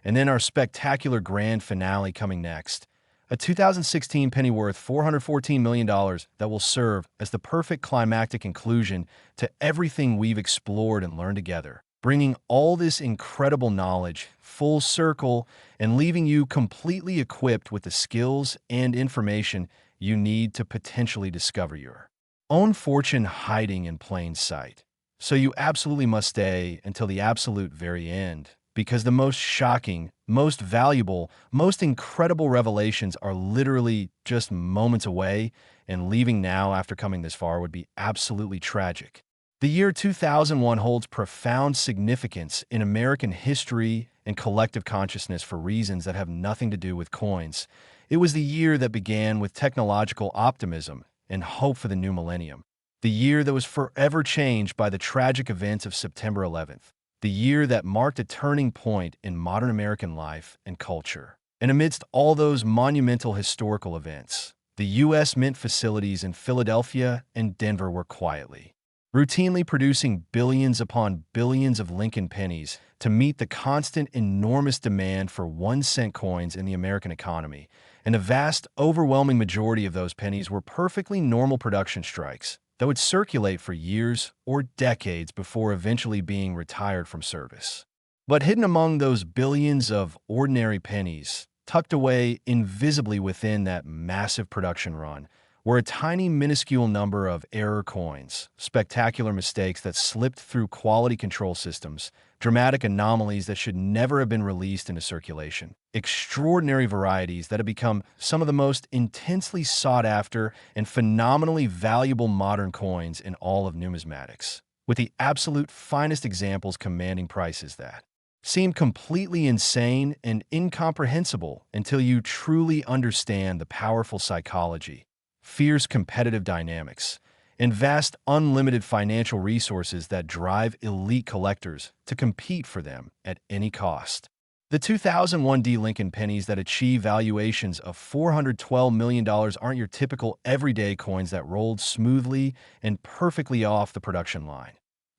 and then our spectacular grand finale coming next, a 2016 penny worth $414 million that will serve as the perfect climactic conclusion to everything we've explored and learned together, bringing all this incredible knowledge full circle and leaving you completely equipped with the skills and information you need to potentially discover your own fortune hiding in plain sight. So you absolutely must stay until the absolute very end, because the most shocking, most valuable, most incredible revelations are literally just moments away, and leaving now after coming this far would be absolutely tragic. The year 2001 holds profound significance in American history and collective consciousness for reasons that have nothing to do with coins. It was the year that began with technological optimism and hope for the new millennium. The year that was forever changed by the tragic events of September 11th. The year that marked a turning point in modern American life and culture. And amidst all those monumental historical events, the U.S. Mint facilities in Philadelphia and Denver were routinely producing billions upon billions of Lincoln pennies to meet the constant enormous demand for 1-cent coins in the American economy, and a vast, overwhelming majority of those pennies were perfectly normal production strikes that would circulate for years or decades before eventually being retired from service. But hidden among those billions of ordinary pennies, tucked away invisibly within that massive production run, were a tiny minuscule number of error coins, spectacular mistakes that slipped through quality control systems, dramatic anomalies that should never have been released into circulation, extraordinary varieties that have become some of the most intensely sought after and phenomenally valuable modern coins in all of numismatics, with the absolute finest examples commanding prices that seem completely insane and incomprehensible until you truly understand the powerful psychology, fierce competitive dynamics, and vast unlimited financial resources that drive elite collectors to compete for them at any cost. The 2001 Lincoln pennies that achieve valuations of $412 million aren't your typical everyday coins that rolled smoothly and perfectly off the production line.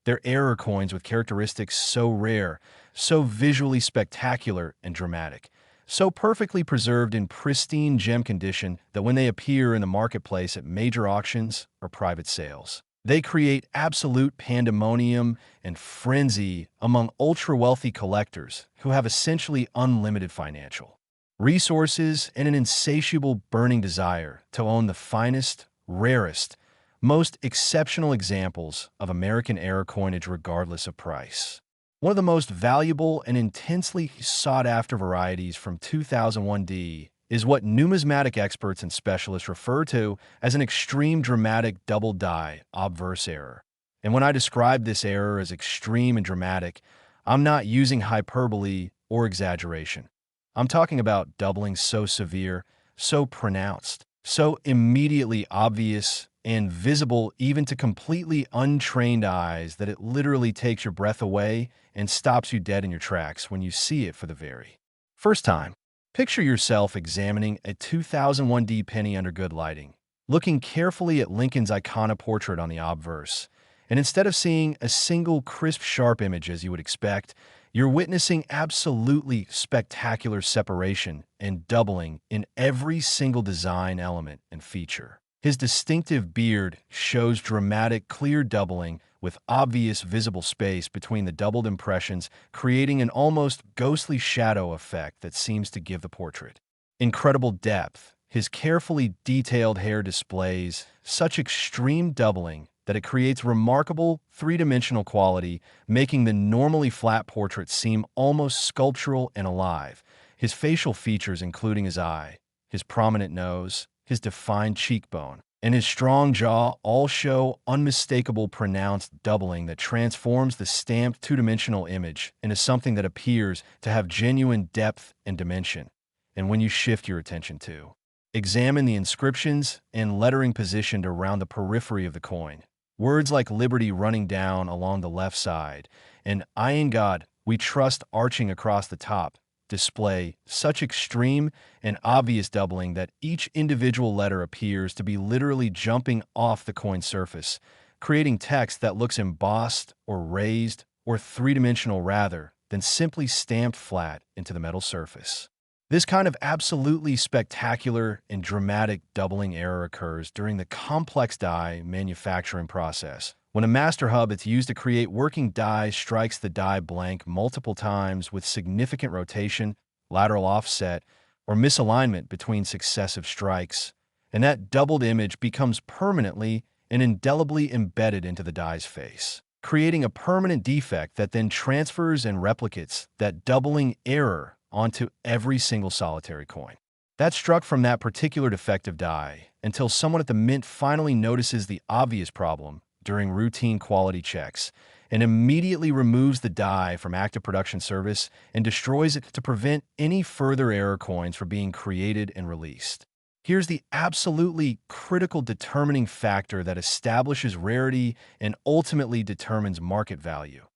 They're error coins with characteristics so rare, so visually spectacular and dramatic, so perfectly preserved in pristine gem condition that when they appear in the marketplace at major auctions or private sales, they create absolute pandemonium and frenzy among ultra-wealthy collectors who have essentially unlimited financial resources and an insatiable burning desire to own the finest, rarest, most exceptional examples of American era coinage regardless of price. One of the most valuable and intensely sought-after varieties from 2001 is what numismatic experts and specialists refer to as an extreme dramatic double die obverse error. And when I describe this error as extreme and dramatic, I'm not using hyperbole or exaggeration. I'm talking about doubling so severe, so pronounced, so immediately obvious and visible even to completely untrained eyes that it literally takes your breath away and stops you dead in your tracks when you see it for the very first time. Picture yourself examining a 2001 penny under good lighting, looking carefully at Lincoln's iconic portrait on the obverse, and instead of seeing a single crisp, sharp image as you would expect, you're witnessing absolutely spectacular separation and doubling in every single design element and feature. His distinctive beard shows dramatic, clear doubling with obvious visible space between the doubled impressions, creating an almost ghostly shadow effect that seems to give the portrait incredible depth. His carefully detailed hair displays such extreme doubling that it creates remarkable three-dimensional quality, making the normally flat portrait seem almost sculptural and alive. His facial features, including his eye, his prominent nose, his defined cheekbone, and his strong jaw all show unmistakable pronounced doubling that transforms the stamped two-dimensional image into something that appears to have genuine depth and dimension. And when you shift your attention to examine the inscriptions and lettering positioned around the periphery of the coin, words like Liberty running down along the left side and I in God we trust arching across the top display such extreme and obvious doubling that each individual letter appears to be literally jumping off the coin surface, creating text that looks embossed or raised or three-dimensional rather than simply stamped flat into the metal surface. This kind of absolutely spectacular and dramatic doubling error occurs during the complex die manufacturing process, when a master hub that's used to create working die strikes the die blank multiple times with significant rotation, lateral offset, or misalignment between successive strikes, and that doubled image becomes permanently and indelibly embedded into the die's face, creating a permanent defect that then transfers and replicates that doubling error onto every single solitary coin that's struck from that particular defective die until someone at the mint finally notices the obvious problem during routine quality checks and immediately removes the die from active production service and destroys it to prevent any further error coins from being created and released. Here's the absolutely critical determining factor that establishes rarity and ultimately determines market value.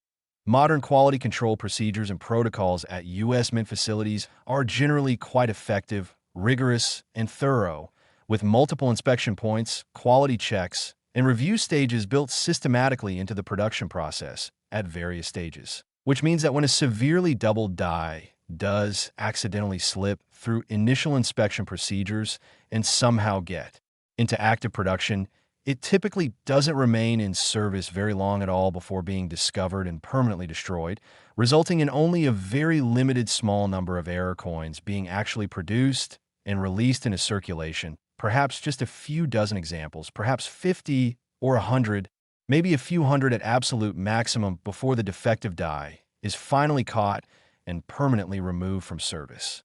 Modern quality control procedures and protocols at U.S. mint facilities are generally quite effective, rigorous, and thorough, with multiple inspection points, quality checks, and review stages built systematically into the production process at various stages. Which means that when a severely doubled die does accidentally slip through initial inspection procedures and somehow get into active production, it typically doesn't remain in service very long at all before being discovered and permanently destroyed, resulting in only a very limited small number of error coins being actually produced and released into circulation, perhaps just a few dozen examples, perhaps 50 or 100, maybe a few hundred at absolute maximum before the defective die is finally caught and permanently removed from service.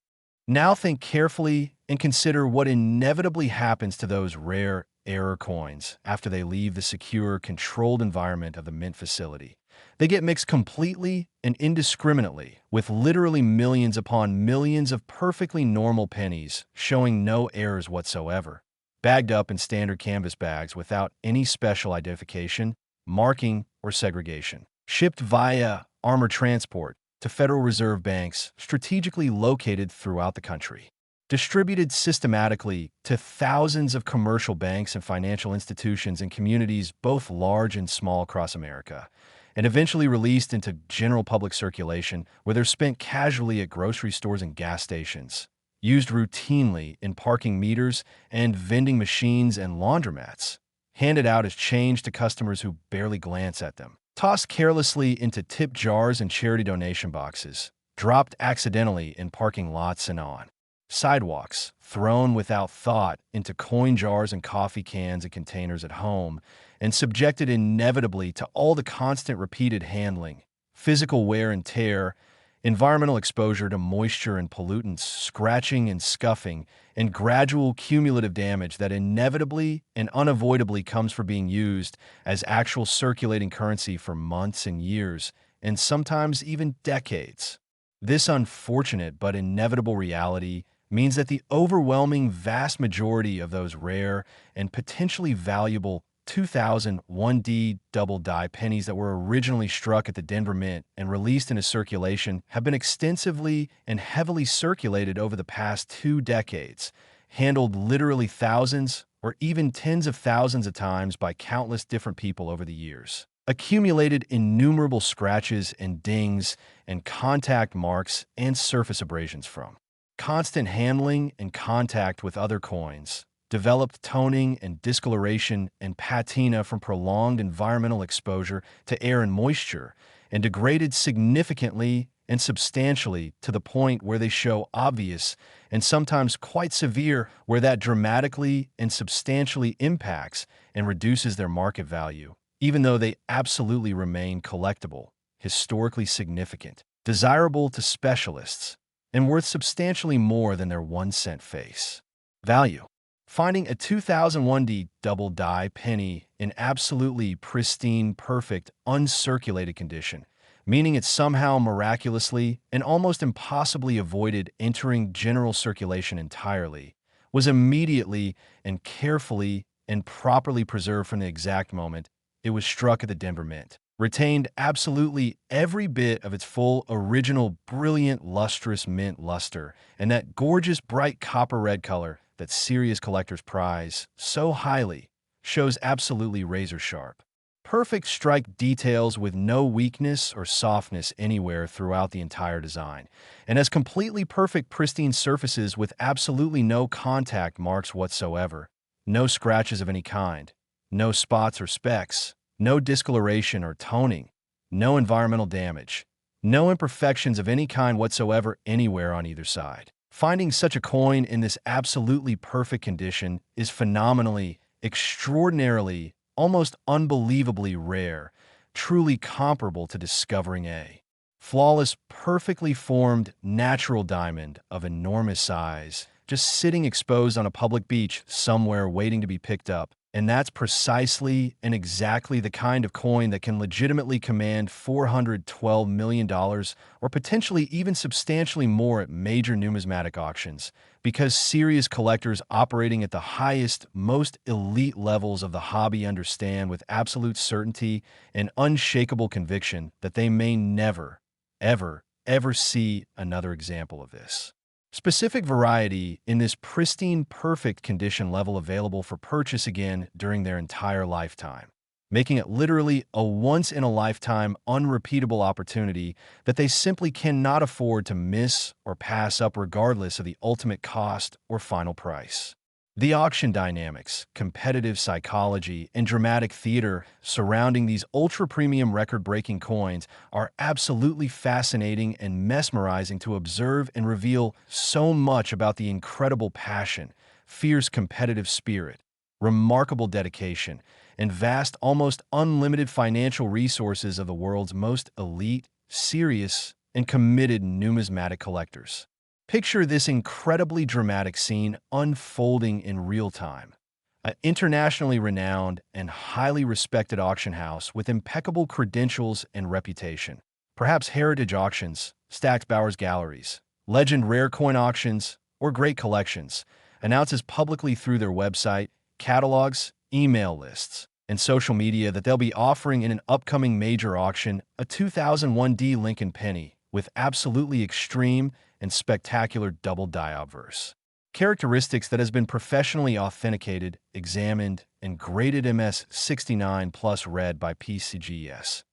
Now think carefully and consider what inevitably happens to those rare error coins after they leave the secure, controlled environment of the mint facility. They get mixed completely and indiscriminately with literally millions upon millions of perfectly normal pennies showing no errors whatsoever, bagged up in standard canvas bags without any special identification, marking, or segregation, shipped via armored transport to Federal Reserve banks strategically located throughout the country, distributed systematically to thousands of commercial banks and financial institutions in communities both large and small across America, and eventually released into general public circulation where they're spent casually at grocery stores and gas stations, used routinely in parking meters and vending machines and laundromats, handed out as change to customers who barely glance at them, tossed carelessly into tip jars and charity donation boxes, dropped accidentally in parking lots and on sidewalks, thrown without thought into coin jars and coffee cans and containers at home, and subjected inevitably to all the constant repeated handling, physical wear and tear, environmental exposure to moisture and pollutants, scratching and scuffing, and gradual cumulative damage that inevitably and unavoidably comes from being used as actual circulating currency for months and years, and sometimes even decades. This unfortunate but inevitable reality means that the overwhelming vast majority of those rare and potentially valuable 2001D double die pennies that were originally struck at the Denver Mint and released into circulation have been extensively and heavily circulated over the past 2 decades, handled literally thousands or even tens of thousands of times by countless different people over the years, accumulated innumerable scratches and dings and contact marks and surface abrasions from constant handling and contact with other coins, developed toning and discoloration and patina from prolonged environmental exposure to air and moisture, and degraded significantly and substantially to the point where they show obvious and sometimes quite severe where that dramatically and substantially impacts and reduces their market value, even though they absolutely remain collectible, historically significant, desirable to specialists, and worth substantially more than their 1-cent face value. Finding a 2001D double die penny in absolutely pristine, perfect, uncirculated condition, meaning it somehow miraculously and almost impossibly avoided entering general circulation entirely, was immediately and carefully and properly preserved from the exact moment it was struck at the Denver Mint, retained absolutely every bit of its full, original, brilliant, lustrous mint luster, and that gorgeous, bright copper-red color that serious collectors prize so highly shows absolutely razor-sharp. Perfect strike details with no weakness or softness anywhere throughout the entire design, and has completely perfect, pristine surfaces with absolutely no contact marks whatsoever, no scratches of any kind, no spots or specks, no discoloration or toning, no environmental damage, no imperfections of any kind whatsoever anywhere on either side. Finding such a coin in this absolutely perfect condition is phenomenally, extraordinarily, almost unbelievably rare, truly comparable to discovering a flawless, perfectly formed, natural diamond of enormous size, just sitting exposed on a public beach somewhere waiting to be picked up And that's precisely and exactly the kind of coin that can legitimately command $412 million or potentially even substantially more at major numismatic auctions, because serious collectors operating at the highest, most elite levels of the hobby understand with absolute certainty and unshakable conviction that they may never, ever see another example of this specific variety in this pristine, perfect condition level available for purchase again during their entire lifetime, making it literally a once-in-a-lifetime, unrepeatable opportunity that they simply cannot afford to miss or pass up regardless of the ultimate cost or final price. The auction dynamics, competitive psychology, and dramatic theater surrounding these ultra-premium record-breaking coins are absolutely fascinating and mesmerizing to observe and reveal so much about the incredible passion, fierce competitive spirit, remarkable dedication, and vast, almost unlimited financial resources of the world's most elite, serious, and committed numismatic collectors. Picture this incredibly dramatic scene unfolding in real time. An internationally renowned and highly respected auction house with impeccable credentials and reputation. Perhaps Heritage Auctions, Stacked Bowers Galleries, Legend Rare Coin Auctions, or Great Collections, announces publicly through their website, catalogs, email lists, and social media that they'll be offering in an upcoming major auction a 2001 Lincoln Penny with absolutely extreme and spectacular double die obverse characteristics that has been professionally authenticated, examined, and graded MS69 plus red by PCGS,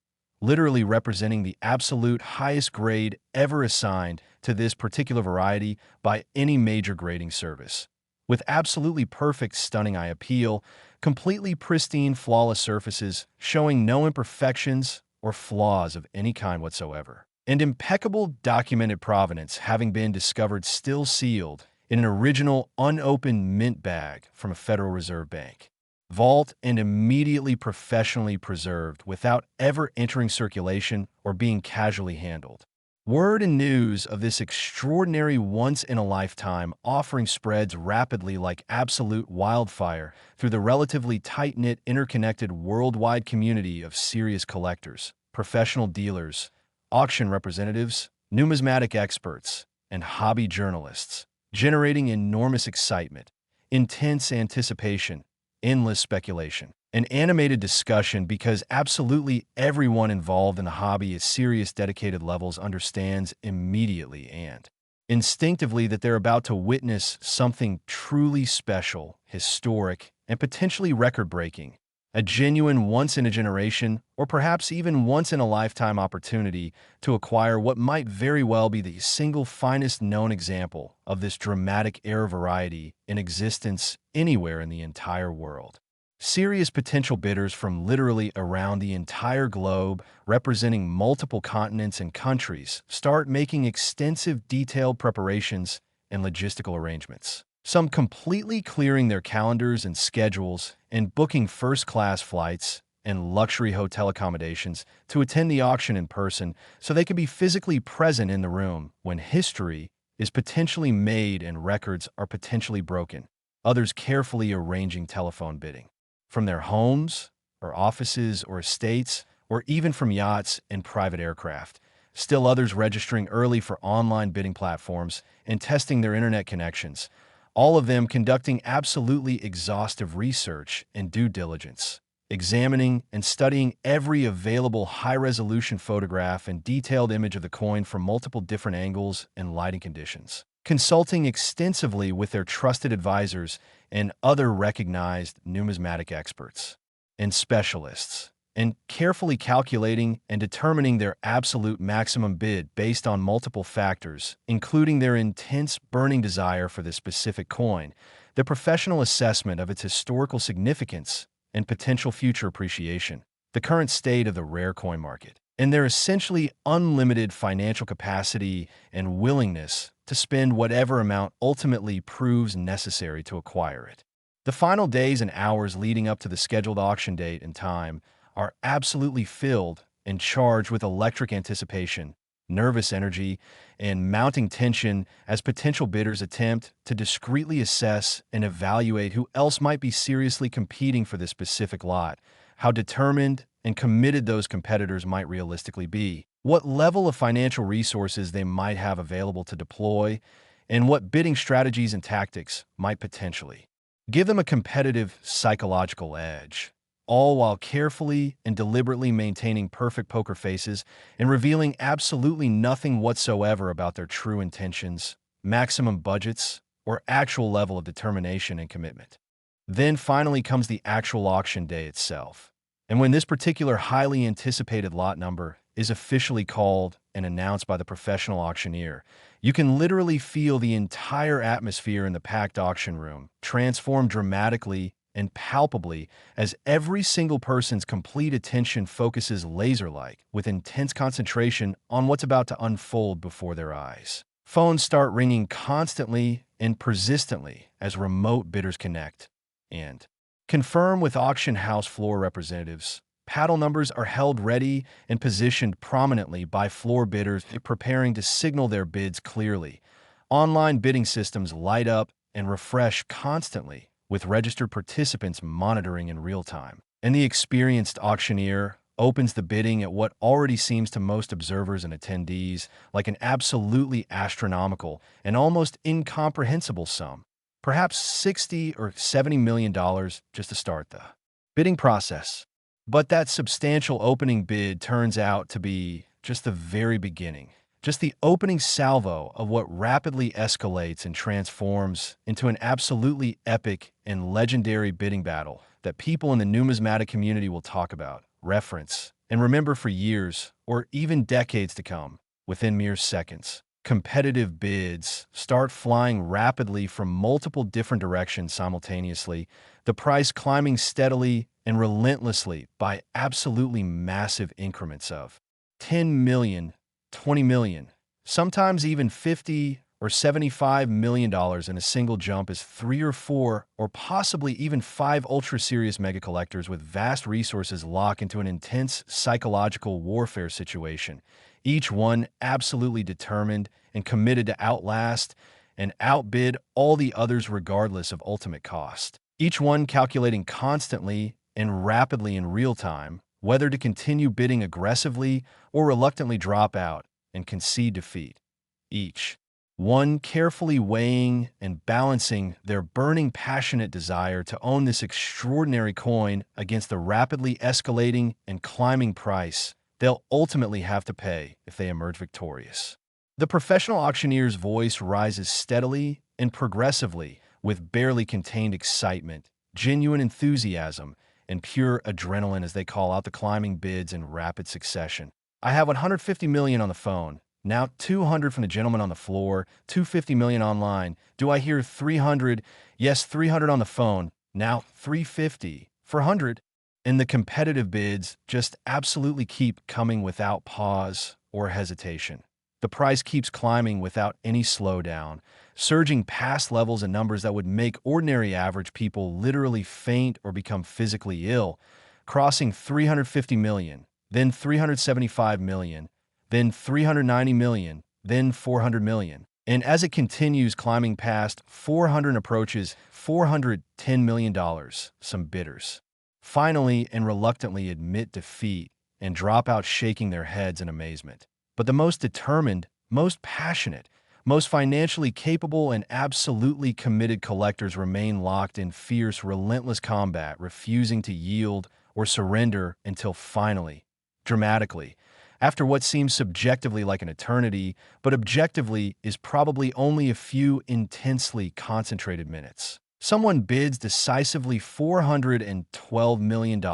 literally representing the absolute highest grade ever assigned to this particular variety by any major grading service. With absolutely perfect stunning eye appeal, completely pristine flawless surfaces showing no imperfections or flaws of any kind whatsoever, and impeccable documented provenance having been discovered still sealed in an original unopened mint bag from a Federal Reserve Bank vault and immediately professionally preserved without ever entering circulation or being casually handled. Word and news of this extraordinary once-in-a-lifetime offering spreads rapidly like absolute wildfire through the relatively tight-knit, interconnected worldwide community of serious collectors, professional dealers, auction representatives, numismatic experts, and hobby journalists, generating enormous excitement, intense anticipation, endless speculation, and animated discussion because absolutely everyone involved in the hobby at serious dedicated levels understands immediately and instinctively that they're about to witness something truly special, historic, and potentially record-breaking, a genuine once-in-a-generation or perhaps even once-in-a-lifetime opportunity to acquire what might very well be the single finest known example of this dramatic era variety in existence anywhere in the entire world. Serious potential bidders from literally around the entire globe, representing multiple continents and countries, start making extensive detailed preparations and logistical arrangements. Some completely clearing their calendars and schedules and booking first-class flights and luxury hotel accommodations to attend the auction in person so they can be physically present in the room when history is potentially made and records are potentially broken. Others carefully arranging telephone bidding from their homes or offices or estates, or even from yachts and private aircraft. Still others registering early for online bidding platforms and testing their internet connections, all of them conducting absolutely exhaustive research and due diligence, examining and studying every available high-resolution photograph and detailed image of the coin from multiple different angles and lighting conditions, consulting extensively with their trusted advisors and other recognized numismatic experts and specialists, and carefully calculating and determining their absolute maximum bid based on multiple factors, including their intense burning desire for this specific coin, the professional assessment of its historical significance and potential future appreciation, the current state of the rare coin market, and their essentially unlimited financial capacity and willingness to spend whatever amount ultimately proves necessary to acquire it. The final days and hours leading up to the scheduled auction date and time are absolutely filled and charged with electric anticipation, nervous energy, and mounting tension as potential bidders attempt to discreetly assess and evaluate who else might be seriously competing for this specific lot, how determined and committed those competitors might realistically be, what level of financial resources they might have available to deploy, and what bidding strategies and tactics might potentially give them a competitive psychological edge, all while carefully and deliberately maintaining perfect poker faces and revealing absolutely nothing whatsoever about their true intentions, maximum budgets, or actual level of determination and commitment. Then finally comes the actual auction day itself. And when this particular highly anticipated lot number is officially called and announced by the professional auctioneer, you can literally feel the entire atmosphere in the packed auction room transform dramatically and palpably as every single person's complete attention focuses laser-like with intense concentration on what's about to unfold before their eyes. Phones start ringing constantly and persistently as remote bidders connect and confirm with auction house floor representatives. Paddle numbers are held ready and positioned prominently by floor bidders preparing to signal their bids clearly. Online bidding systems light up and refresh constantly, with registered participants monitoring in real time. And the experienced auctioneer opens the bidding at what already seems to most observers and attendees like an absolutely astronomical and almost incomprehensible sum. Perhaps $60 or $70 million just to start the bidding process. But that substantial opening bid turns out to be just the very beginning, just the opening salvo of what rapidly escalates and transforms into an absolutely epic and legendary bidding battle that people in the numismatic community will talk about, reference, and remember for years or even decades to come. Within mere seconds, competitive bids start flying rapidly from multiple different directions simultaneously, the price climbing steadily and relentlessly by absolutely massive increments of 10 million, 20 million, sometimes even 50 or $75 million in a single jump as 3 or 4 or possibly even 5 ultra-serious mega collectors with vast resources lock into an intense psychological warfare situation, each one absolutely determined and committed to outlast and outbid all the others regardless of ultimate cost. Each one calculating constantly and rapidly in real time whether to continue bidding aggressively or reluctantly drop out and concede defeat. Each one carefully weighing and balancing their burning passionate desire to own this extraordinary coin against the rapidly escalating and climbing price they'll ultimately have to pay if they emerge victorious. The professional auctioneer's voice rises steadily and progressively with barely contained excitement, genuine enthusiasm, and pure adrenaline as they call out the climbing bids in rapid succession. I have 150 million on the phone. Now 200 from the gentleman on the floor, 250 million online. Do I hear 300? Yes, 300 on the phone. Now 350 for 100. And the competitive bids just absolutely keep coming without pause or hesitation. The price keeps climbing without any slowdown, surging past levels and numbers that would make ordinary average people literally faint or become physically ill, crossing 350 million, then 375 million, then 390 million, then 400 million. And as it continues climbing past 400 and approaches $410 million, some bidders finally and reluctantly admit defeat and drop out shaking their heads in amazement. But the most determined, most passionate, most financially capable and absolutely committed collectors remain locked in fierce, relentless combat, refusing to yield or surrender until finally, dramatically, after what seems subjectively like an eternity, but objectively is probably only a few intensely concentrated minutes, someone bids decisively $412 million,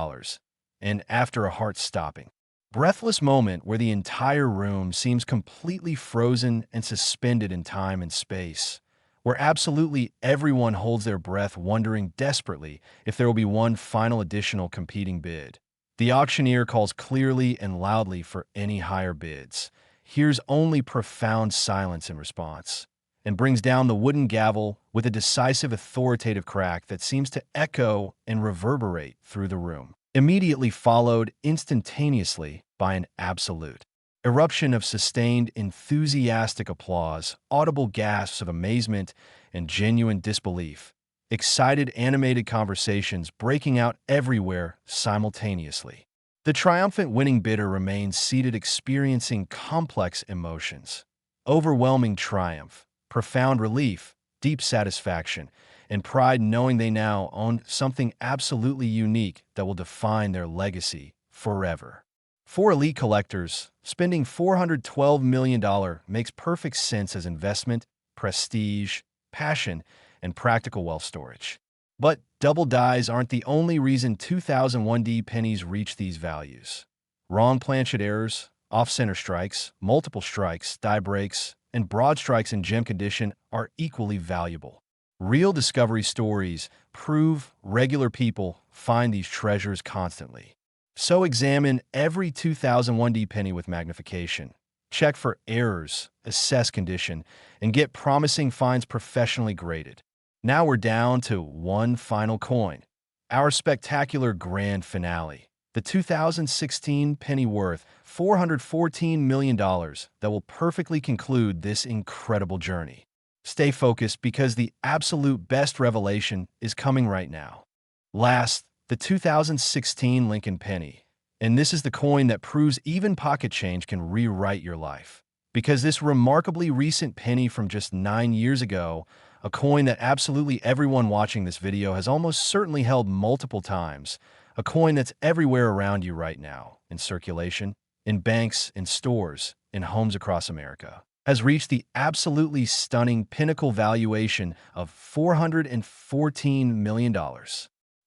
and after a heart-stopping, breathless moment where the entire room seems completely frozen and suspended in time and space, where absolutely everyone holds their breath wondering desperately if there will be one final additional competing bid. The auctioneer calls clearly and loudly for any higher bids, hears only profound silence in response, and brings down the wooden gavel with a decisive authoritative crack that seems to echo and reverberate through the room, immediately followed instantaneously by an absolute Eruption of sustained, enthusiastic applause, audible gasps of amazement, and genuine disbelief. Excited, animated conversations breaking out everywhere simultaneously. The triumphant winning bidder remains seated, experiencing complex emotions. Overwhelming triumph, profound relief, deep satisfaction, and pride knowing they now own something absolutely unique that will define their legacy forever. For elite collectors, spending $412 million makes perfect sense as investment, prestige, passion, and practical wealth storage. But double dies aren't the only reason 2001D pennies reach these values. Wrong planchet errors, off-center strikes, multiple strikes, die breaks, and broad strikes in gem condition are equally valuable. Real discovery stories prove regular people find these treasures constantly. So examine every 2001D penny with magnification. Check for errors, assess condition, and get promising finds professionally graded. Now we're down to one final coin. Our spectacular grand finale. The 2016 penny worth $414 million that will perfectly conclude this incredible journey. Stay focused because the absolute best revelation is coming right now. Last, the 2016 Lincoln Penny. And this is the coin that proves even pocket change can rewrite your life. Because this remarkably recent penny from just 9 years ago, a coin that absolutely everyone watching this video has almost certainly held multiple times, a coin that's everywhere around you right now, in circulation, in banks, in stores, in homes across America, has reached the absolutely stunning pinnacle valuation of $414 million.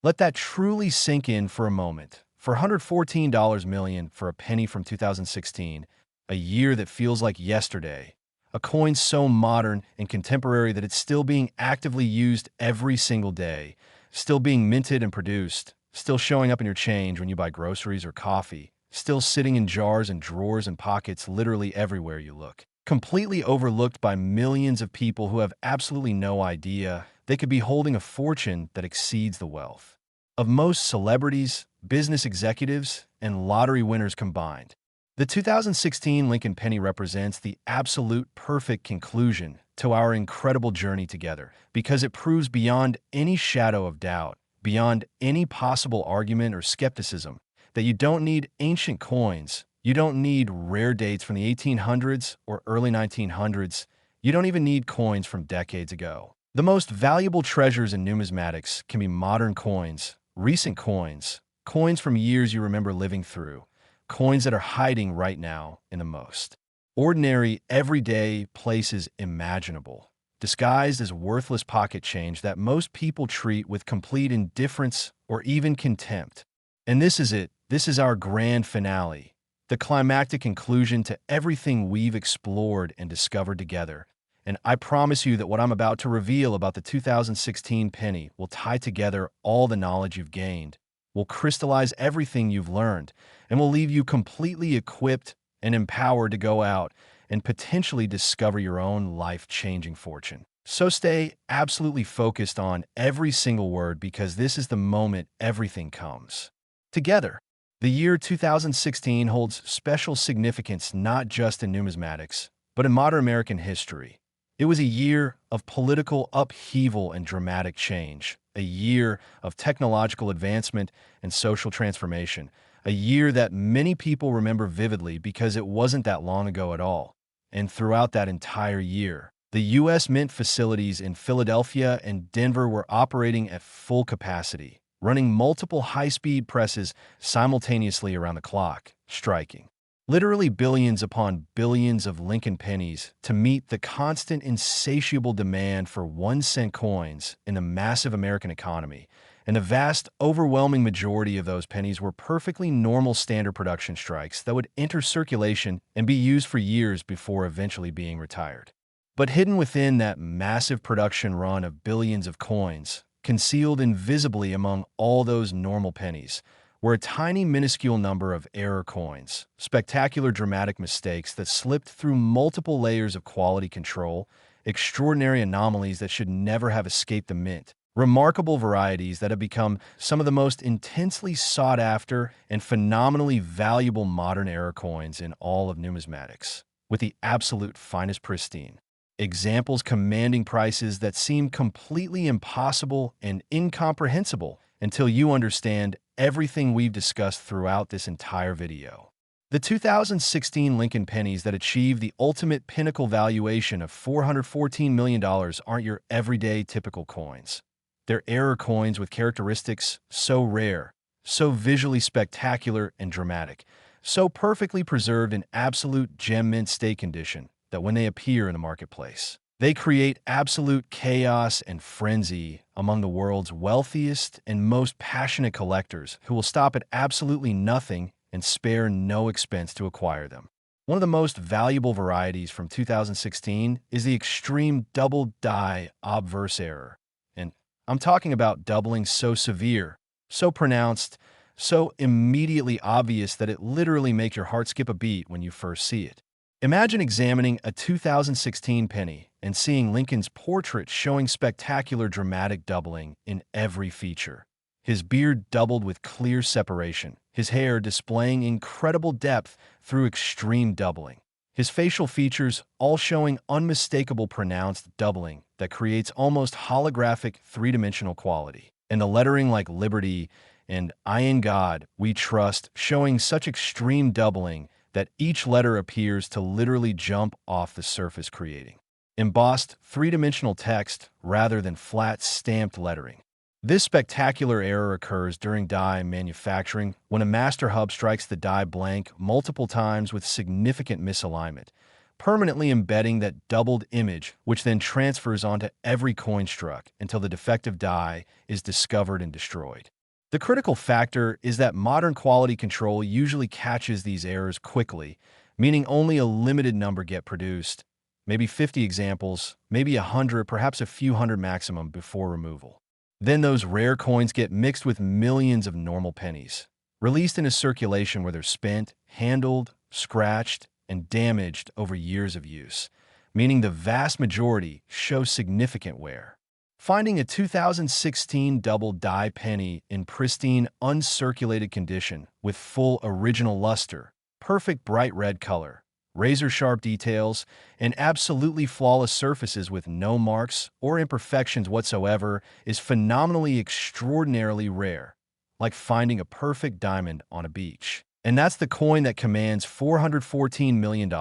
Let that truly sink in for a moment. For $114 million for a penny from 2016, a year that feels like yesterday, a coin so modern and contemporary that it's still being actively used every single day, still being minted and produced, still showing up in your change when you buy groceries or coffee, still sitting in jars and drawers and pockets literally everywhere you look. Completely overlooked by millions of people who have absolutely no idea they could be holding a fortune that exceeds the wealth of most celebrities, business executives, and lottery winners combined. The 2016 Lincoln Penny represents the absolute perfect conclusion to our incredible journey together because it proves beyond any shadow of doubt, beyond any possible argument or skepticism, that you don't need ancient coins, you don't need rare dates from the 1800s or early 1900s, you don't even need coins from decades ago. The most valuable treasures in numismatics can be modern coins, recent coins, coins from years you remember living through, coins that are hiding right now in the most ordinary, everyday places imaginable, disguised as worthless pocket change that most people treat with complete indifference or even contempt. And this is it. This is our grand finale, the climactic conclusion to everything we've explored and discovered together. And I promise you that what I'm about to reveal about the 2016 penny will tie together all the knowledge you've gained, will crystallize everything you've learned, and will leave you completely equipped and empowered to go out and potentially discover your own life-changing fortune. So stay absolutely focused on every single word because this is the moment everything comes together. The year 2016 holds special significance not just in numismatics, but in modern American history. It was a year of political upheaval and dramatic change, a year of technological advancement and social transformation, a year that many people remember vividly because it wasn't that long ago at all. And throughout that entire year, the U.S. Mint facilities in Philadelphia and Denver were operating at full capacity, running multiple high-speed presses simultaneously around the clock, striking literally billions upon billions of Lincoln pennies to meet the constant, insatiable demand for 1-cent coins in the massive American economy. And the vast, overwhelming majority of those pennies were perfectly normal standard production strikes that would enter circulation and be used for years before eventually being retired. But hidden within that massive production run of billions of coins, concealed invisibly among all those normal pennies, were a tiny, minuscule number of error coins, spectacular, dramatic mistakes that slipped through multiple layers of quality control, extraordinary anomalies that should never have escaped the mint, Remarkable varieties that have become some of the most intensely sought after and phenomenally valuable modern era coins in all of numismatics, with the absolute finest pristine. Examples commanding prices that seem completely impossible and incomprehensible until you understand everything we've discussed throughout this entire video. The 2016 Lincoln Pennies that achieved the ultimate pinnacle valuation of $414 million aren't your everyday typical coins. They're era coins with characteristics so rare, so visually spectacular and dramatic, so perfectly preserved in absolute gem mint state condition that when they appear in the marketplace, they create absolute chaos and frenzy among the world's wealthiest and most passionate collectors who will stop at absolutely nothing and spare no expense to acquire them. One of the most valuable varieties from 2016 is the extreme double die obverse error. And I'm talking about doubling so severe, so pronounced, so immediately obvious that it literally makes your heart skip a beat when you first see it. Imagine examining a 2016 penny and seeing Lincoln's portrait showing spectacular dramatic doubling in every feature. His beard doubled with clear separation, his hair displaying incredible depth through extreme doubling, his facial features all showing unmistakable pronounced doubling that creates almost holographic three-dimensional quality, and the lettering like Liberty and I in God We Trust showing such extreme doubling that each letter appears to literally jump off the surface, creating embossed three-dimensional text rather than flat stamped lettering. This spectacular error occurs during die manufacturing when a master hub strikes the die blank multiple times with significant misalignment, permanently embedding that doubled image, which then transfers onto every coin struck until the defective die is discovered and destroyed. The critical factor is that modern quality control usually catches these errors quickly, meaning only a limited number get produced, maybe 50 examples, maybe 100, perhaps a few hundred maximum before removal. Then those rare coins get mixed with millions of normal pennies, released into circulation where they're spent, handled, scratched, and damaged over years of use, meaning the vast majority show significant wear. Finding a 2016 double die penny in pristine, uncirculated condition with full original luster, perfect bright red color, razor-sharp details, and absolutely flawless surfaces with no marks or imperfections whatsoever is phenomenally extraordinarily rare, like finding a perfect diamond on a beach. And that's the coin that commands $414 million,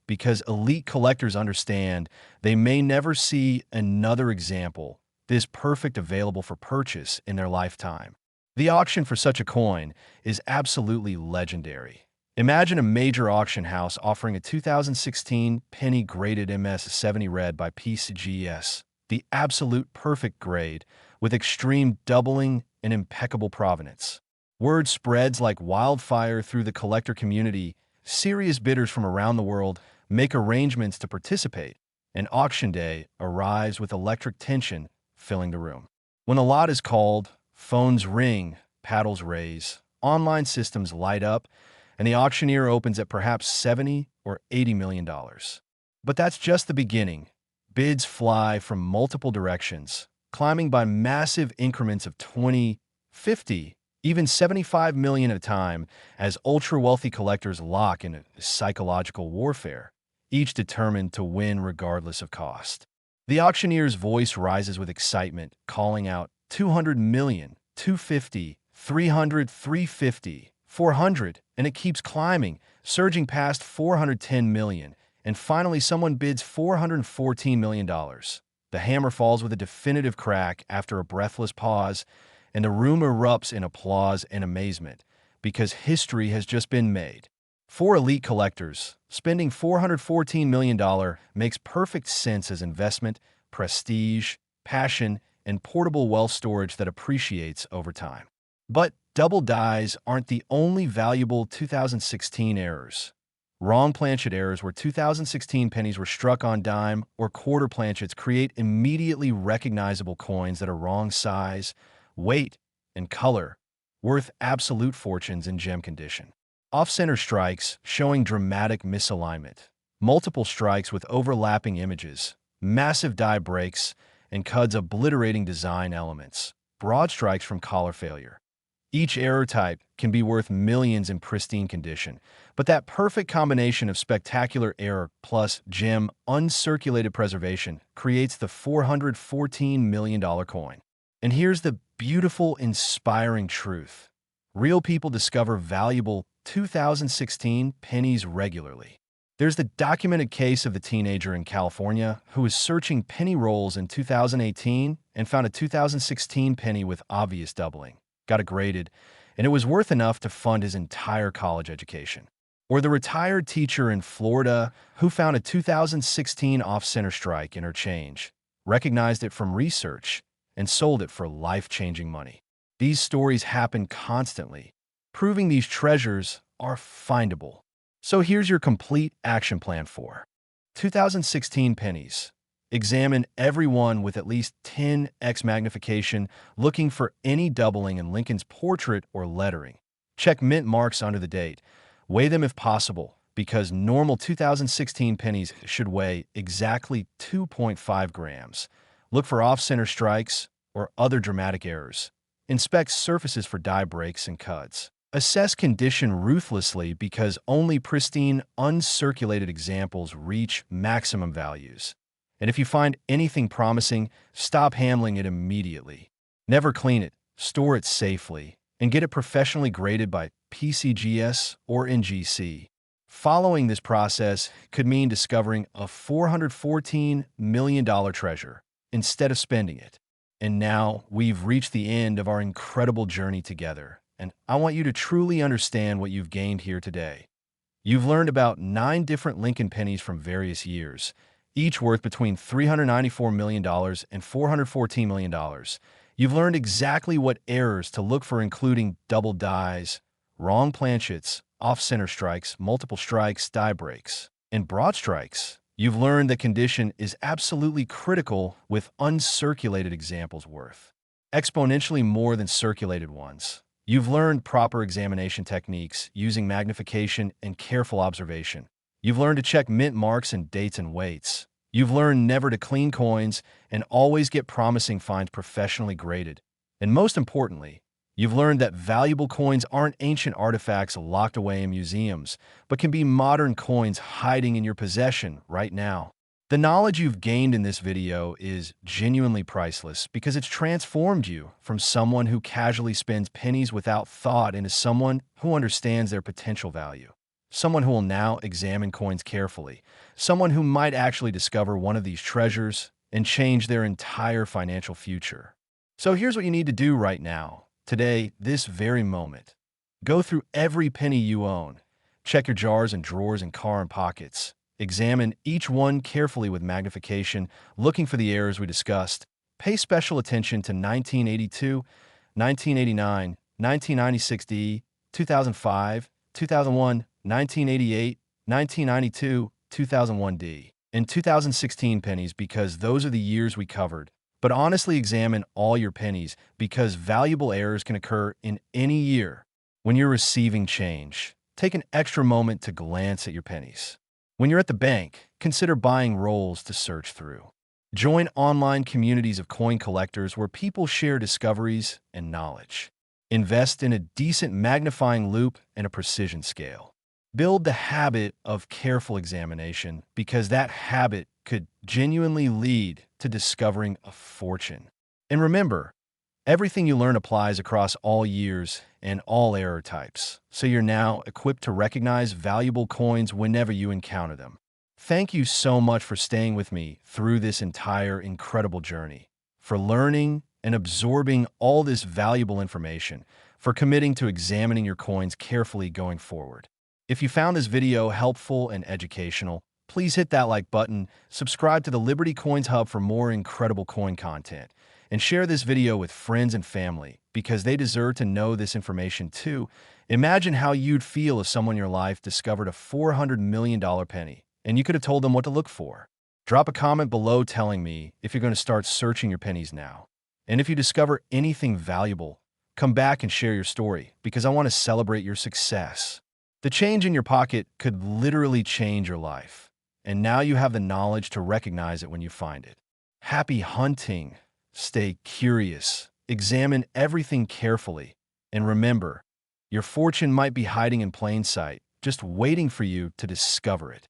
because elite collectors understand they may never see another example this perfect available for purchase in their lifetime. The auction for such a coin is absolutely legendary. Imagine a major auction house offering a 2016 penny graded MS70 red by PCGS, the absolute perfect grade with extreme doubling and impeccable provenance. Word spreads like wildfire through the collector community. Serious bidders from around the world make arrangements to participate, and auction day arrives with electric tension filling the room. When the lot is called, phones ring, paddles raise, online systems light up, and the auctioneer opens at perhaps $70 or $80 million. But that's just the beginning. Bids fly from multiple directions, climbing by massive increments of 20, 50, even 75 million at a time as ultra-wealthy collectors lock in a psychological warfare, each determined to win regardless of cost. The auctioneer's voice rises with excitement, calling out 200 million, 250, 300, 350, 400, and it keeps climbing, surging past 410 million, and finally someone bids $414 million. The hammer falls with a definitive crack after a breathless pause, and the room erupts in applause and amazement, because history has just been made. For elite collectors, spending $414 million makes perfect sense as investment, prestige, passion, and portable wealth storage that appreciates over time. But double dies aren't the only valuable 2016 errors. Wrong planchet errors where 2016 pennies were struck on dime or quarter planchets create immediately recognizable coins that are wrong size, weight, and color, worth absolute fortunes in gem condition. Off-center strikes showing dramatic misalignment, multiple strikes with overlapping images, massive die breaks, and cuds obliterating design elements, broad strikes from collar failure. Each error type can be worth millions in pristine condition, but that perfect combination of spectacular error plus gem uncirculated preservation creates the $414 million coin. And here's the beautiful, inspiring truth. Real people discover valuable 2016 pennies regularly. There's the documented case of the teenager in California who was searching penny rolls in 2018 and found a 2016 penny with obvious doubling, got it graded, and it was worth enough to fund his entire college education. Or the retired teacher in Florida who found a 2016 off-center strike in her change, recognized it from research, and sold it for life-changing money. These stories happen constantly, proving these treasures are findable. So here's your complete action plan for 2016 pennies. Examine every one with at least 10x magnification, looking for any doubling in Lincoln's portrait or lettering. Check mint marks under the date. Weigh them if possible, because normal 2016 pennies should weigh exactly 2.5 grams. Look for off-center strikes or other dramatic errors. Inspect surfaces for die breaks and cuts. Assess condition ruthlessly because only pristine, uncirculated examples reach maximum values. And if you find anything promising, stop handling it immediately. Never clean it, store it safely, and get it professionally graded by PCGS or NGC. Following this process could mean discovering a $414 million treasure instead of spending it. And now we've reached the end of our incredible journey together, and I want you to truly understand what you've gained here today. You've learned about 9 different Lincoln pennies from various years, each worth between $394 million and $414 million. You've learned exactly what errors to look for, including double dies, wrong planchets, off-center strikes, multiple strikes, die breaks, and broad strikes. You've learned that condition is absolutely critical, with uncirculated examples worth exponentially more than circulated ones. You've learned proper examination techniques using magnification and careful observation. You've learned to check mint marks and dates and weights. You've learned never to clean coins and always get promising finds professionally graded. And most importantly, you've learned that valuable coins aren't ancient artifacts locked away in museums, but can be modern coins hiding in your possession right now. The knowledge you've gained in this video is genuinely priceless because it's transformed you from someone who casually spends pennies without thought into someone who understands their potential value. Someone who will now examine coins carefully. Someone who might actually discover one of these treasures and change their entire financial future. So here's what you need to do right now, today, this very moment. Go through every penny you own. Check your jars and drawers and car and pockets. Examine each one carefully with magnification, looking for the errors we discussed. Pay special attention to 1982, 1989, 1996D, 2005, 2001, 1988, 1992, 2001D, and 2016 pennies because those are the years we covered. But honestly examine all your pennies because valuable errors can occur in any year. When you're receiving change, take an extra moment to glance at your pennies. When you're at the bank, consider buying rolls to search through. Join online communities of coin collectors where people share discoveries and knowledge. Invest in a decent magnifying loupe and a precision scale. Build the habit of careful examination because that habit could genuinely lead to discovering a fortune. And remember, everything you learn applies across all years and all error types, so you're now equipped to recognize valuable coins whenever you encounter them. Thank you so much for staying with me through this entire incredible journey, for learning and absorbing all this valuable information, for committing to examining your coins carefully going forward. If you found this video helpful and educational, please hit that like button, subscribe to the Liberty Coins Hub for more incredible coin content, and share this video with friends and family because they deserve to know this information too. Imagine how you'd feel if someone in your life discovered a $400 million penny and you could have told them what to look for. Drop a comment below telling me if you're going to start searching your pennies now. And if you discover anything valuable, come back and share your story because I want to celebrate your success. The change in your pocket could literally change your life, and now you have the knowledge to recognize it when you find it. Happy hunting. Stay curious. Examine everything carefully. And remember, your fortune might be hiding in plain sight, just waiting for you to discover it.